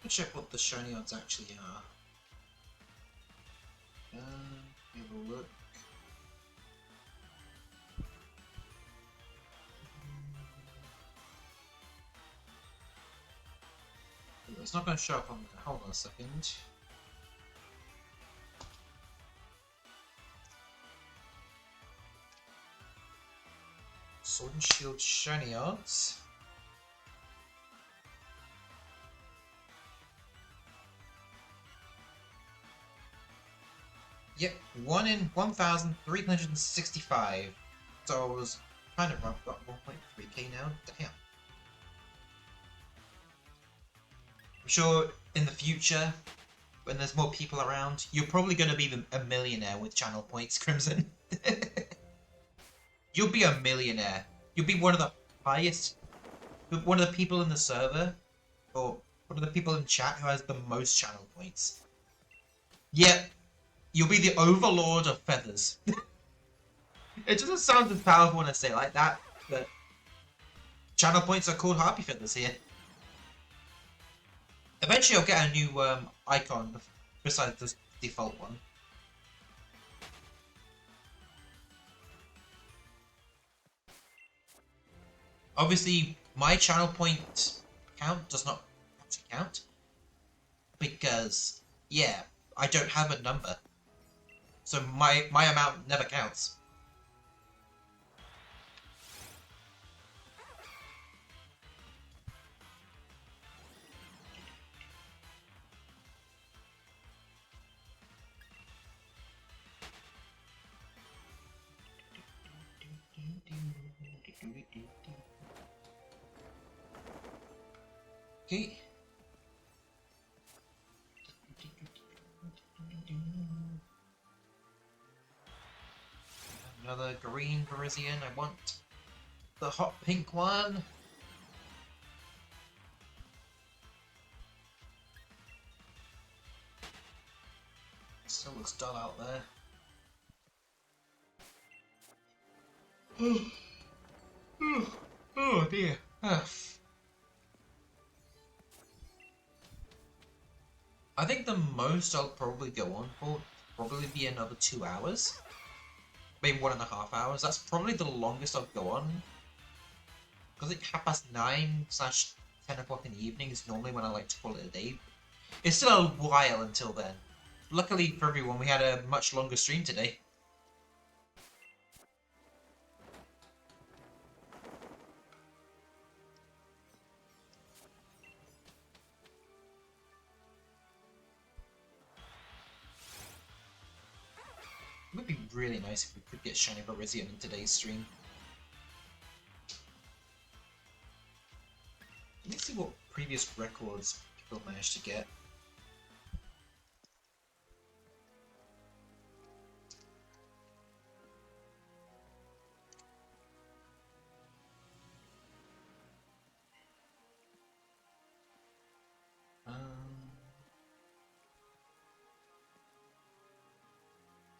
Let's check what the shiny odds actually are. Have a look. It's not going to show up on the... Hold on a second. Sword and Shield shiny odds. Yep, 1 in 1,365. So I was kind of rough, got 1.3k now. Damn. I'm sure in the future, when there's more people around, you're probably going to be a millionaire with channel points, Crimson. You'll be a millionaire. You'll be one of the highest, one of the people in the server, or one of the people in chat who has the most channel points. Yep. You'll be the overlord of feathers. It doesn't sound as powerful when I say it like that, but channel points are called harpy feathers here. Eventually, I'll get a new icon besides the default one. Obviously, my channel point count does not actually count because, yeah, I don't have a number, so my amount never counts. Okay. Another green Parisian. I want the hot pink one. Still looks dull out there. Oh dear. I think the most I'll probably go on for probably be another 2 hours. Maybe 1.5 hours. That's probably the longest I'll go on. Because like 9:30/10 o'clock in the evening is normally when I like to call it a day. It's still a while until then. Luckily for everyone, we had a much longer stream today. It would be really nice if we could get Shiny Virizion in today's stream. Let me see what previous records people managed to get.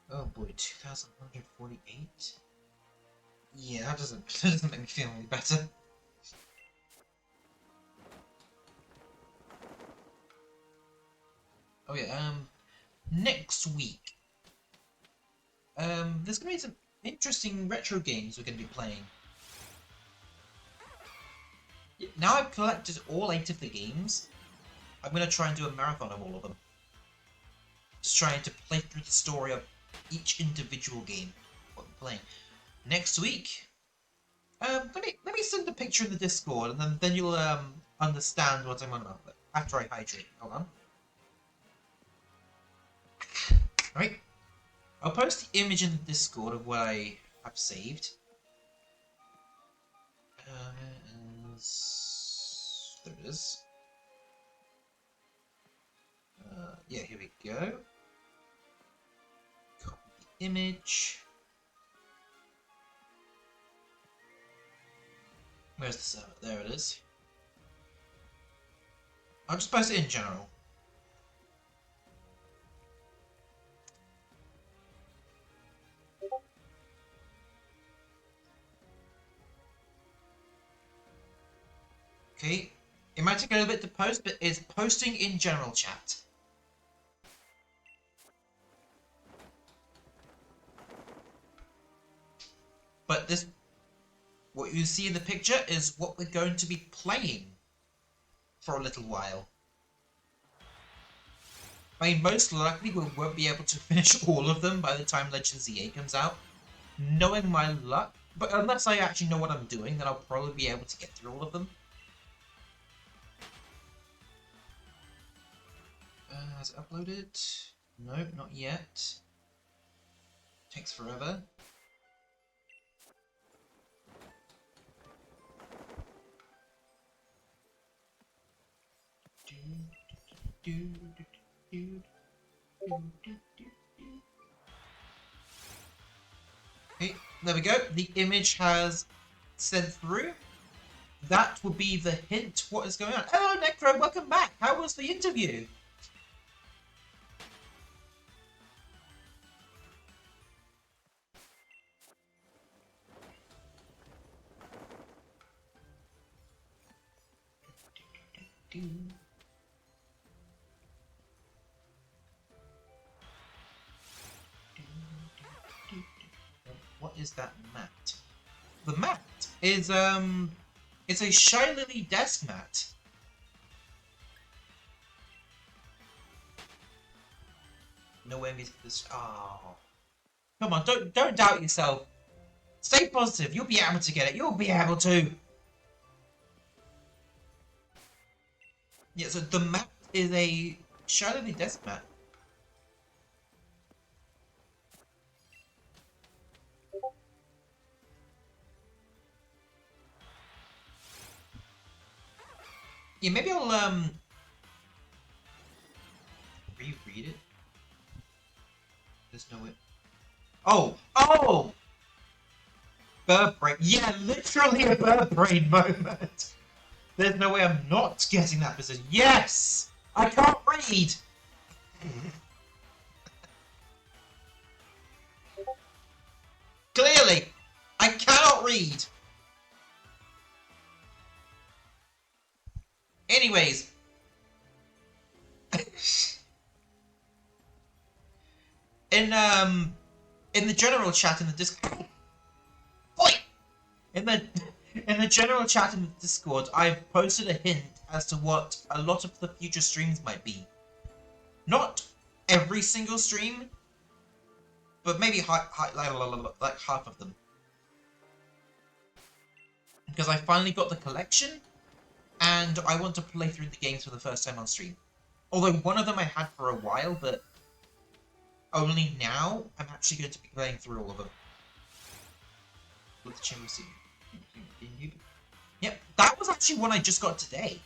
Oh boy, 2,148? Yeah, that doesn't make me feel any better. Oh yeah, next week, there's gonna be some interesting retro games we're gonna be playing. Now I've collected all 8 of the games, I'm gonna try and do a marathon of all of them. Just trying to play through the story of each individual game, what I'm playing. Next week, let me send a picture in the Discord, and then you'll understand what I'm on about. After I hydrate, hold on. Right, I'll post the image in the Discord of what I have saved. There it is. Yeah, here we go. Copy the image. Where's the server? There it is. I'll just post it in general. Okay. It might take a little bit to post, but it's posting in general chat. But this, what you see in the picture is what we're going to be playing for a little while. I mean, most likely we won't be able to finish all of them by the time Legend ZA comes out. Knowing my luck, but unless I actually know what I'm doing, then I'll probably be able to get through all of them. Has it uploaded? No, not yet. Takes forever. Okay, there we go. The image has sent through. That would be the hint. What is going on? Hello, Necro. Welcome back. How was the interview? is that mat? The mat is it's a Shy Lily desk mat. No way, miss this. Oh, come on! Don't doubt yourself. Stay positive. You'll be able to get it. You'll be able to. Yeah. So the mat is a Shy Lily desk mat. Yeah, maybe I'll reread it. There's no way. Oh! Bird brain. Yeah, literally a bird brain moment. There's no way I'm not getting that position. Yes! I can't read! Clearly! I cannot read! Anyways. In the general chat in the Discord. In the general chat in the Discord, I've posted a hint as to what a lot of the future streams might be. Not every single stream, but maybe like half of them. Because I finally got the collection, and I want to play through the games for the first time on stream. Although one of them I had for a while, but only now I'm actually going to be playing through all of them. With the Chamber of Secrets. Yep, that was actually one I just got today.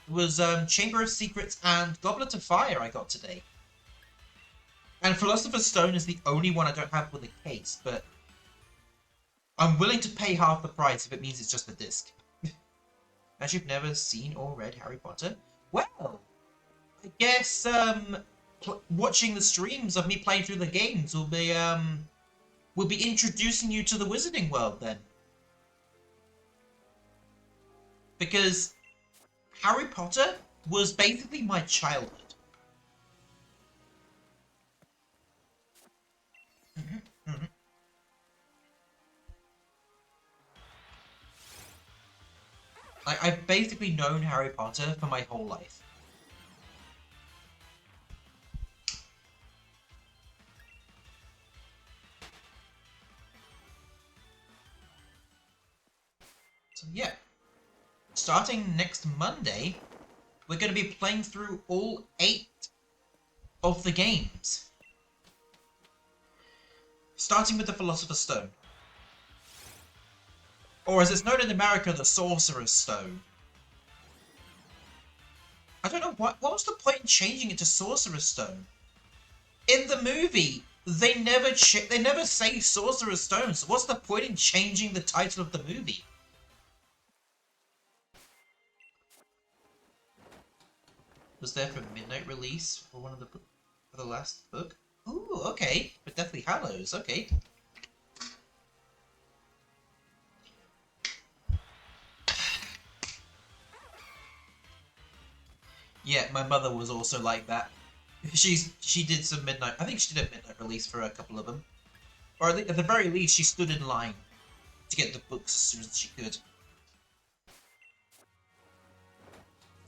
It was Chamber of Secrets and Goblet of Fire I got today. And Philosopher's Stone is the only one I don't have with a case, but I'm willing to pay half the price if it means it's just the disc. As you've never seen or read Harry Potter? Well, I guess watching the streams of me playing through the games will be introducing you to the wizarding world then. Because Harry Potter was basically my childhood. I've basically known Harry Potter for my whole life. So yeah, starting next Monday, we're going to be playing through all 8 of the games. Starting with the Philosopher's Stone. Or as it's known in America, the Sorcerer's Stone. I don't know, what was the point in changing it to Sorcerer's Stone? In the movie, they never say Sorcerer's Stone, so what's the point in changing the title of the movie? Was there for midnight release for for the last book? Ooh, okay. For Deathly Hallows, okay. Yeah, my mother was also like that. She did some midnight. I think she did a midnight release for a couple of them, or at the very least, she stood in line to get the books as soon as she could.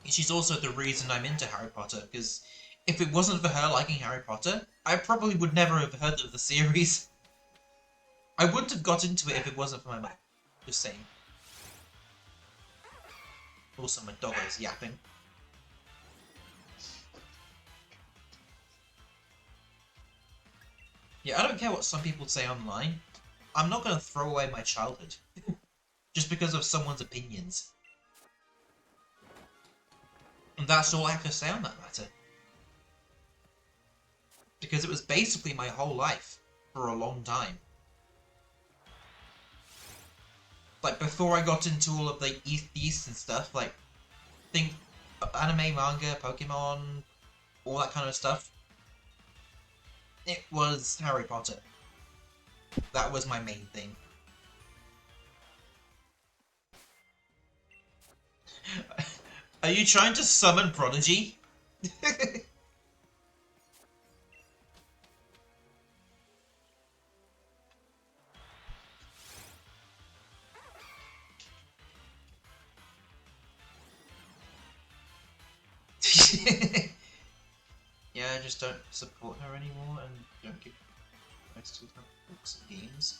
She's also the reason I'm into Harry Potter, because if it wasn't for her liking Harry Potter, I probably would never have heard of the series. I wouldn't have got into it if it wasn't for my mum. Just saying. Also, my dog is yapping. Yeah, I don't care what some people say online. I'm not going to throw away my childhood. Just because of someone's opinions. And that's all I have to say on that matter. Because it was basically my whole life. For a long time. Like, before I got into all of the East and stuff, like, think anime, manga, Pokemon, all that kind of stuff. It was Harry Potter. That was my main thing. Are you trying to summon Prodigy? just don't support her anymore and don't give rights to her books and games.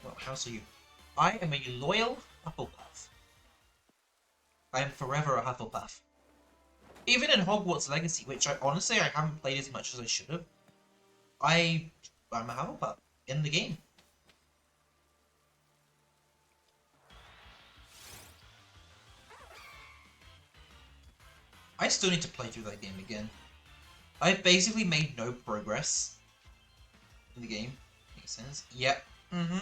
What house are you? I am a loyal Hufflepuff. I am forever a Hufflepuff. Even in Hogwarts Legacy, which I honestly I haven't played as much as I should have, I'm a Hufflepuff in the game. I still need to play through that game again. I've basically made no progress in the game. Makes sense? Yep. Mm-hmm.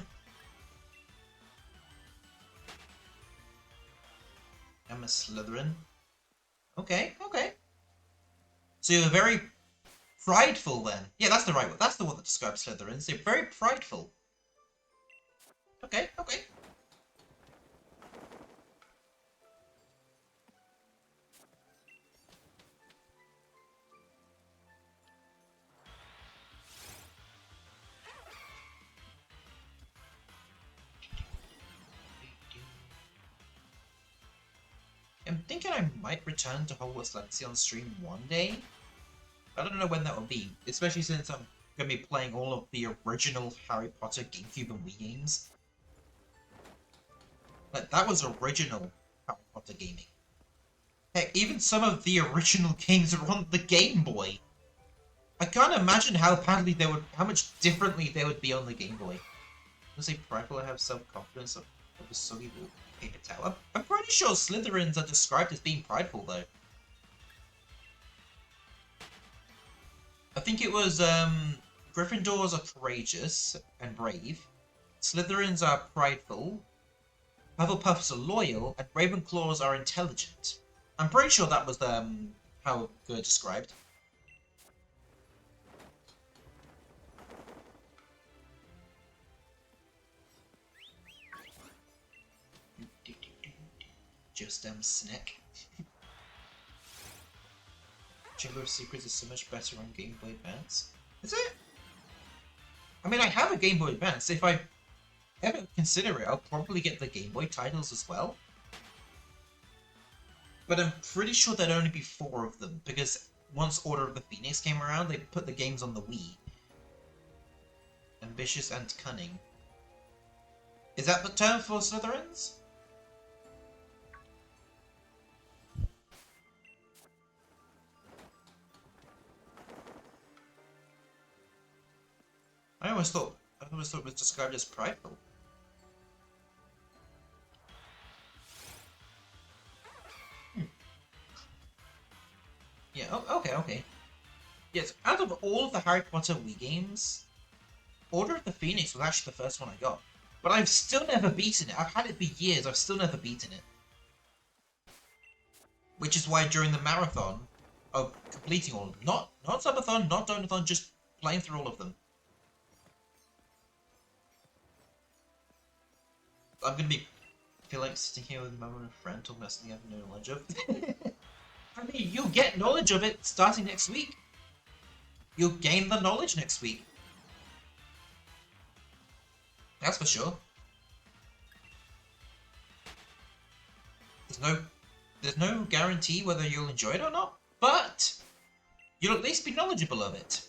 I'm a Slytherin. Okay, okay. So you're very prideful then. Yeah, that's the right word. That's the one that describes Slytherins. They're very prideful. Okay, okay. I'm thinking I might return to Hogwarts Legacy on stream one day. I don't know when that will be, especially since I'm going to be playing all of the original Harry Potter GameCube and Wii games. Like, that was original Harry Potter gaming. Heck, even some of the original games are on the Game Boy. I can't imagine how badly they would, how much differently they would be on the Game Boy. Was say prideful, I have self-confidence of a soggy paper towel. I'm pretty sure Slytherins are described as being prideful, though. I think it was, Gryffindors are courageous and brave. Slytherins are prideful. Hufflepuffs are loyal, and Ravenclaws are intelligent. I'm pretty sure that was, how they're described. Just snack. Chamber of Secrets is so much better on Game Boy Advance. Is it? I mean, I have a Game Boy Advance. If I ever consider it, I'll probably get the Game Boy titles as well. But I'm pretty sure there'd only be 4 of them, because once Order of the Phoenix came around, they put the games on the Wii. Ambitious and cunning. Is that the term for Slytherins? I always thought it was described as prideful. Yeah, oh, okay. Yes, out of all of the Harry Potter Wii games, Order of the Phoenix was actually the first one I got. But I've still never beaten it. I've had it for years, I've still never beaten it. Which is why during the marathon of completing all of them, not subathon, not donathon, just playing through all of them. I'm gonna feel like sitting here with my own friend talking about something I have no knowledge of. I mean, you'll get knowledge of it starting next week. You'll gain the knowledge next week. That's for sure. There's no guarantee whether you'll enjoy it or not, but you'll at least be knowledgeable of it.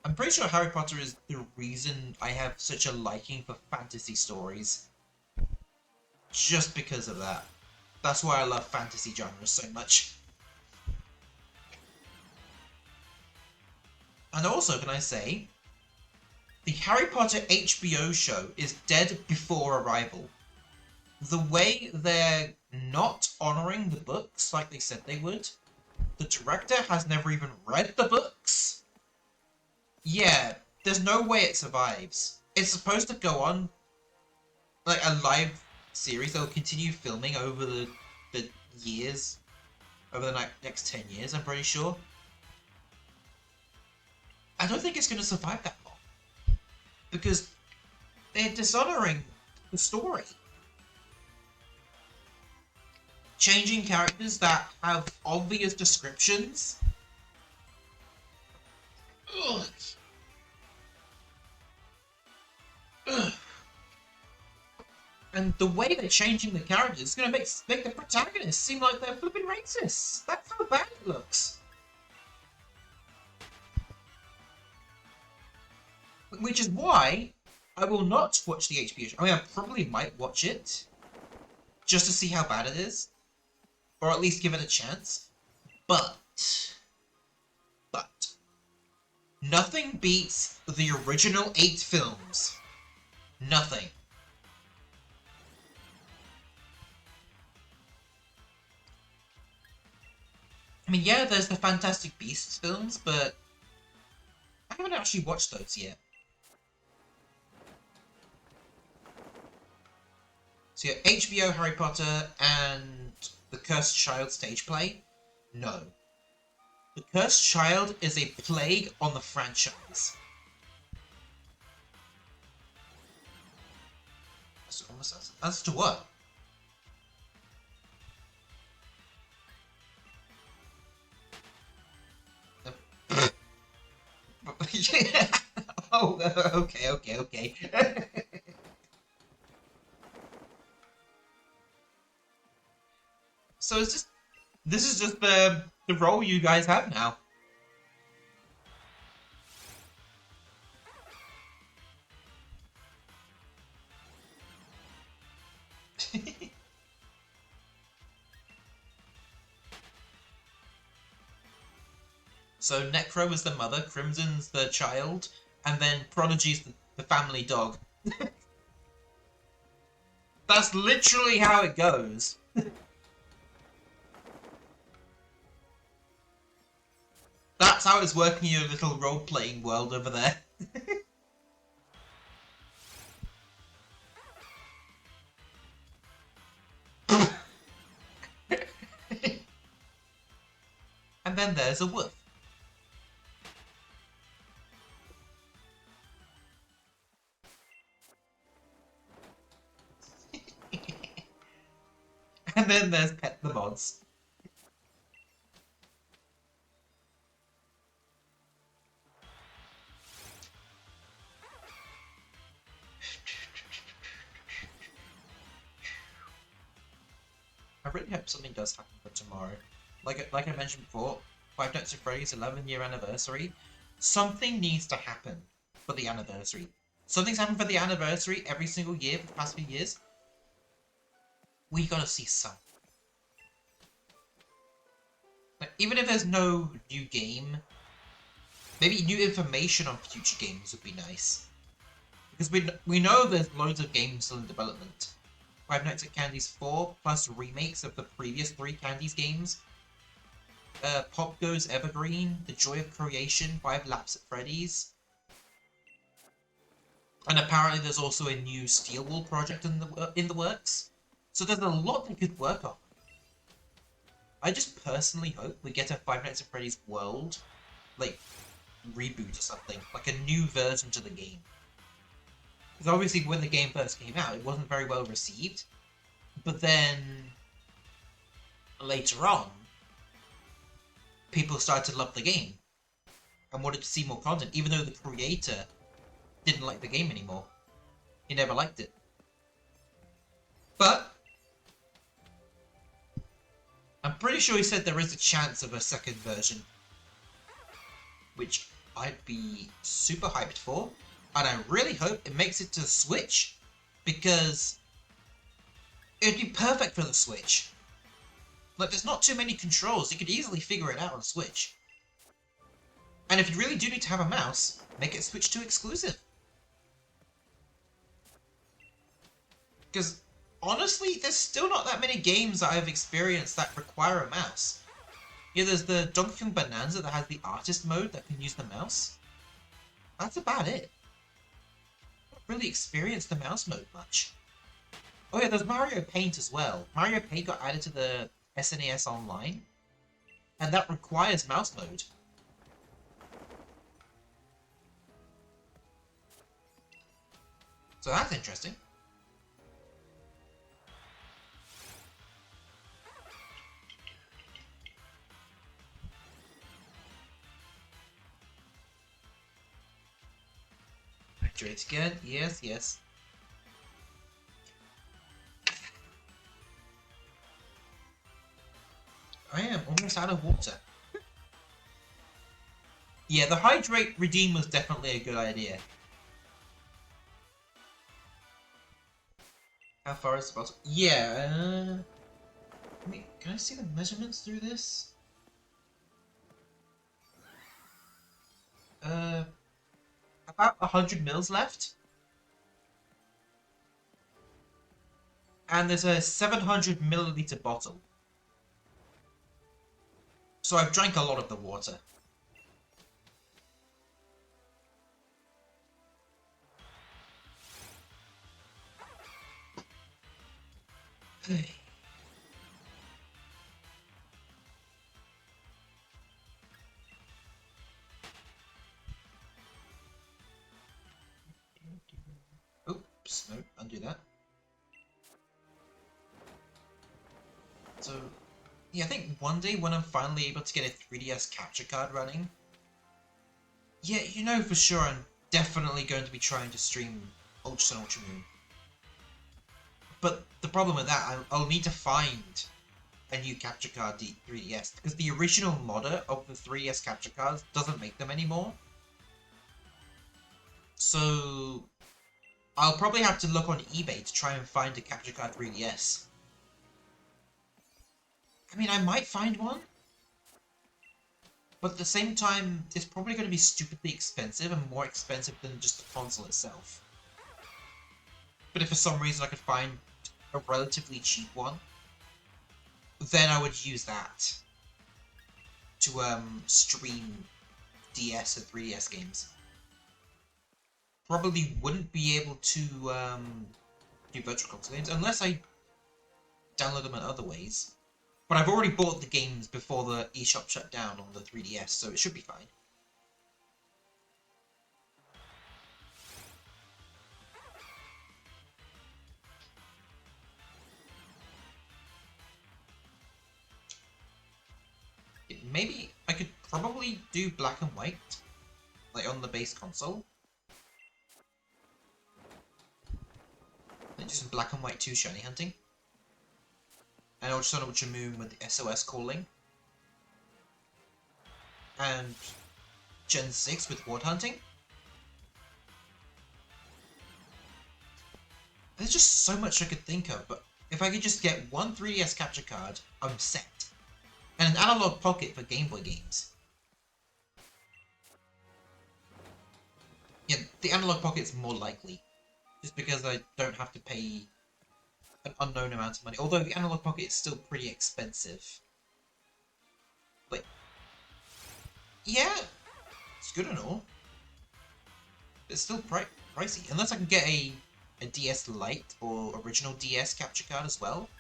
I'm pretty sure Harry Potter is the reason I have such a liking for fantasy stories. Just because of that. That's why I love fantasy genres so much. And also, can I say, the Harry Potter HBO show is dead before arrival. The way they're not honouring the books like they said they would, the director has never even read the books. Yeah, there's no way it survives. It's supposed to go on like a live series that will continue filming over the years, over the next 10 years, I'm pretty sure. I don't think it's going to survive that long. Because they're dishonouring the story. Changing characters that have obvious descriptions. Ugh. And the way they're changing the characters is going to make the protagonists seem like they're flipping racist. That's how bad it looks. Which is why I will not watch the HBO show. I mean, I probably might watch it just to see how bad it is, or at least give it a chance. But nothing beats the original 8 films. Nothing. I mean, yeah, there's the Fantastic Beasts films, but I haven't actually watched those yet. So yeah, HBO Harry Potter and The Cursed Child stage play? No. The Cursed Child is a plague on the franchise. As to what? Oh, okay. So this is just the role you guys have now. So Necro is the mother, Crimson's the child, and then Prodigy's the family dog. That's literally how it goes. That's how it's working in your little role-playing world over there. And then there's a wolf. And then there's Pet the Vods. I really hope something does happen for tomorrow. Like I mentioned before, Five Nights at Freddy's 11-year anniversary. Something needs to happen for the anniversary. Something's happened for the anniversary every single year for the past few years. We gotta see something. Like, even if there's no new game, maybe new information on future games would be nice. Because we know there's loads of games still in development. Five Nights at Candy's 4, plus remakes of the previous 3 Candy's games. Pop Goes Evergreen, The Joy of Creation, 5 Laps at Freddy's. And apparently there's also a new Steel Wool project in the works. So there's a lot they could work on. I just personally hope we get a Five Nights at Freddy's World, like, reboot or something. Like a new version to the game. Because obviously when the game first came out, it wasn't very well received. But then, later on, people started to love the game. And wanted to see more content, even though the creator didn't like the game anymore. He never liked it. But I'm pretty sure he said there is a chance of a second version. Which I'd be super hyped for. And I really hope it makes it to the Switch. Because it'd be perfect for the Switch. Like, there's not too many controls. You could easily figure it out on Switch. And if you really do need to have a mouse, make it Switch 2 exclusive. Because, honestly, there's still not that many games that I've experienced that require a mouse. Yeah, there's the Donkey Kong Bonanza that has the artist mode that can use the mouse. That's about it. I haven't really experienced the mouse mode much. Oh yeah, there's Mario Paint as well. Mario Paint got added to the SNES Online, and that requires mouse mode. So that's interesting. Activate again. Yes. almost out of water. Yeah, the hydrate redeem was definitely a good idea. How far is the bottom? Yeah, I mean, can I see the measurements through this? About 100 mils left. And there's a 700 milliliter bottle. So I've drank a lot of the water. Oops, no, undo that. So, yeah, I think one day when I'm finally able to get a 3DS capture card running, yeah, you know for sure I'm definitely going to be trying to stream Ultra Sun Ultra Moon. But the problem with that, I'll need to find a new capture card 3DS, because the original modder of the 3DS capture cards doesn't make them anymore. So I'll probably have to look on eBay to try and find a capture card 3DS. I mean, I might find one, but at the same time, it's probably going to be stupidly expensive and more expensive than just the console itself. But if for some reason I could find a relatively cheap one, then I would use that to stream DS and 3DS games. Probably wouldn't be able to do virtual console games unless I download them in other ways. But I've already bought the games before the eShop shut down on the 3DS, so it should be fine. Maybe I could probably do black and white, like on the base console. Then just black and white 2 shiny hunting. And Ultra Sun Ultra Moon with the SOS calling. And Gen 6 with ward hunting. There's just so much I could think of, but if I could just get one 3DS capture card, I'm set. And an analog pocket for Game Boy games. Yeah, the analog pocket's more likely. Just because I don't have to pay an unknown amount of money. Although the analog pocket is still pretty expensive. But yeah, it's good and all. It's still pricey. Unless I can get a DS Lite or original DS capture card as well.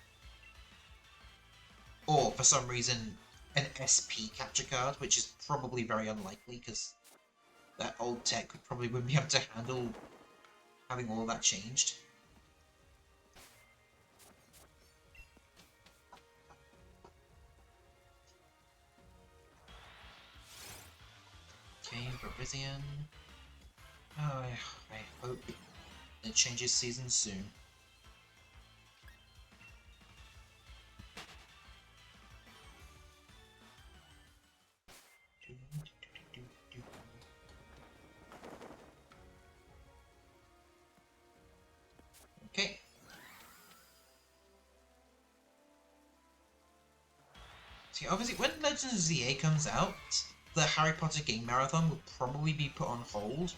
Or, for some reason, an SP capture card, which is probably very unlikely, because that old tech probably wouldn't be able to handle having all of that changed. Okay, Barbarian. Oh, I hope it changes season soon. Okay. See, obviously, when Legends of ZA comes out, the Harry Potter game marathon will probably be put on hold,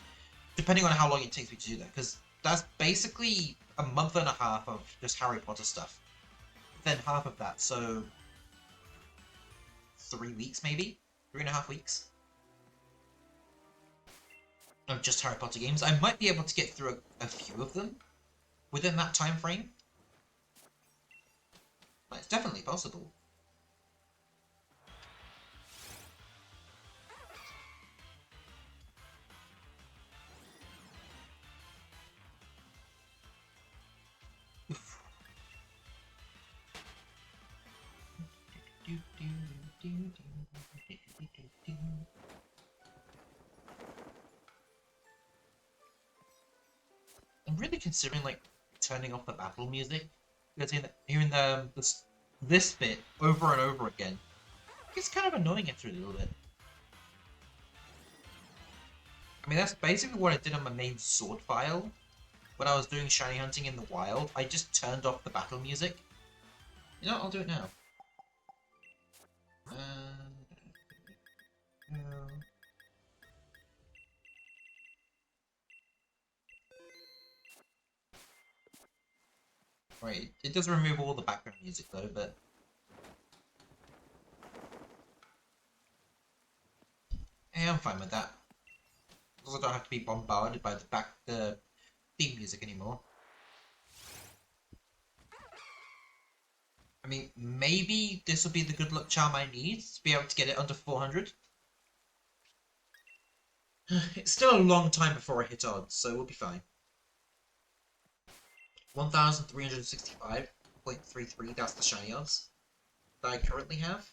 depending on how long it takes me to do that, because that's basically a month and a half of just Harry Potter stuff. Then half of that, so 3 weeks maybe? 3.5 weeks? Of just Harry Potter games. I might be able to get through a few of them within that time frame. But it's definitely possible. I'm really considering like turning off the battle music because hearing this bit over and over again It's kind of annoying after a little bit. I mean, that's basically what I did on my main sword file. When I was doing shiny hunting in the wild, I just turned off the battle music. You know what, I'll do it now. Right, it does remove all the background music though, but... Hey, I'm fine with that. Because I don't have to be bombarded by the theme music anymore. I mean, maybe this will be the good luck charm I need to be able to get it under 400. It's still a long time before I hit odds, so we'll be fine. 1365.33, that's the shiny odds that I currently have.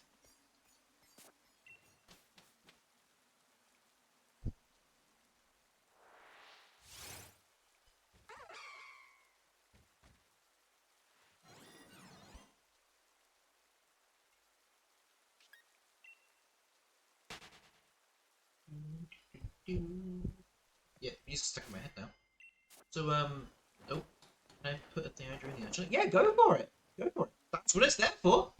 Yeah, he's stuck in my head now. So, oh, can I put a dehydrator in the engine? Yeah, go for it! Go for it. That's what it's there for!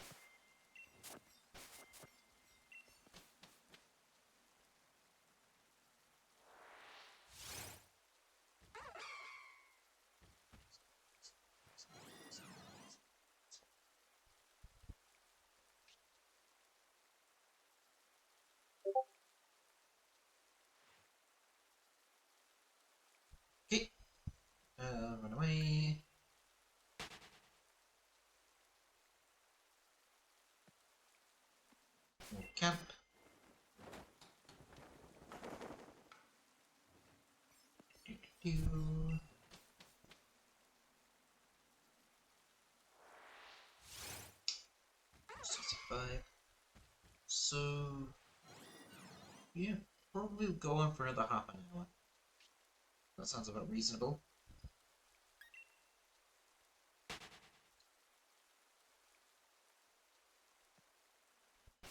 Okay. Run away. More camp. Do. 65. So, yeah, probably go on for another half an hour. That sounds about reasonable.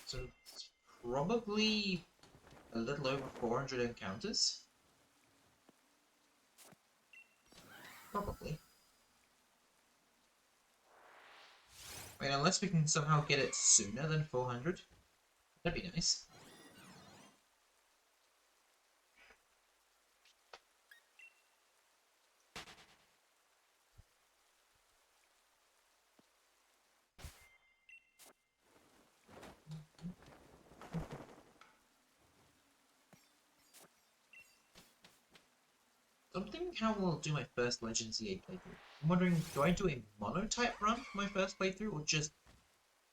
So, it's probably a little over 400 encounters. Probably. I mean, unless we can somehow get it sooner than 400. That'd be nice. So I'm thinking how I'll do my first Legends EA playthrough. I'm wondering, do I do a mono-type run for my first playthrough, or just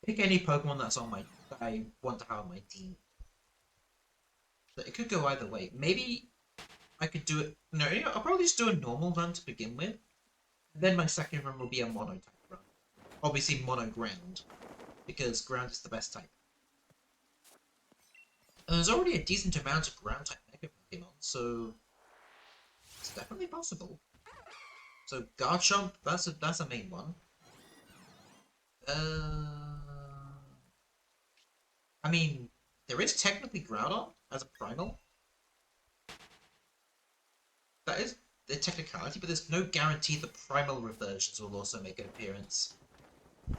pick any Pokemon that's on that I want to have on my team? But it could go either way. Maybe I could do it... No, you know, I'll probably just do a normal run to begin with. Then my second run will be a mono-type run. Obviously mono-ground, because ground is the best type. And there's already a decent amount of ground-type Mega Pokemon, so... it's definitely possible. So Garchomp, that's a main one. I mean, there is technically Groudon as a primal. That is the technicality, but there's no guarantee the primal reversions will also make an appearance. I'm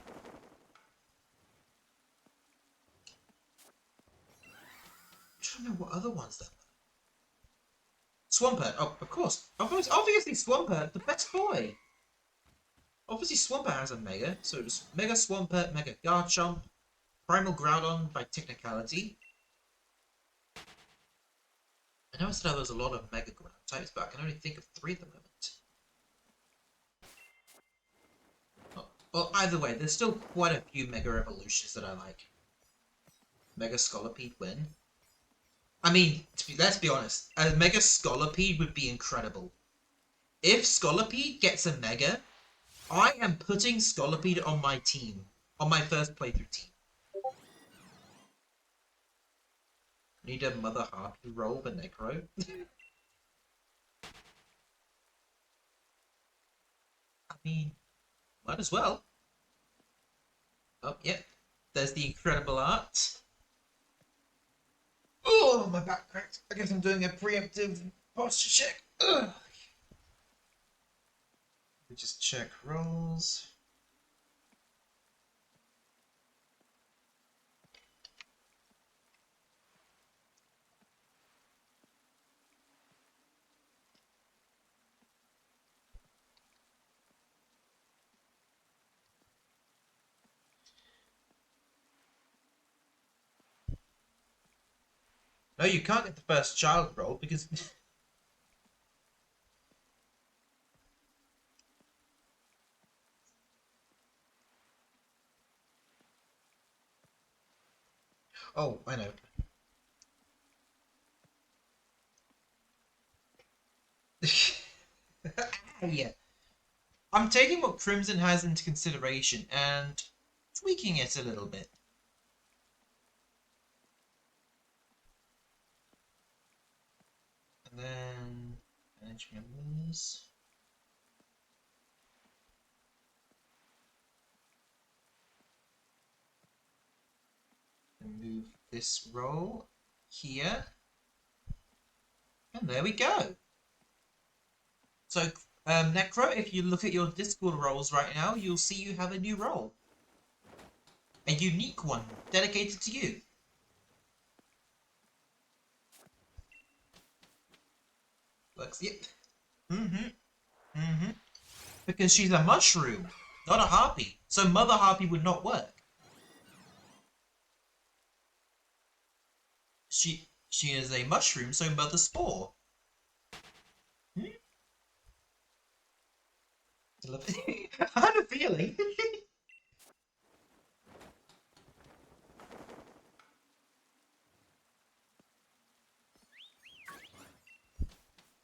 trying to know what other ones there were. Swampert, oh, of course. Obviously Swampert, the best boy. Obviously Swampert has a Mega, so it's Mega Swampert, Mega Garchomp, Primal Groudon by technicality. I know I said there was a lot of Mega Ground types, but I can only think of 3 at the moment. Well, either way, there's still quite a few Mega Evolutions that I like. Mega Scolipede win. I mean, let's be honest, a Mega Scolipede would be incredible. If Scolipede gets a Mega, I am putting Scolipede on my team. On my first playthrough team. Need a Mother Harpy roll for Necro. I mean, might as well. Oh, yeah. There's the incredible art. Oh, my back cracked. I guess I'm doing a preemptive posture check. Ugh. We just check rolls. No, you can't get the first child roll because oh, I know. Yeah. I'm taking what Crimson has into consideration and tweaking it a little bit. And then manage members. And move this roll here. And there we go. So, Necro, if you look at your Discord roles right now, you'll see you have a new role. A unique one, dedicated to you. Looks, yep. Because she's a mushroom, not a harpy. So Mother Harpy would not work. She is a mushroom, so Mother Spore. Hmm? I had a feeling.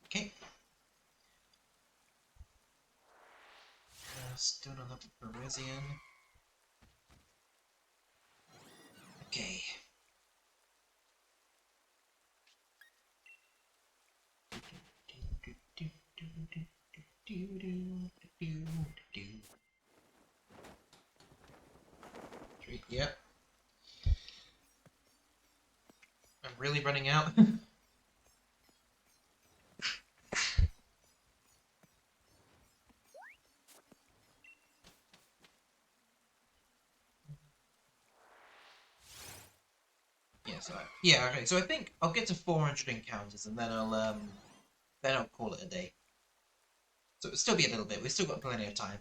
Okay. Still not up with Parisian. Okay. Yep. I'm really running out. Yeah, so yeah, okay. So I think I'll get to 400 encounters and then I'll call it a day. So it'll still be a little bit. We've still got plenty of time.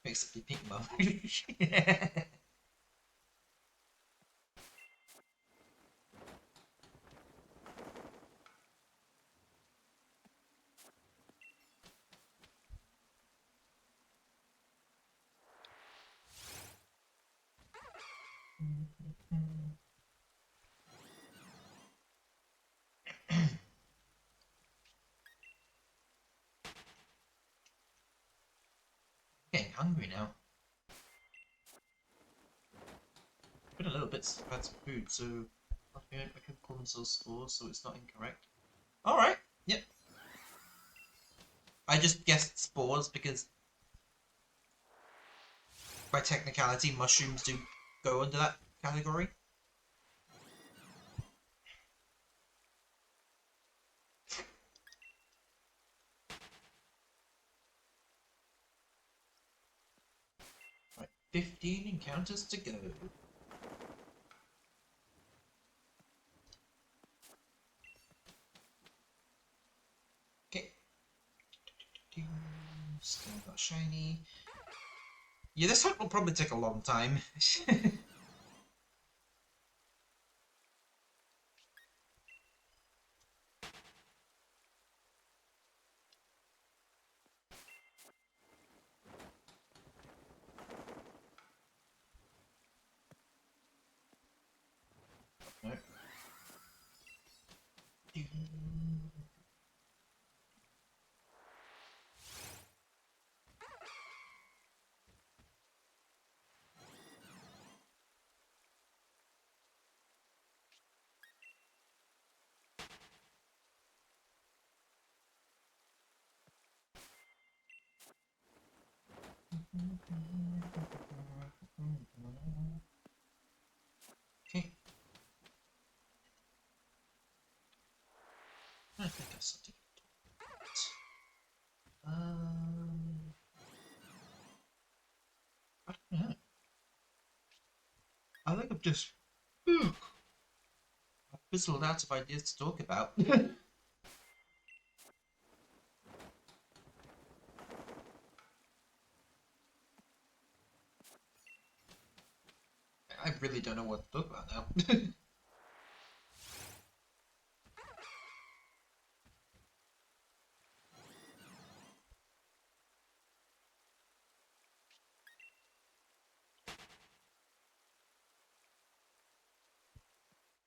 Except the pink mum. Getting hungry now. Been a little bit had some food, so I could call themselves spores, so it's not incorrect. All right. Yep. I just guessed spores because by technicality, mushrooms do go under that category. Right, 15 encounters to go. Okay. Still not shiny. Yeah, this hunt will probably take a long time. No. Okay. something. Um, I don't know. I think I've fizzled out of ideas to talk about. I really don't know what to talk about now.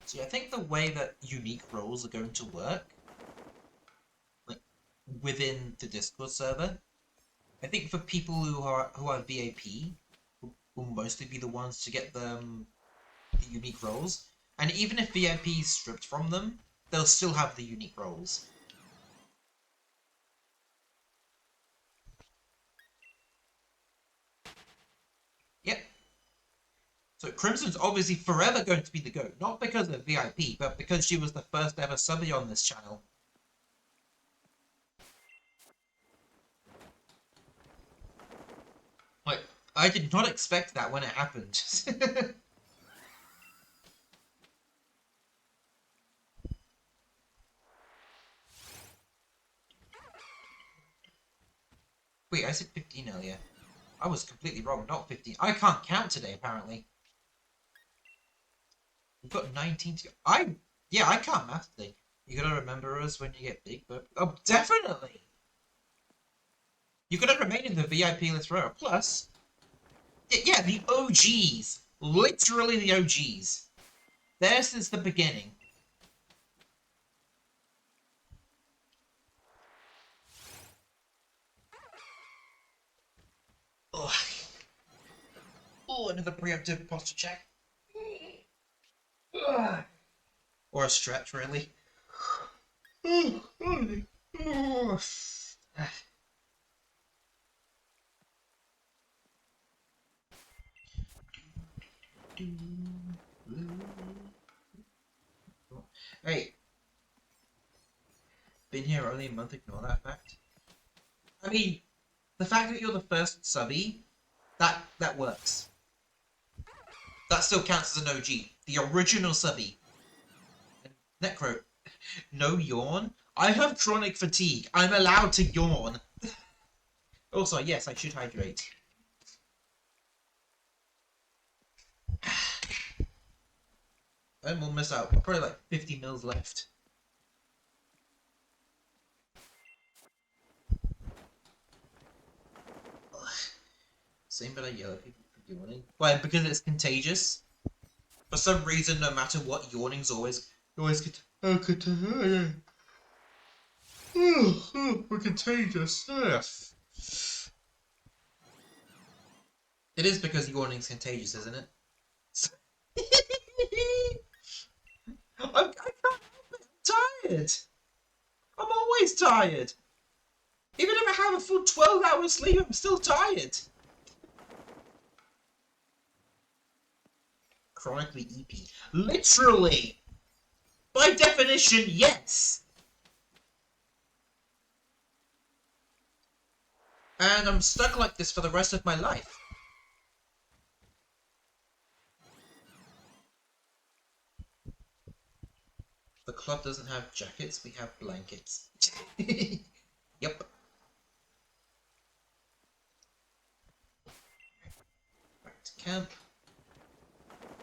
See, I think the way that unique roles are going to work, like within the Discord server, I think for people who are VAP, will mostly be the ones to get the unique roles. And even if VIP is stripped from them, they'll still have the unique roles. Yep. So Crimson's obviously forever going to be the GOAT, not because of VIP, but because she was the first ever subby on this channel. Like, I did not expect that when it happened. Wait, I said 15 earlier. I was completely wrong, not 15. I can't count today, apparently. We've got 19 to go. Yeah, I can't math today. You gotta remember us when you get big, but... Oh, definitely! You gotta remain in the VIP list forever. Plus, yeah, the OGs. Literally the OGs. There since the beginning. Oh, another preemptive posture check. Or a stretch, really. Hey, been here only a month, ignore that fact. I mean, the fact that you're the first subby, that works. That still counts as an OG. The original subby. Necro, no yawn? I have chronic fatigue. I'm allowed to yawn. Also, yes, I should hydrate. I'm almost out. Probably like 50 mils left. Ugh. Same but I yell at people for yawning. Why? Because it's contagious. For some reason, no matter what, yawning's always get. Oh, we're contagious. It is because yawning's contagious, isn't it? I can't help it. I'm tired. I'm always tired. Even if I have a full 12 hours sleep, I'm still tired. Chronically EP. Literally! By definition, yes! And I'm stuck like this for the rest of my life. The club doesn't have jackets, we have blankets. Yep. Back to camp.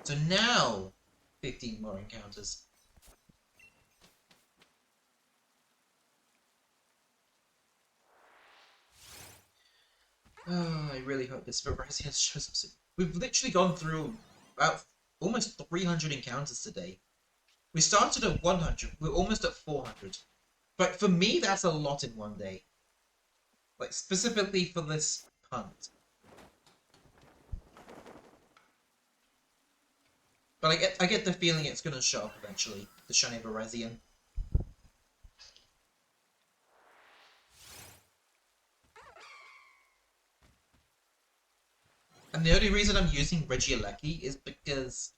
So now, 15 more encounters. Oh, I really hope this Verazian shows up soon. We've literally gone through about almost 300 encounters today. We started at 100, we're almost at 400. But for me, that's a lot in one day. Like, specifically for this hunt. But I get the feeling it's gonna show up eventually, the shiny Verazian. And the only reason I'm using Regieleki is because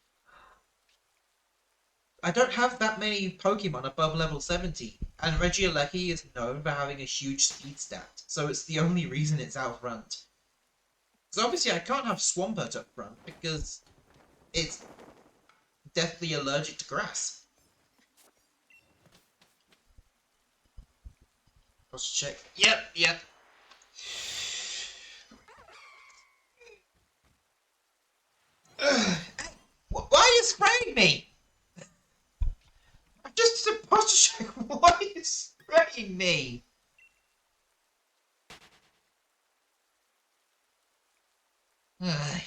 I don't have that many Pokemon above level 70. And Regieleki is known for having a huge speed stat, so it's the only reason it's out front. So obviously I can't have Swampert up front because it's deathly allergic to grass. Let's check. Yep. Ugh. Why are you spraying me? I'm just supposed to check. Why are you spraying me? Ugh.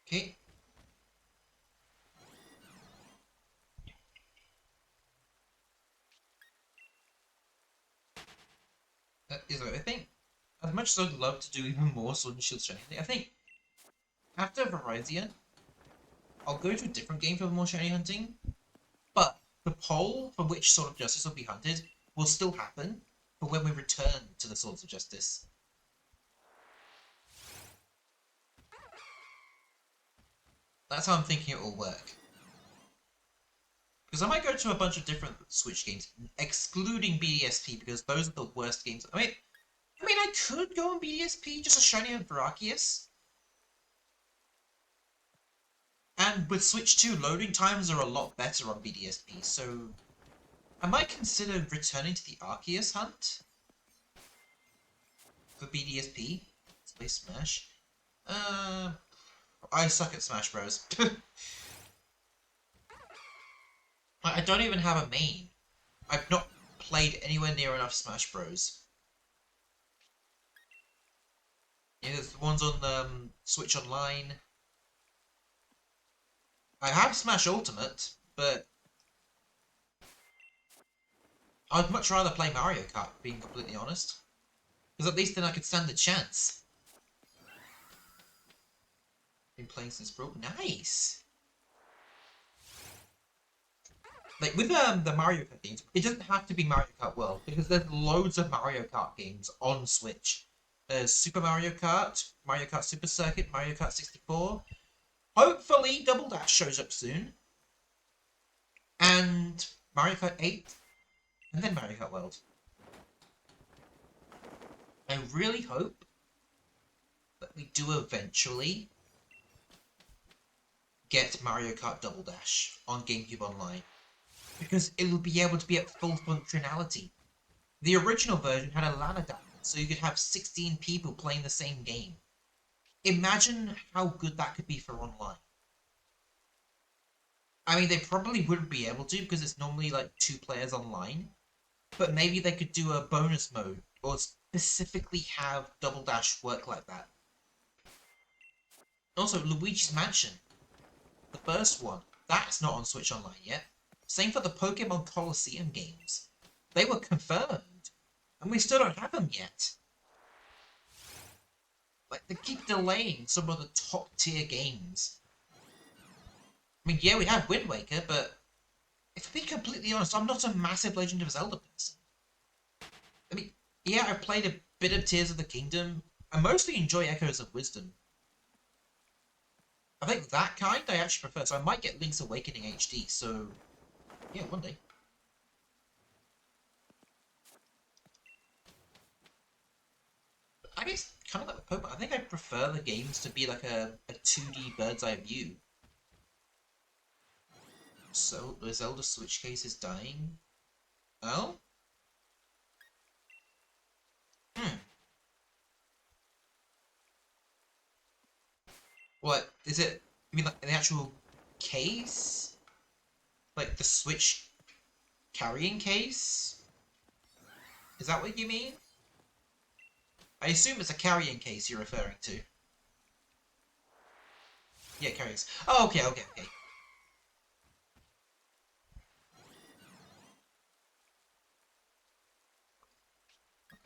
Okay. I think, as much as I'd love to do even more Sword and Shield shiny, I think after Verizon, I'll go to a different game for more shiny hunting. But the poll for which Sword of Justice will be hunted will still happen for when we return to the Swords of Justice. That's how I'm thinking it will work. Because I might go to a bunch of different Switch games, excluding BDSP, because those are the worst games. I mean, I could go on BDSP, just a shiny hunt for Arceus. And with Switch 2, loading times are a lot better on BDSP, so I might consider returning to the Arceus hunt for BDSP. Let's play Smash. I suck at Smash Bros. I don't even have a main. I've not played anywhere near enough Smash Bros. Yeah, there's the ones on Switch Online. I have Smash Ultimate, but I'd much rather play Mario Kart, being completely honest. Because at least then I could stand a chance. Been playing since Pro. Nice! Like, with the Mario Kart games, it doesn't have to be Mario Kart World, because there's loads of Mario Kart games on Switch. There's Super Mario Kart Super Circuit, Mario Kart 64. Hopefully Double Dash shows up soon. And Mario Kart 8, and then Mario Kart World. I really hope that we do eventually get Mario Kart Double Dash on GameCube Online. Because it'll be able to be at full functionality. The original version had a LAN adapter, so you could have 16 people playing the same game. Imagine how good that could be for online. I mean, they probably wouldn't be able to because it's normally like 2 players online. But maybe they could do a bonus mode or specifically have Double Dash work like that. Also, Luigi's Mansion, the first one, that's not on Switch Online yet. Same for the Pokemon Colosseum games. They were confirmed, and we still don't have them yet. Like, they keep delaying some of the top tier games. I mean, yeah, we have Wind Waker, but if to be completely honest, I'm not a massive Legend of Zelda person. I mean, yeah, I've played a bit of Tears of the Kingdom. I mostly enjoy Echoes of Wisdom. I think that kind I actually prefer, so I might get Link's Awakening HD, so yeah, one day. I guess, kind of like with Pokemon, I think I prefer the games to be like a 2D bird's eye view. So, the Zelda Switch case is dying. Oh? Hmm. What? Is it, you mean like the actual case? Like the Switch carrying case? Is that what you mean? I assume it's a carrying case you're referring to. Yeah, carriers. Oh, okay.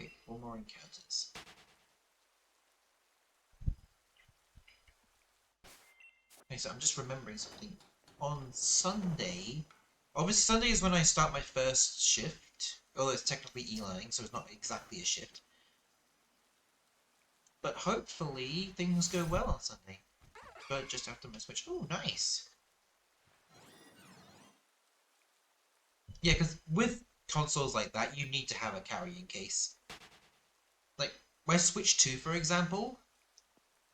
Okay, 4 more encounters. Okay, so I'm just remembering something. On Sunday, Obviously, Sunday is when I start my first shift. Although it's technically e-learning, so it's not exactly a shift. But hopefully things go well on Sunday. But just after my Switch. Oh, nice. Yeah, because with consoles like that, you need to have a carrying case. Like, my Switch 2, for example,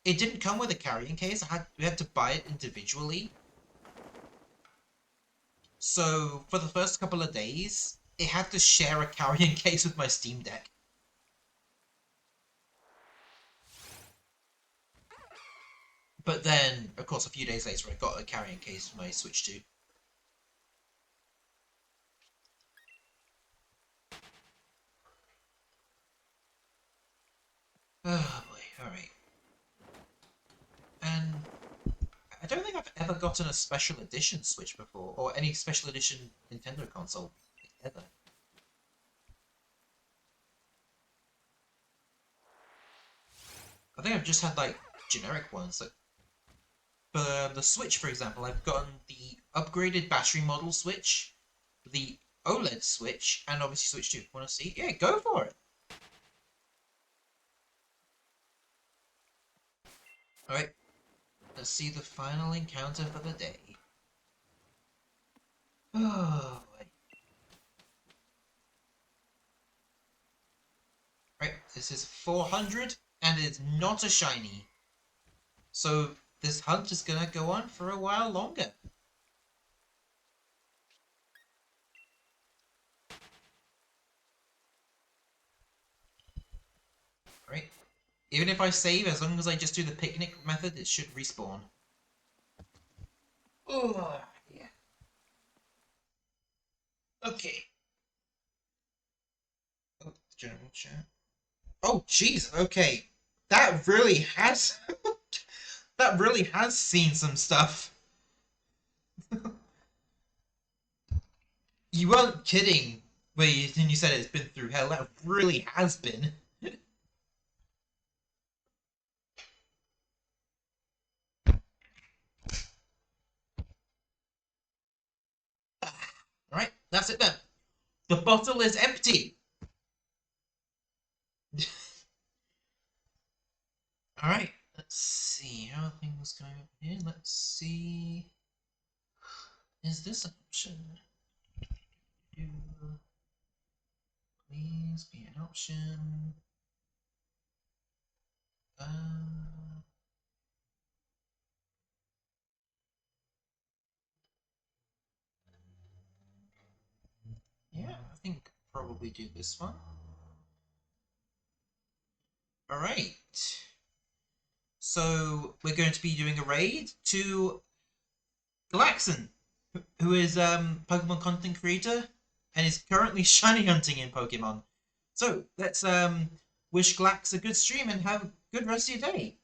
it didn't come with a carrying case. We had to buy it individually. So, for the first couple of days, it had to share a carrying case with my Steam Deck. But then, of course, a few days later, I got a carrying case for my Switch 2. Oh boy, alright. And I don't think I've ever gotten a special edition Switch before, or any special edition Nintendo console, ever. I think I've just had, like, generic ones. Like, for the Switch, for example, I've gotten the upgraded battery model Switch, the OLED Switch, and obviously Switch 2. Want to see? Yeah, go for it! Alright, let's see the final encounter for the day. Oh, boy. Right, this is 400, and it's not a shiny. So, this hunt is gonna go on for a while longer. Right? Even if I save, as long as I just do the picnic method, it should respawn. Oh, yeah. Okay. Oh, general chat. Oh, jeez, okay. That really has... that really has seen some stuff. You weren't kidding when you said it's been through hell. That really has been. Alright, that's it then. The bottle is empty. Alright, let's see. How are things going up here? Let's see. Is this an option? Please be an option. Yeah, I think probably do this one. Alright. So we're going to be doing a raid to Galaxon, who is Pokemon content creator and is currently shiny hunting in Pokemon. So let's wish Glax a good stream and have a good rest of your day.